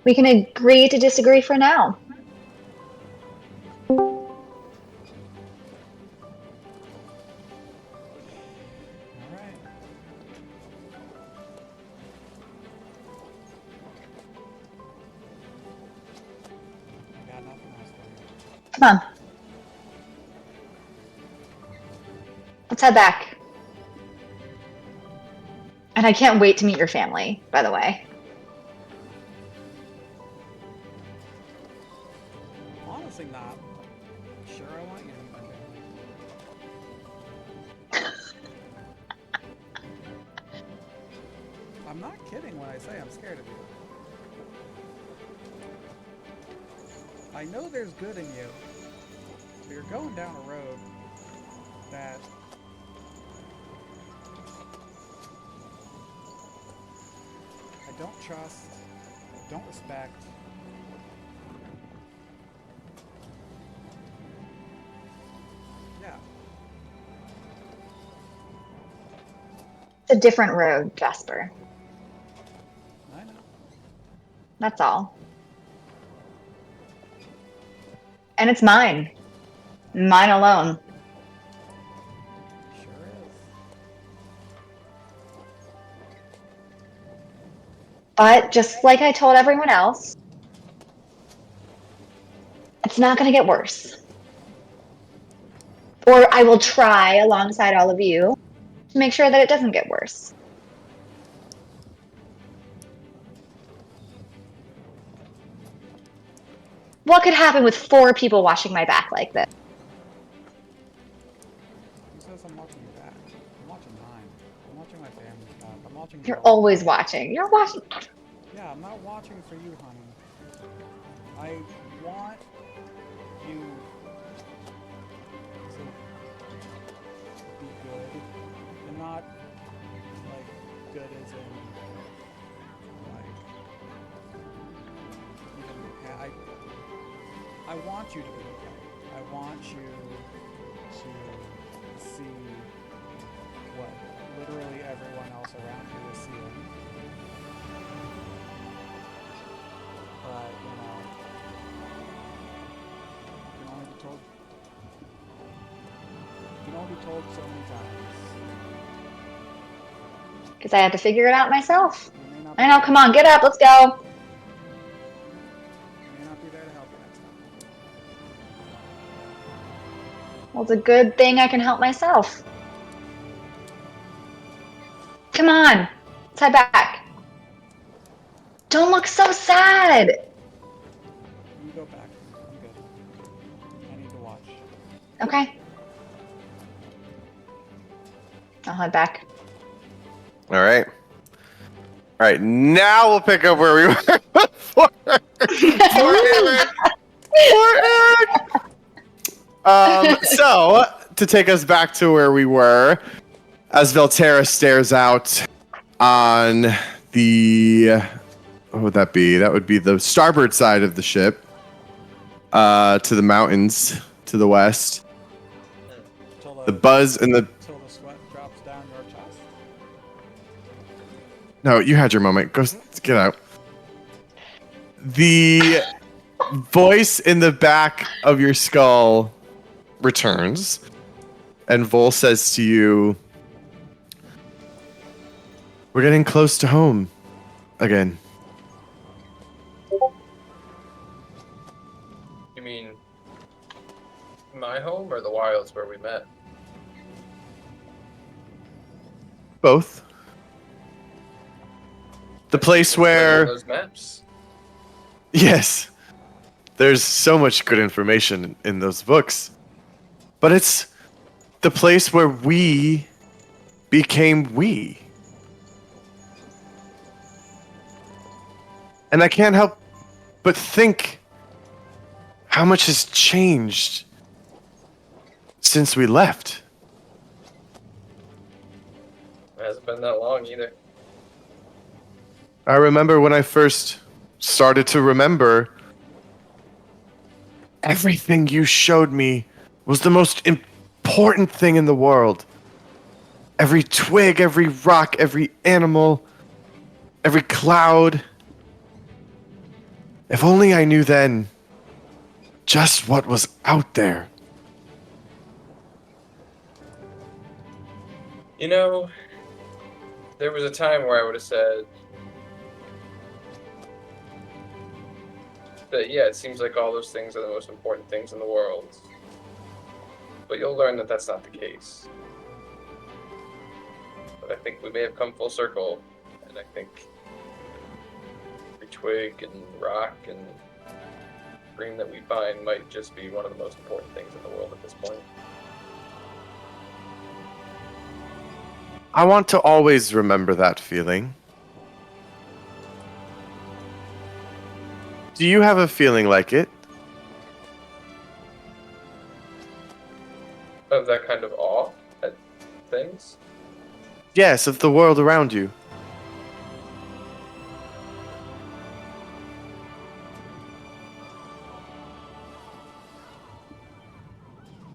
We can agree to disagree for now. Alright. I got nothing else for you. Come on. Let's head back. And I can't wait to meet your family, by the way. Honestly, not sure I want you to meet my family. I'm not kidding when I say I'm scared of you. I know there's good in you, but you're going down a road that I don't trust, don't respect. Yeah. It's a different road, Jasper. I know. That's all. And it's mine. Mine alone. Sure is. But just like I told everyone else, it's not going to get worse. Or I will try alongside all of you to make sure that it doesn't get worse. What could happen with 4 people watching my back like this? Who says I'm watching your back? I'm watching mine. I'm watching my family's back. I'm watching You're yours. always watching. You're watching. Yeah, I'm not watching for you, honey. I want you to be good, and not like good as in like even I want you to be okay. I want you to see what literally everyone else around you is seeing. But you know, you can only be told. You can only be told so many times. Because I had to figure it out myself. You may not I know, come on, get up, let's go. You may not be there to help you next time. Well, it's a good thing I can help myself. Come on, let's head back. Don't look so sad. You go back. I'm good. I need to watch. Okay. I'll head back. All right. All right. Now we'll pick up where we were before. So to take us back to where we were, as Velterra stares out on the, what would that be? That would be the starboard side of the ship, to the mountains to the west. The buzz and the Till the sweat drops down your chest. No, you had your moment. Go get out. The voice in the back of your skull returns, and Vol says to you, "We're getting close to home again." You mean my home or the wilds where we met? Both. The place where... Those maps. Yes. There's so much good information in those books. But it's the place where we became we. And I can't help but think how much has changed since we left. It hasn't been that long either. I remember when I first started to remember, everything you showed me was the most important thing in the world. Every twig, every rock, every animal, every cloud. If only I knew then just what was out there. You know, there was a time where I would have said that, yeah, it seems like all those things are the most important things in the world. But you'll learn that that's not the case. But I think we may have come full circle, and I think every twig and rock and stream that we find might just be one of the most important things in the world at this point. I want to always remember that feeling. Do you have a feeling like it? Of that kind of awe at things? Yes, of the world around you.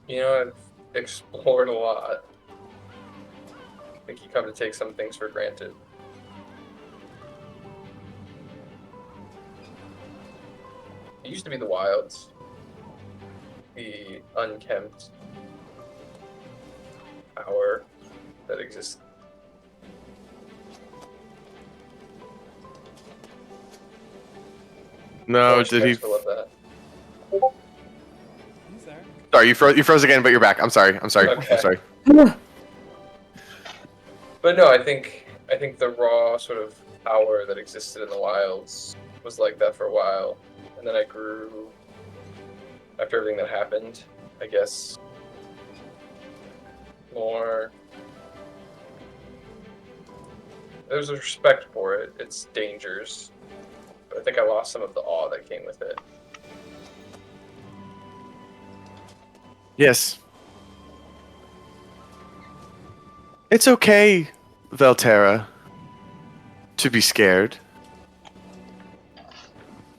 You know, I've explored a lot. I think you come to take some things for granted. It used to be the wilds. The unkempt power that exists. No, did he? Of that. He's there. Sorry, you froze again, but you're back. I'm sorry. I'm sorry. Okay. I'm sorry. But no, I think the raw sort of power that existed in the wilds was like that for a while, and then I grew after everything that happened. I guess more. There's a respect for it. Its dangers, but I think I lost some of the awe that came with it. Yes. It's okay, Velterra, to be scared.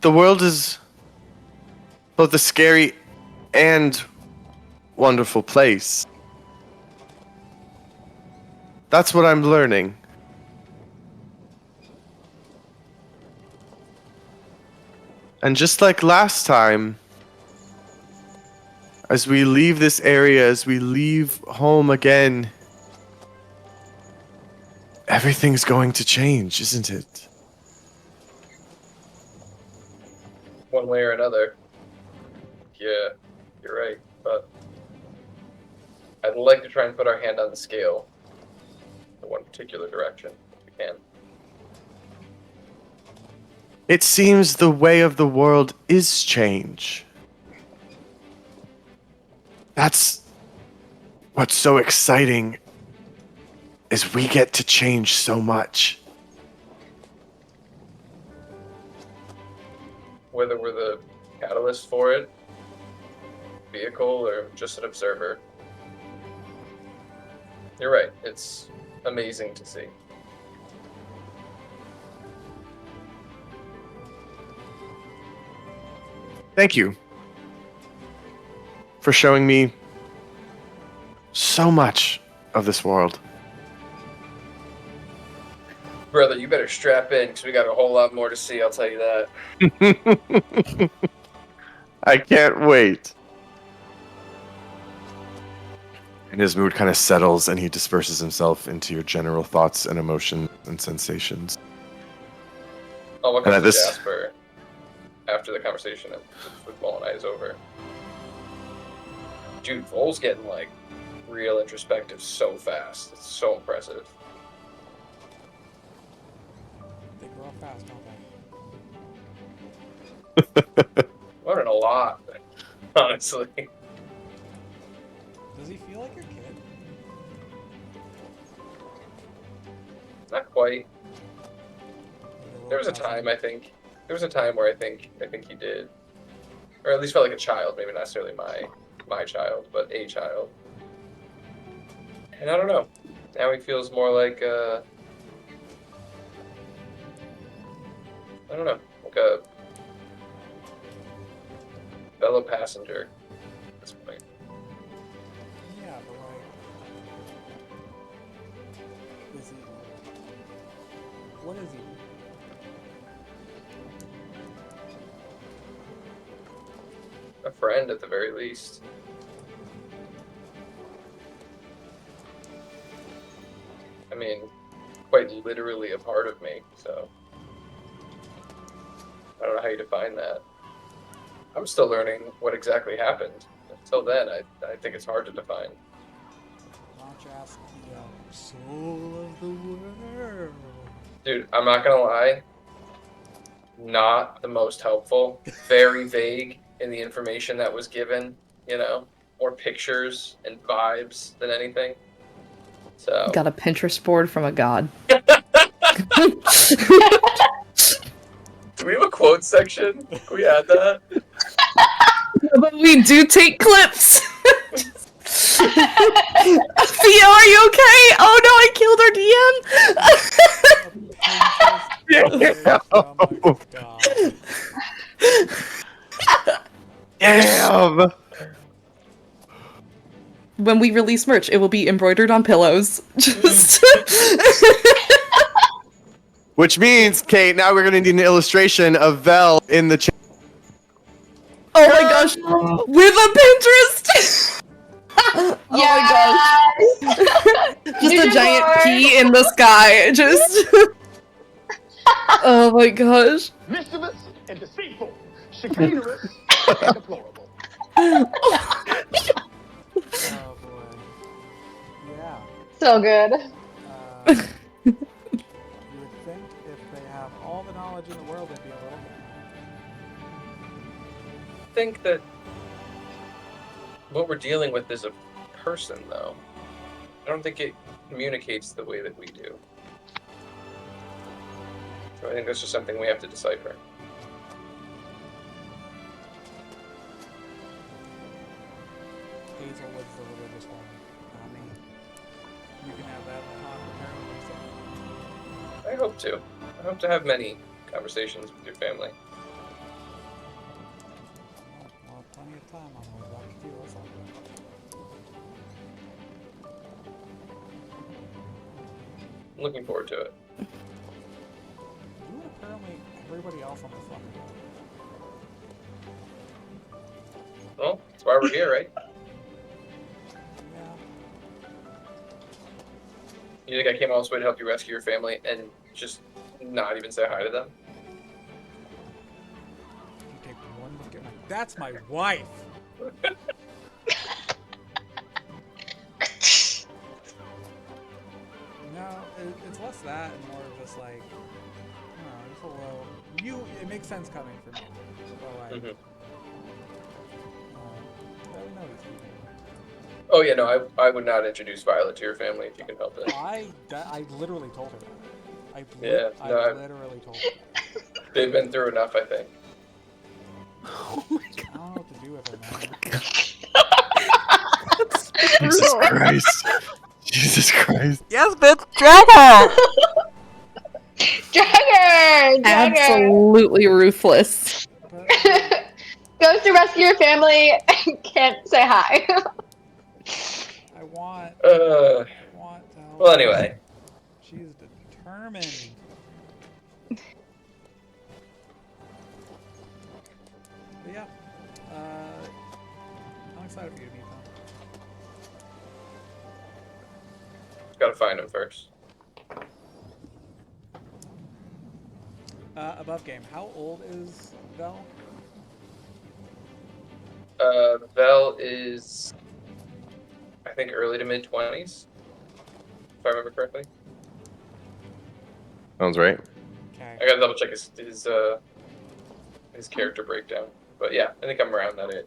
The world is both a scary and wonderful place. That's what I'm learning. And just like last time, as we leave this area, as we leave home again, everything's going to change, isn't it? One way or another. Yeah, you're right. But I'd like to try and put our hand on the scale in one particular direction, if we can. It seems the way of the world is change. That's what's so exciting, is we get to change so much. Whether we're the catalyst for it, vehicle, or just an observer. You're right. It's amazing to see. Thank you for showing me so much of this world. Brother, you better strap in, because we got a whole lot more to see, I'll tell you that. I can't wait. And his mood kind of settles and he disperses himself into your general thoughts and emotions and sensations. I'll look And up at to this- Jasper after the conversation with Vol and I is over. Dude, Vol's getting, like, real introspective so fast. It's so impressive. They grow up fast, don't they? Learning a lot, honestly. Does he feel like your kid? Not quite. Like There was a little cousin? time, I think. There was a time where I think he did. Or at least felt like a child, maybe not necessarily my child, but a child. And I don't know. Now he feels more like I don't know, like a fellow passenger at this point. Yeah, but like, is he? What is he? A friend at the very least. I mean, quite literally a part of me, so I don't know how you define that. I'm still learning what exactly happened. Until then, I think it's hard to define. Why don't you ask the soul of the world? Dude, I'm not gonna lie. Not the most helpful. Very vague in the information that was given, you know? More pictures and vibes than anything. So Got a Pinterest board from a god. do we have a quote section? Can we add that? But we do take clips. Theo, are you okay? Oh no, I killed our DM. Oh my god. Damn! When we release merch, it will be embroidered on pillows. Just Which means, Kate, now we're going to need an illustration of Vel in the chat. oh my gosh, with a Pinterest. Oh my gosh. Just a giant P in the sky. Just. Oh my gosh. Mischievous and deceitful, chicanerous and deplorable. Oh boy. Yeah. So good. You would think if they have all the knowledge in the world, it'd be a little bit. I think that what we're dealing with is a person, though. I don't think it communicates the way that we do. So I think that's just something we have to decipher. Hazelwood's the religious one, not me. You can have that talk with her or something. I hope to. I hope to have many conversations with your family. Well, plenty of time on the way back to you or something. I'm looking forward to it. You and apparently everybody else on this fucking boat. Well, that's why we're here, right? Yeah. You think I came all this way to help you rescue your family and just not even say hi to them? You take one look at my... That's my wife! No, it's less that and more of just like... I don't know, just a little... It makes sense coming from you. But like... Mm-hmm. Yeah, we know these people. Oh yeah, no, I would not introduce Violet to your family if you can help it. I literally told her that. I literally told her that. They've been through enough, I think. Oh my I don't know what to do with her, man. Jesus Christ. Jesus Christ. Yes, bitch, drag her! Drag her! Absolutely ruthless. Goes to rescue your family and can't say hi. I want Uh, to help. well, anyway. She's determined. But yeah, I'm excited for you to meet them. Gotta find him first. Above game, how old is Vel? Vel is, I think, early to mid-20s, if I remember correctly. Sounds right. Okay. I gotta double check his character breakdown. But yeah, I think I'm around that age.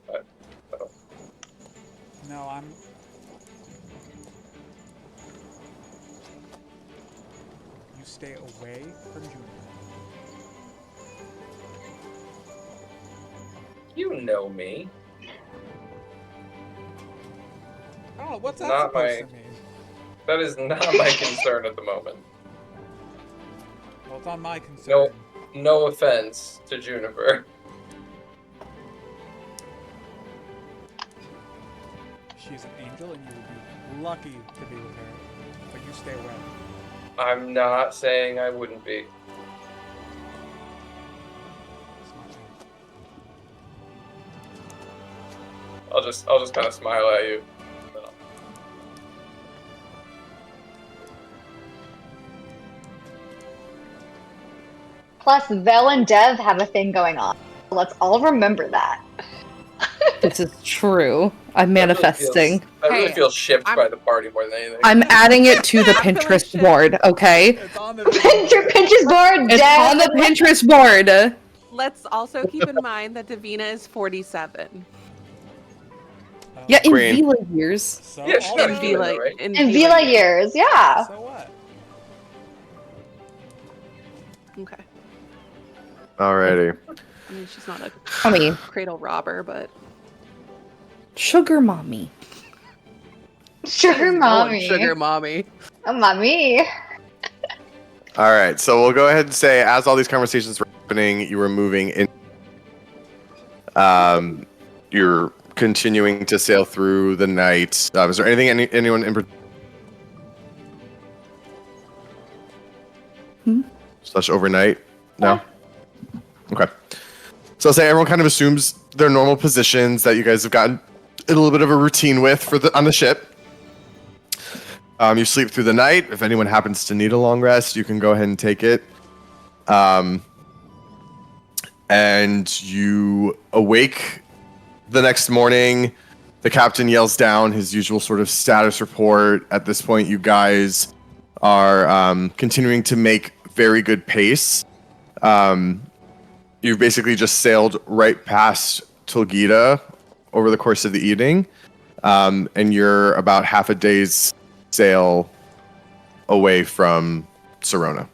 No, I'm... You stay away from Juniper. You know me. Oh, what's that Not supposed my- to mean? That is not my concern at the moment. Well, it's on my concern. No offense to Juniper. She's an angel and you would be lucky to be with her. But you stay away. I'm not saying I wouldn't be. I'll just kind of smile at you. Plus, Vel and Dev have a thing going on. Let's all remember that. This is true. I'm manifesting. That really Hey, feels shipped I'm- by the party more than anything. I'm adding it to the Pinterest board, okay? It's on the Pinterest board, It's Dev. on the Pinterest board. Let's also keep in mind that Davina is 47. Yeah, in Queen. Vila years. So Yeah, she's all not In the- human, Vila, right? In Vila years, yeah. So what? Okay. Alrighty. I mean, she's not a Mommy. cradle robber, but Sugar mommy. Sugar Oh, mommy. sugar mommy. Oh, mommy. All right, so we'll go ahead and say, as all these conversations were happening, you were moving in. You're continuing to sail through the night. Is there anything anyone in slash overnight? No. Okay. So I'll say everyone kind of assumes their normal positions that you guys have gotten a little bit of a routine with on the ship. You sleep through the night. If anyone happens to need a long rest, you can go ahead and take it. And you awake the next morning. The captain yells down his usual sort of status report. At this point, you guys are continuing to make very good pace. You've basically just sailed right past Tulgita over the course of the evening. And you're about half a day's sail away from Serona.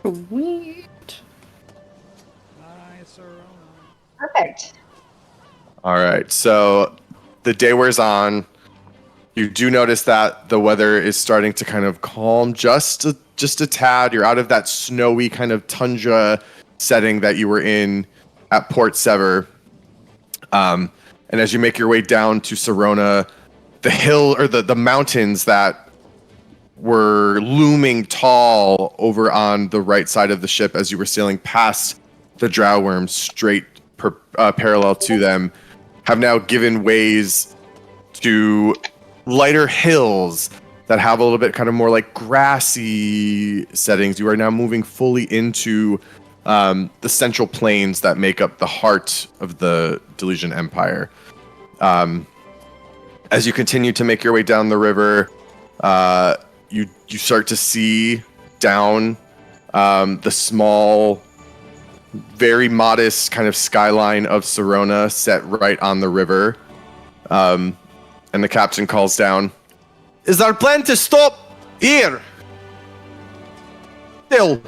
Sweet. Nice, Arona. Perfect. All right, so the day wears on. You do notice that the weather is starting to kind of calm just a tad. You're out of that snowy kind of tundra setting that you were in at Port Sever. And as you make your way down to Sirona, the hill or the mountains that were looming tall over on the right side of the ship as you were sailing past the drow worms straight parallel to them have now given ways to lighter hills that have a little bit kind of more like grassy settings. You are now moving fully into the central plains that make up the heart of the Delesian Empire. As you continue to make your way down the river, you start to see down the small, very modest kind of skyline of Sirona set right on the river. And the captain calls down, "Is our plan to stop here?" Still.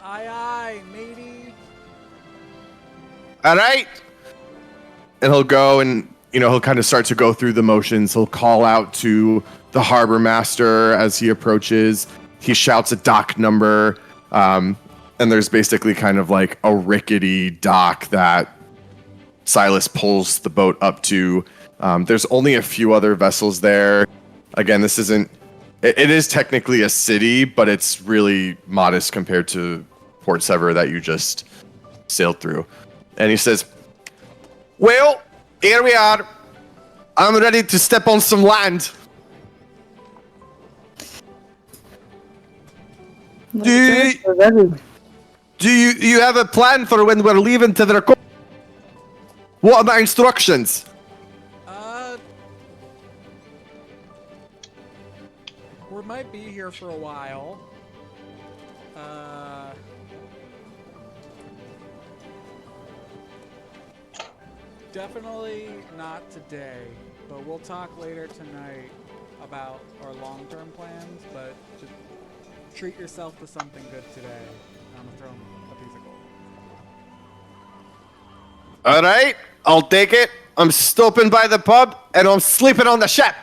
Aye, matey. All right. And he'll go and, he'll kind of start to go through the motions. He'll call out to the harbor master as he approaches. He shouts a dock number. And there's basically kind of like a rickety dock that Silas pulls the boat up to. There's only a few other vessels there. Again, this isn't... It is technically a city, but it's really modest compared to Port Sever that you just sailed through. And he says, "Well, here we are. I'm ready to step on some land. Do you have a plan for when we're leaving to the... What are my instructions?" We might be here for a while. Definitely not today, but we'll talk later tonight about our long-term plans, but just treat yourself to something good today. I'm gonna throw him a piece of gold. All right, I'll take it. I'm stopping by the pub, and I'm sleeping on the ship.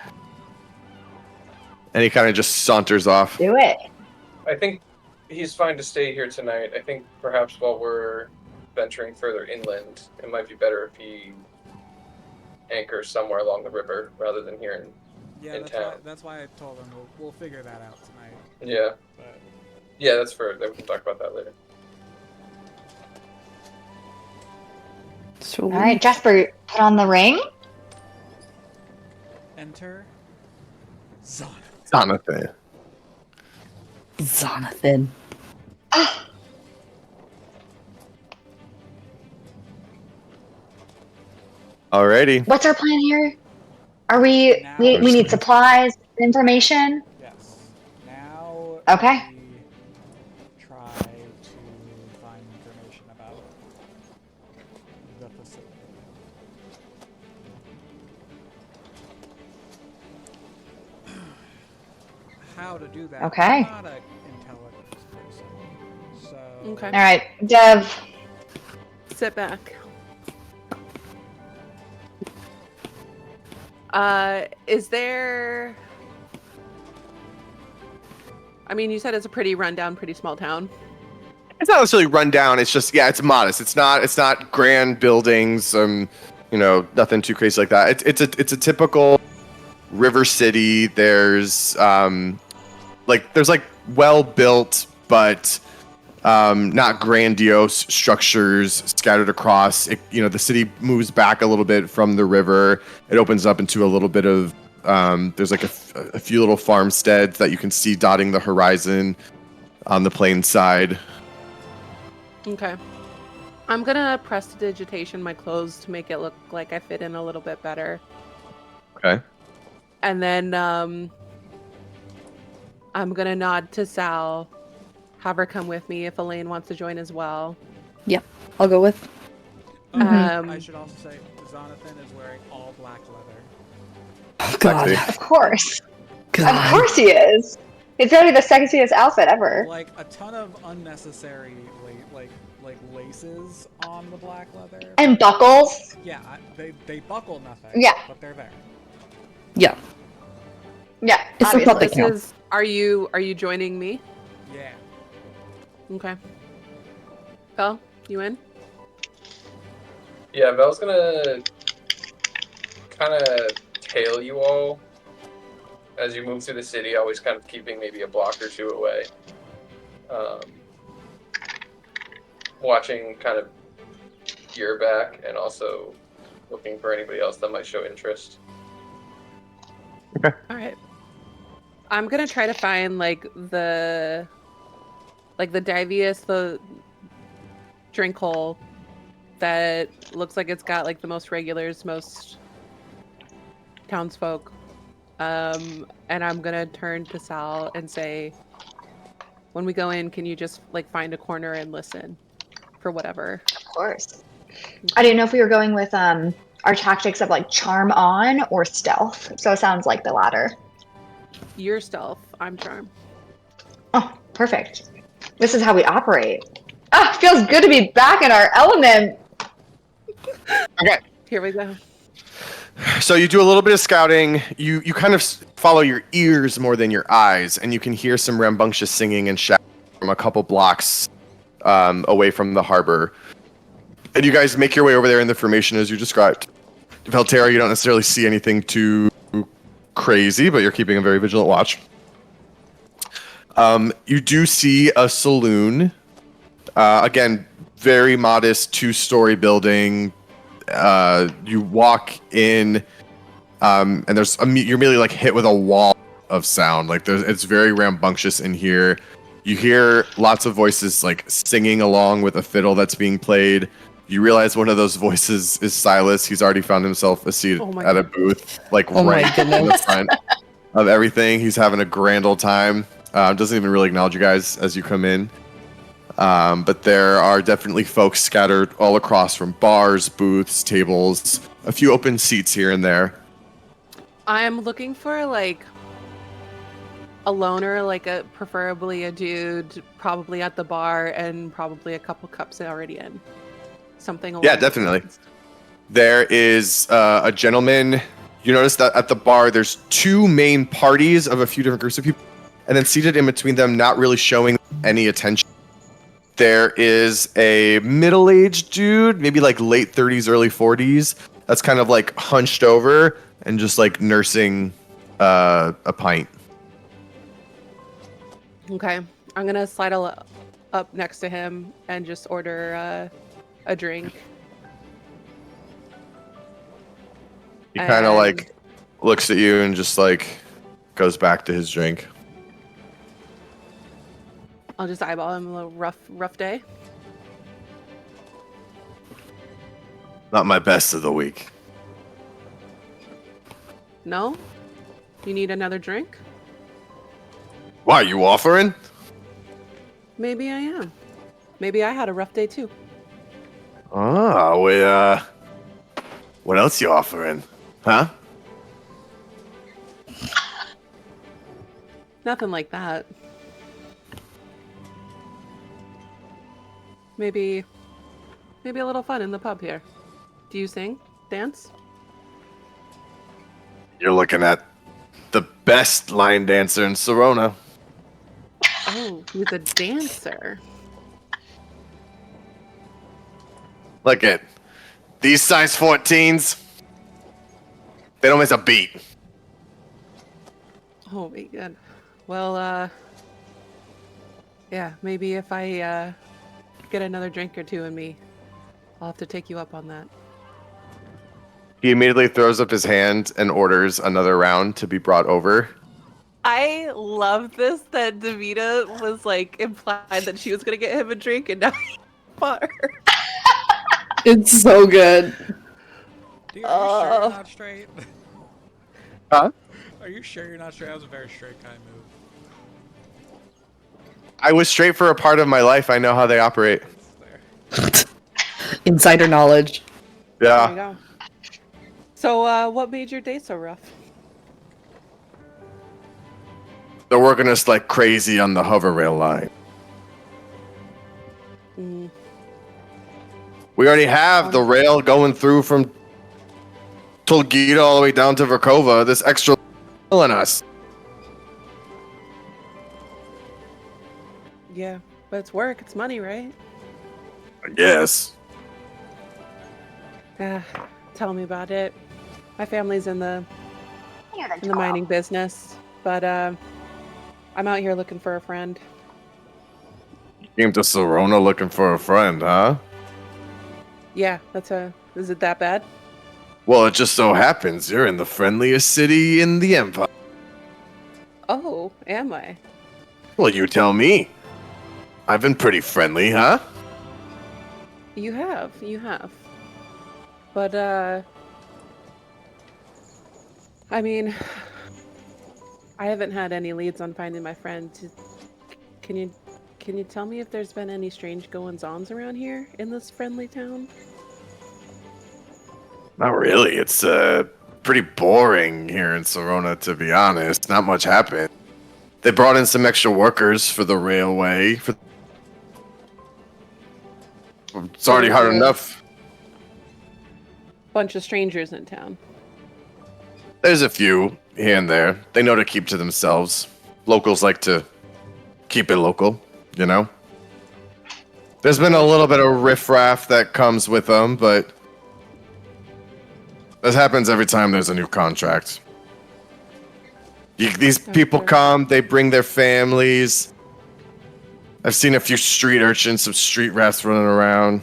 And he kind of just saunters off. Do it. I think he's fine to stay here tonight. I think perhaps while we're venturing further inland, it might be better if he anchors somewhere along the river rather than here in town. That's why I told him we'll figure that out tonight. Yeah. But Yeah, that's fair. We can talk about that later. All right, Jasper, put on the ring. enter Jonathan. Jonathan. Alrighty. What's our plan here? Are we Now- we need supplies, information? Yes. Now Okay. we try to find information about the facility. How to do that? Okay. I'm not an intelligence person, so Okay. All right, Dev. Sit back. Is there... I mean, you said it's a pretty rundown, pretty small town. It's not necessarily run down. It's just, it's modest. It's not grand buildings. Nothing too crazy like that. It's a typical river city. There's well built, but not grandiose structures scattered across. The city moves back a little bit from the river. It opens up into a little bit of there's like a few little farmsteads that you can see dotting the horizon on the plain side. Okay. I'm gonna prestidigitation my clothes to make it look like I fit in a little bit better. Okay. And then I'm gonna nod to Sal, have her come with me if Elaine wants to join as well. Yep, I'll go with. Mm-hmm. I should also say Jonathan is wearing all black leather. Oh, God. Sexy. Of course. God. Of course he is. It's already the sexiest outfit ever. Like a ton of unnecessary like laces on the black leather. And buckles. Yeah, they buckle nothing. Yeah. But they're there. Yeah. Yeah, It's the thought obviously. that This counts. is. Are you joining me? Yeah. Okay. Phil, you in? Yeah, Vel's gonna kind of tail you all as you move through the city, always kind of keeping maybe a block or two away. Watching kind of your back and also looking for anybody else that might show interest. All right. I'm gonna try to find the Divius, the drink hole that looks like it's got like the most regulars, most townsfolk. And I'm gonna turn to Sal and say, when we go in, can you just like find a corner and listen for whatever? Of course. I didn't know if we were going with our tactics of like charm on or stealth. So it sounds like the latter. Your stealth, I'm charm. Oh, perfect. This is how we operate. Ah, feels good to be back in our element. Okay. Here we go. So you do a little bit of scouting. You kind of follow your ears more than your eyes, and you can hear some rambunctious singing and shouting from a couple blocks away from the harbor. And you guys make your way over there in the formation as you described. Valterra, you don't necessarily see anything too crazy, but you're keeping a very vigilant watch. You do see a saloon. Again, very modest 2-story building. You walk in, and you're immediately like hit with a wall of sound. Like it's very rambunctious in here. You hear lots of voices like singing along with a fiddle that's being played. You realize one of those voices is Silas. He's already found himself a seat at a booth, like right in the front of everything. He's having a grand old time. Doesn't even really acknowledge you guys as you come in. But there are definitely folks scattered all across from bars, booths, tables, a few open seats here and there. I'm looking for like a loner, preferably a dude, probably at the bar, and probably a couple cups already in. Something along those definitely. lines. There is a gentleman. You notice that at the bar, there's 2 main parties of a few different groups of people, and then seated in between them, not really showing any attention. There is a middle-aged dude, maybe like late 30s, early 40s, that's kind of like hunched over and just like nursing a pint. Okay, I'm gonna slide up next to him and just order a drink. He kind of like looks at you and just like goes back to his drink. I'll just eyeball him. A little rough day. Not my best of the week. No? You need another drink? Why, are you offering? Maybe I am. Maybe I had a rough day too. Oh, what else you offering? Huh? Nothing like that. Maybe a little fun in the pub here. Do you sing? Dance? You're looking at the best line dancer in Serona. Oh, he's a dancer. Look at these size 14s. They don't miss a beat. Oh my god. Well, yeah, maybe if I get another drink or two in me, I'll have to take you up on that. He immediately throws up his hand and orders another round to be brought over. I love this that Davida was like implied that she was gonna get him a drink and now he bought her. It's so good. Dude, are you sure you're not straight? Huh? Are you sure you're not straight? That was a very straight kind of move. I was straight for a part of my life. I know how they operate. Insider knowledge. There you Yeah. go. So, what made your day so rough? They're working us like crazy on the hover rail line. We already have the rail going through from Tolgita all the way down to Verkova. This extra killing us. Yeah, but it's work. It's money, right? I guess. Tell me about it. My family's in the mining business, but I'm out here looking for a friend. Came to Serona looking for a friend, huh? Yeah, is it that bad? Well, it just so happens you're in the friendliest city in the Empire. Oh, am I? Well, you tell me. I've been pretty friendly, huh? You have. But, I mean, I haven't had any leads on finding my friend. Can you tell me if there's been any strange goings-ons around here in this friendly town? Not really. It's pretty boring here in Serona, to be honest. Not much happened. They brought in some extra workers for the railway. It's already hard enough. Bunch of strangers in town. There's a few here and there. They know to keep to themselves. Locals like to keep it local, you know? There's been a little bit of riffraff that comes with them, but this happens every time there's a new contract. These people come, they bring their families. I've seen a few street urchins, some street rats running around.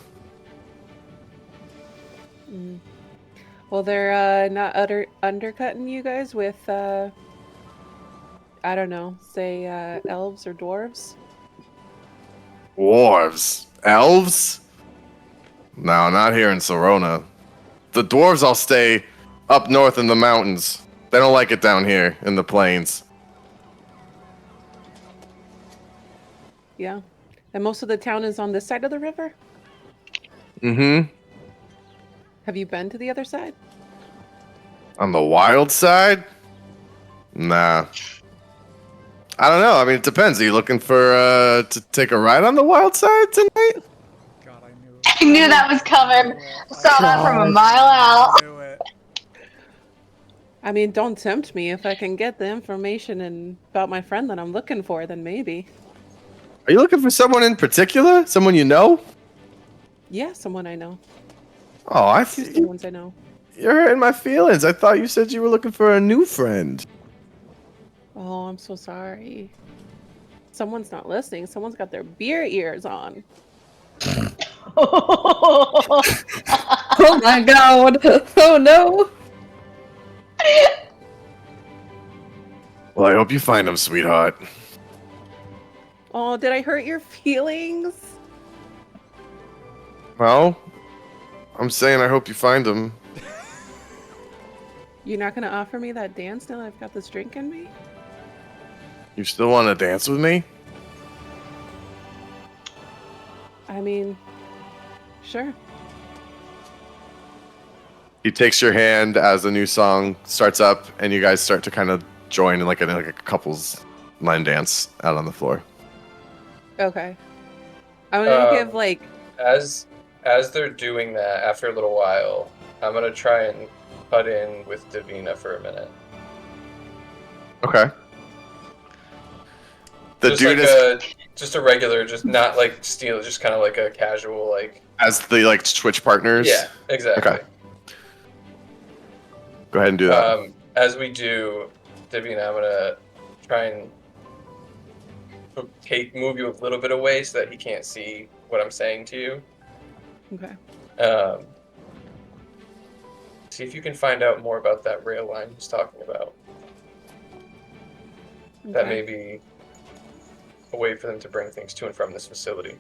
Well, they're not undercutting you guys with, I don't know, say elves or dwarves? Dwarves? Elves? No, not here in Serona. The dwarves all stay up north in the mountains. They don't like it down here in the plains. Yeah. And most of the town is on this side of the river? Mm-hmm. Have you been to the other side? On the wild side? Nah. I don't know. I mean, it depends. Are you looking for to take a ride on the wild side tonight? God, I knew. I knew that was coming. I saw that from a mile out. I knew it. I mean, don't tempt me. If I can get the information about my friend that I'm looking for, then maybe. Are you looking for someone in particular? Someone you know? Yeah, someone I know. Oh, Two someones I know. You're hurting my feelings. I thought you said you were looking for a new friend. Oh, I'm so sorry. Someone's not listening. Someone's got their beer ears on. Oh my god! Oh no! Well, I hope you find him, sweetheart. Oh, did I hurt your feelings? Well, I'm saying I hope you find him. You're not gonna offer me that dance now that I've got this drink in me? You still want to dance with me? I mean, sure. He takes your hand as the new song starts up, and you guys start to kind of join in like a couple's line dance out on the floor. Okay. I'm gonna give like... As they're doing that, after a little while, I'm gonna try and cut in with Davina for a minute. Okay. The Just dude like is just a regular, just not like steal, just kind of like a casual, like... as the like Twitch partners. Yeah, exactly. Okay. Go ahead and do that. As we do, Davina, I'm gonna try and move you a little bit away so that he can't see what I'm saying to you. Okay. See if you can find out more about that rail line he's talking about. Okay. That may be a way for them to bring things to and from this facility.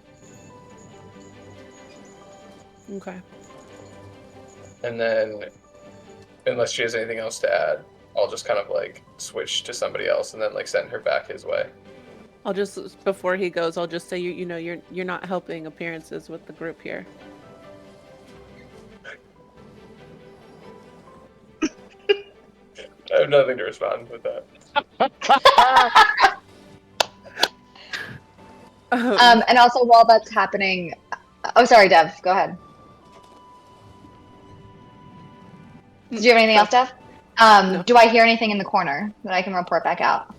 Okay. And then, unless she has anything else to add, I'll just kind of like switch to somebody else and then like send her back his way. I'll just, before he goes, I'll just say, you know, you're not helping appearances with the group here. I have nothing to respond with that. And also, while that's happening, oh, sorry, Dev, go ahead. Did you have anything else, Dev? No. Do I hear anything in the corner that I can report back out?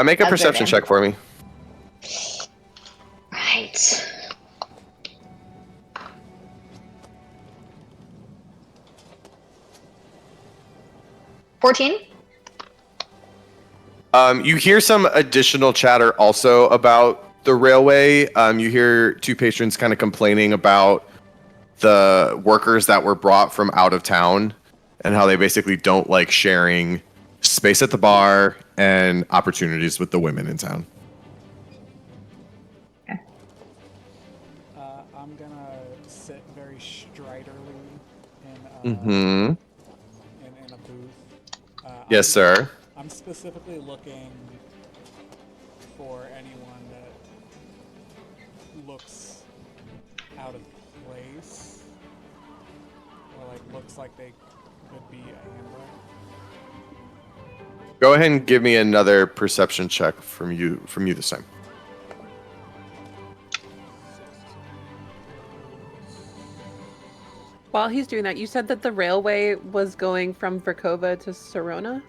Make a As perception Vivian. check for me. Right. $14? You hear some additional chatter also about the railway. You hear two patrons kind of complaining about the workers that were brought from out of town and how they basically don't like sharing space at the bar and opportunities with the women in town. I'm gonna sit very stridorly Mm-hmm. in a booth. Yes, sir. I'm specifically looking for anyone that looks out of place or like looks like they could be a handler. Go ahead and give me another perception check from you this time. While he's doing that, you said that the railway was going from Verkova to Sirona?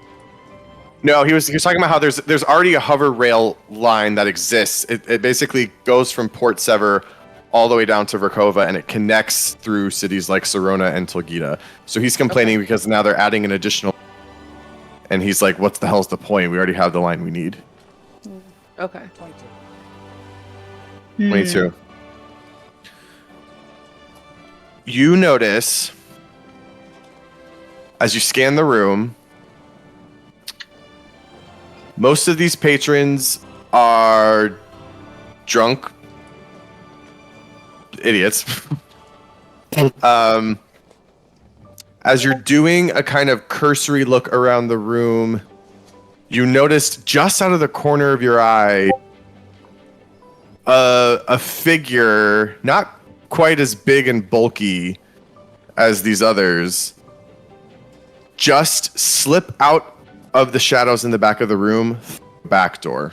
No, he was talking about how there's already a hover rail line that exists. It basically goes from Port Sever all the way down to Verkova, and it connects through cities like Sirona and Tulgita. So he's complaining because now they're adding an additional, and he's like, "What the hell's the point? We already have the line we need." Okay. 22. You notice as you scan the room, most of these patrons are drunk idiots. As you're doing a kind of cursory look around the room, you notice just out of the corner of your eye a figure, not quite as big and bulky as these others, just slip out of the shadows in the back of the room, back door.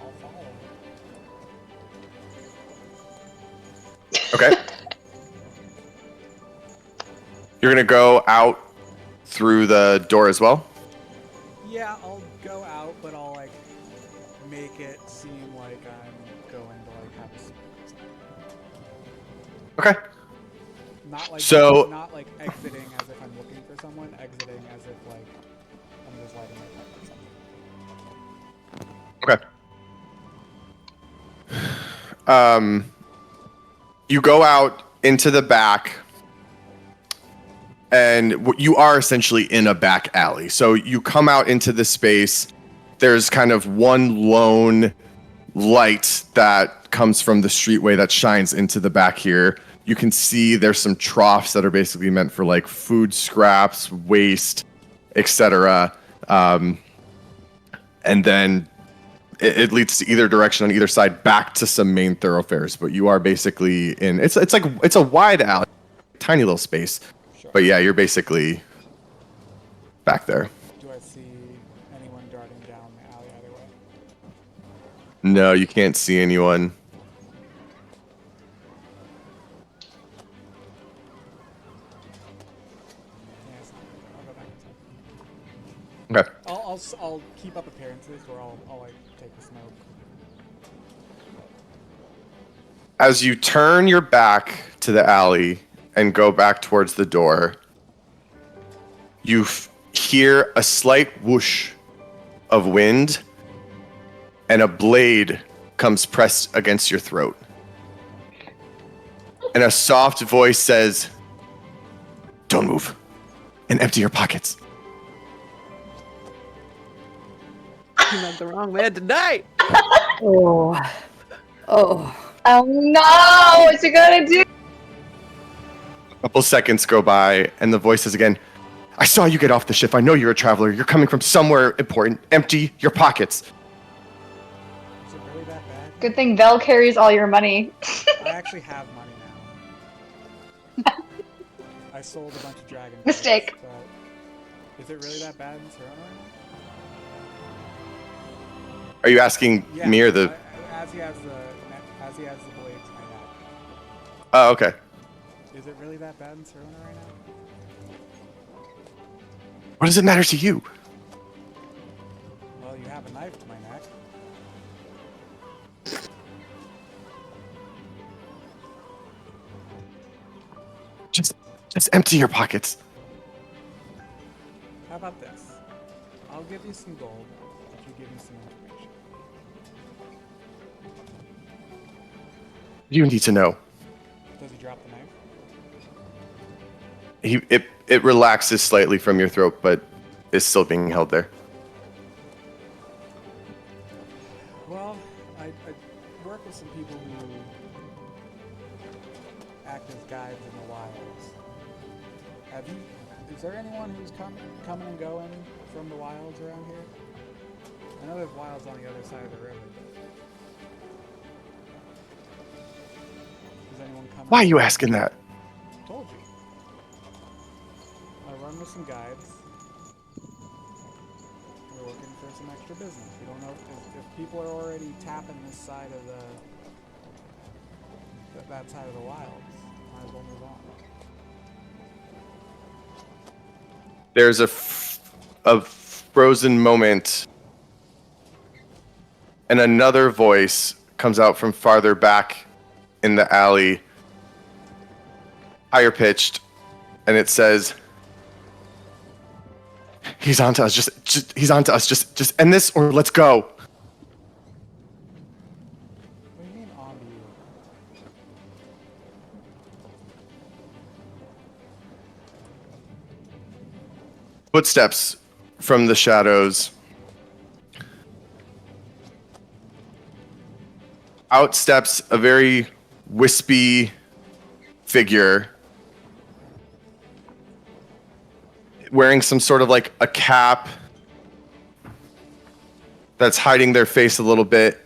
I'll follow. Okay. You're gonna go out through the door as well? Yeah, I'll go out, but I'll like make it seem like I'm going to like have a seat. Okay. Not like So- not like exiting as if I'm looking for someone, exiting as if like I'm just lighting my pipe or something. Okay. You go out into the back, and you are essentially in a back alley. So you come out into the space. There's kind of one lone light that comes from the streetway that shines into the back here. You can see there's some troughs that are basically meant for like food scraps, waste, etc. And then it leads to either direction on either side back to some main thoroughfares. But you are basically in it's a wide alley, tiny little space. Sure. But yeah, you're basically back there. Do I see anyone darting down the alley either way? No, you can't see anyone. Yeah, it's not good. I'll go back inside. Okay. I'll keep up appearances where I'll like take the smoke. As you turn your back to the alley and go back towards the door, you hear a slight whoosh of wind, and a blade comes pressed against your throat. And a soft voice says, "Don't move, and empty your pockets." You met the wrong man tonight. Oh. Oh. Oh no! What you gonna do? A couple seconds go by, and the voice says again, "I saw you get off the ship. I know you're a traveler. You're coming from somewhere important. Empty your pockets." Is it really that bad? Good thing Vel carries all your money. I actually have money now. I sold a bunch of dragon. Mistake. cards, but is it really that bad in Serena right Are you asking Yeah, me or the? as he has the blade to my neck. Oh, okay. Is it really that bad in Zholymr right now? What does it matter to you? Well, you have a knife to my neck. Just empty your pockets. How about this? I'll give you some gold if you give me some information. You need to know. Does he drop the knife? It relaxes slightly from your throat, but is still being held there. Well, I work with some people who act as guides in the wilds. Is there anyone who's coming and going from the wilds around here? I know there's wilds on the other side of the river. Does anyone come? Why are you asking that? Told you. I run with some guides. We're looking for some extra business. We don't know if people are already tapping this side of that side of the wilds. Might as well move on. There's a frozen moment, and another voice comes out from farther back in the alley, higher pitched, and it says, "He's on to us. Just he's on to us. Just end this, or let's go." What do you mean on to you? Footsteps from the shadows. Out steps a very wispy figure wearing some sort of like a cap that's hiding their face a little bit.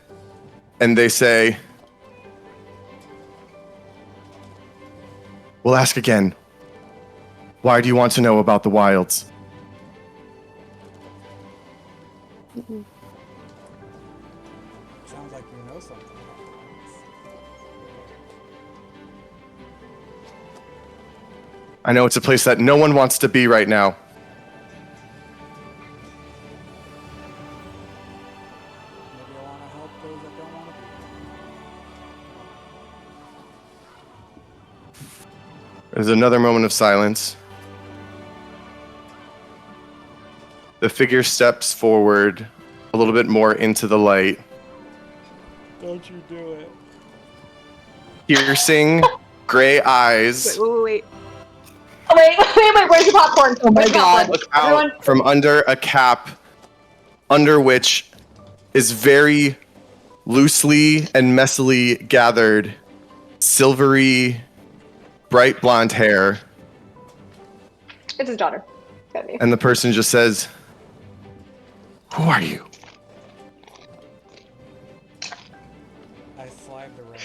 And they say, "We'll ask again. Why do you want to know about the wilds?" Sounds like you know something about the wilds. I know it's a place that no one wants to be right now. Maybe I want to help those that don't want to be. There's another moment of silence. The figure steps forward a little bit more into the light, Don't you do it. piercing gray eyes. Wait. Oh, wait, where's the popcorn? Oh my Where's the God. popcorn? Look out Everyone, from under a cap, under which is very loosely and messily gathered silvery, bright blonde hair. it's his daughter. Gotta be. And the person just says, "Who are you?" I slide the ring.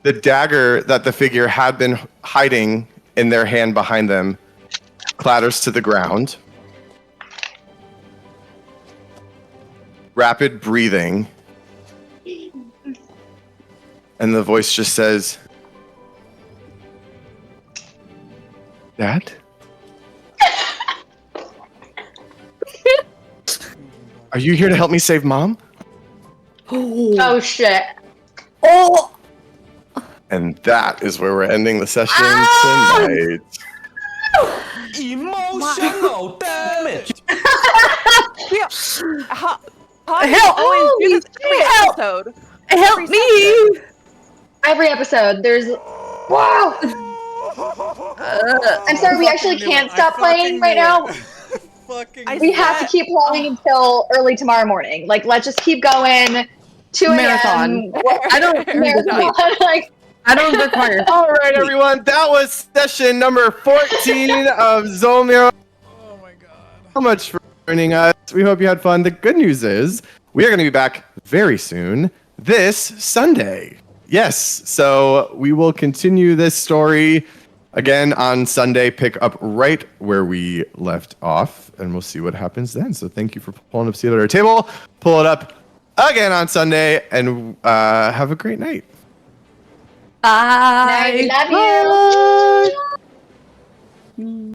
The dagger that the figure had been hiding in their hand behind them clatters to the ground. Rapid breathing. And the voice just says, "Dad?" "Are you here to help me save Mom?" Oh shit. Oh! And that is where we're ending the session tonight. Emotional damage. How Help! always do this every Help! episode? Help Every me! Every episode, there's. Wow! I'm sorry, we actually can't stop playing right now. We have to keep playing until early tomorrow morning. Like, let's just keep going. 2 a.m. Marathon. I don't Marathon. Like, I don't require. All right, everyone. That was session number 14 of Zholmyr. Oh my god. So much for joining us. We hope you had fun. The good news is we are going to be back very soon, this Sunday. Yes, so we will continue this story Again, on Sunday, pick up right where we left off, and we'll see what happens then. So thank you for pulling up seat at our table. Pull it up again on Sunday, and have a great night. Bye. Love you. Bye.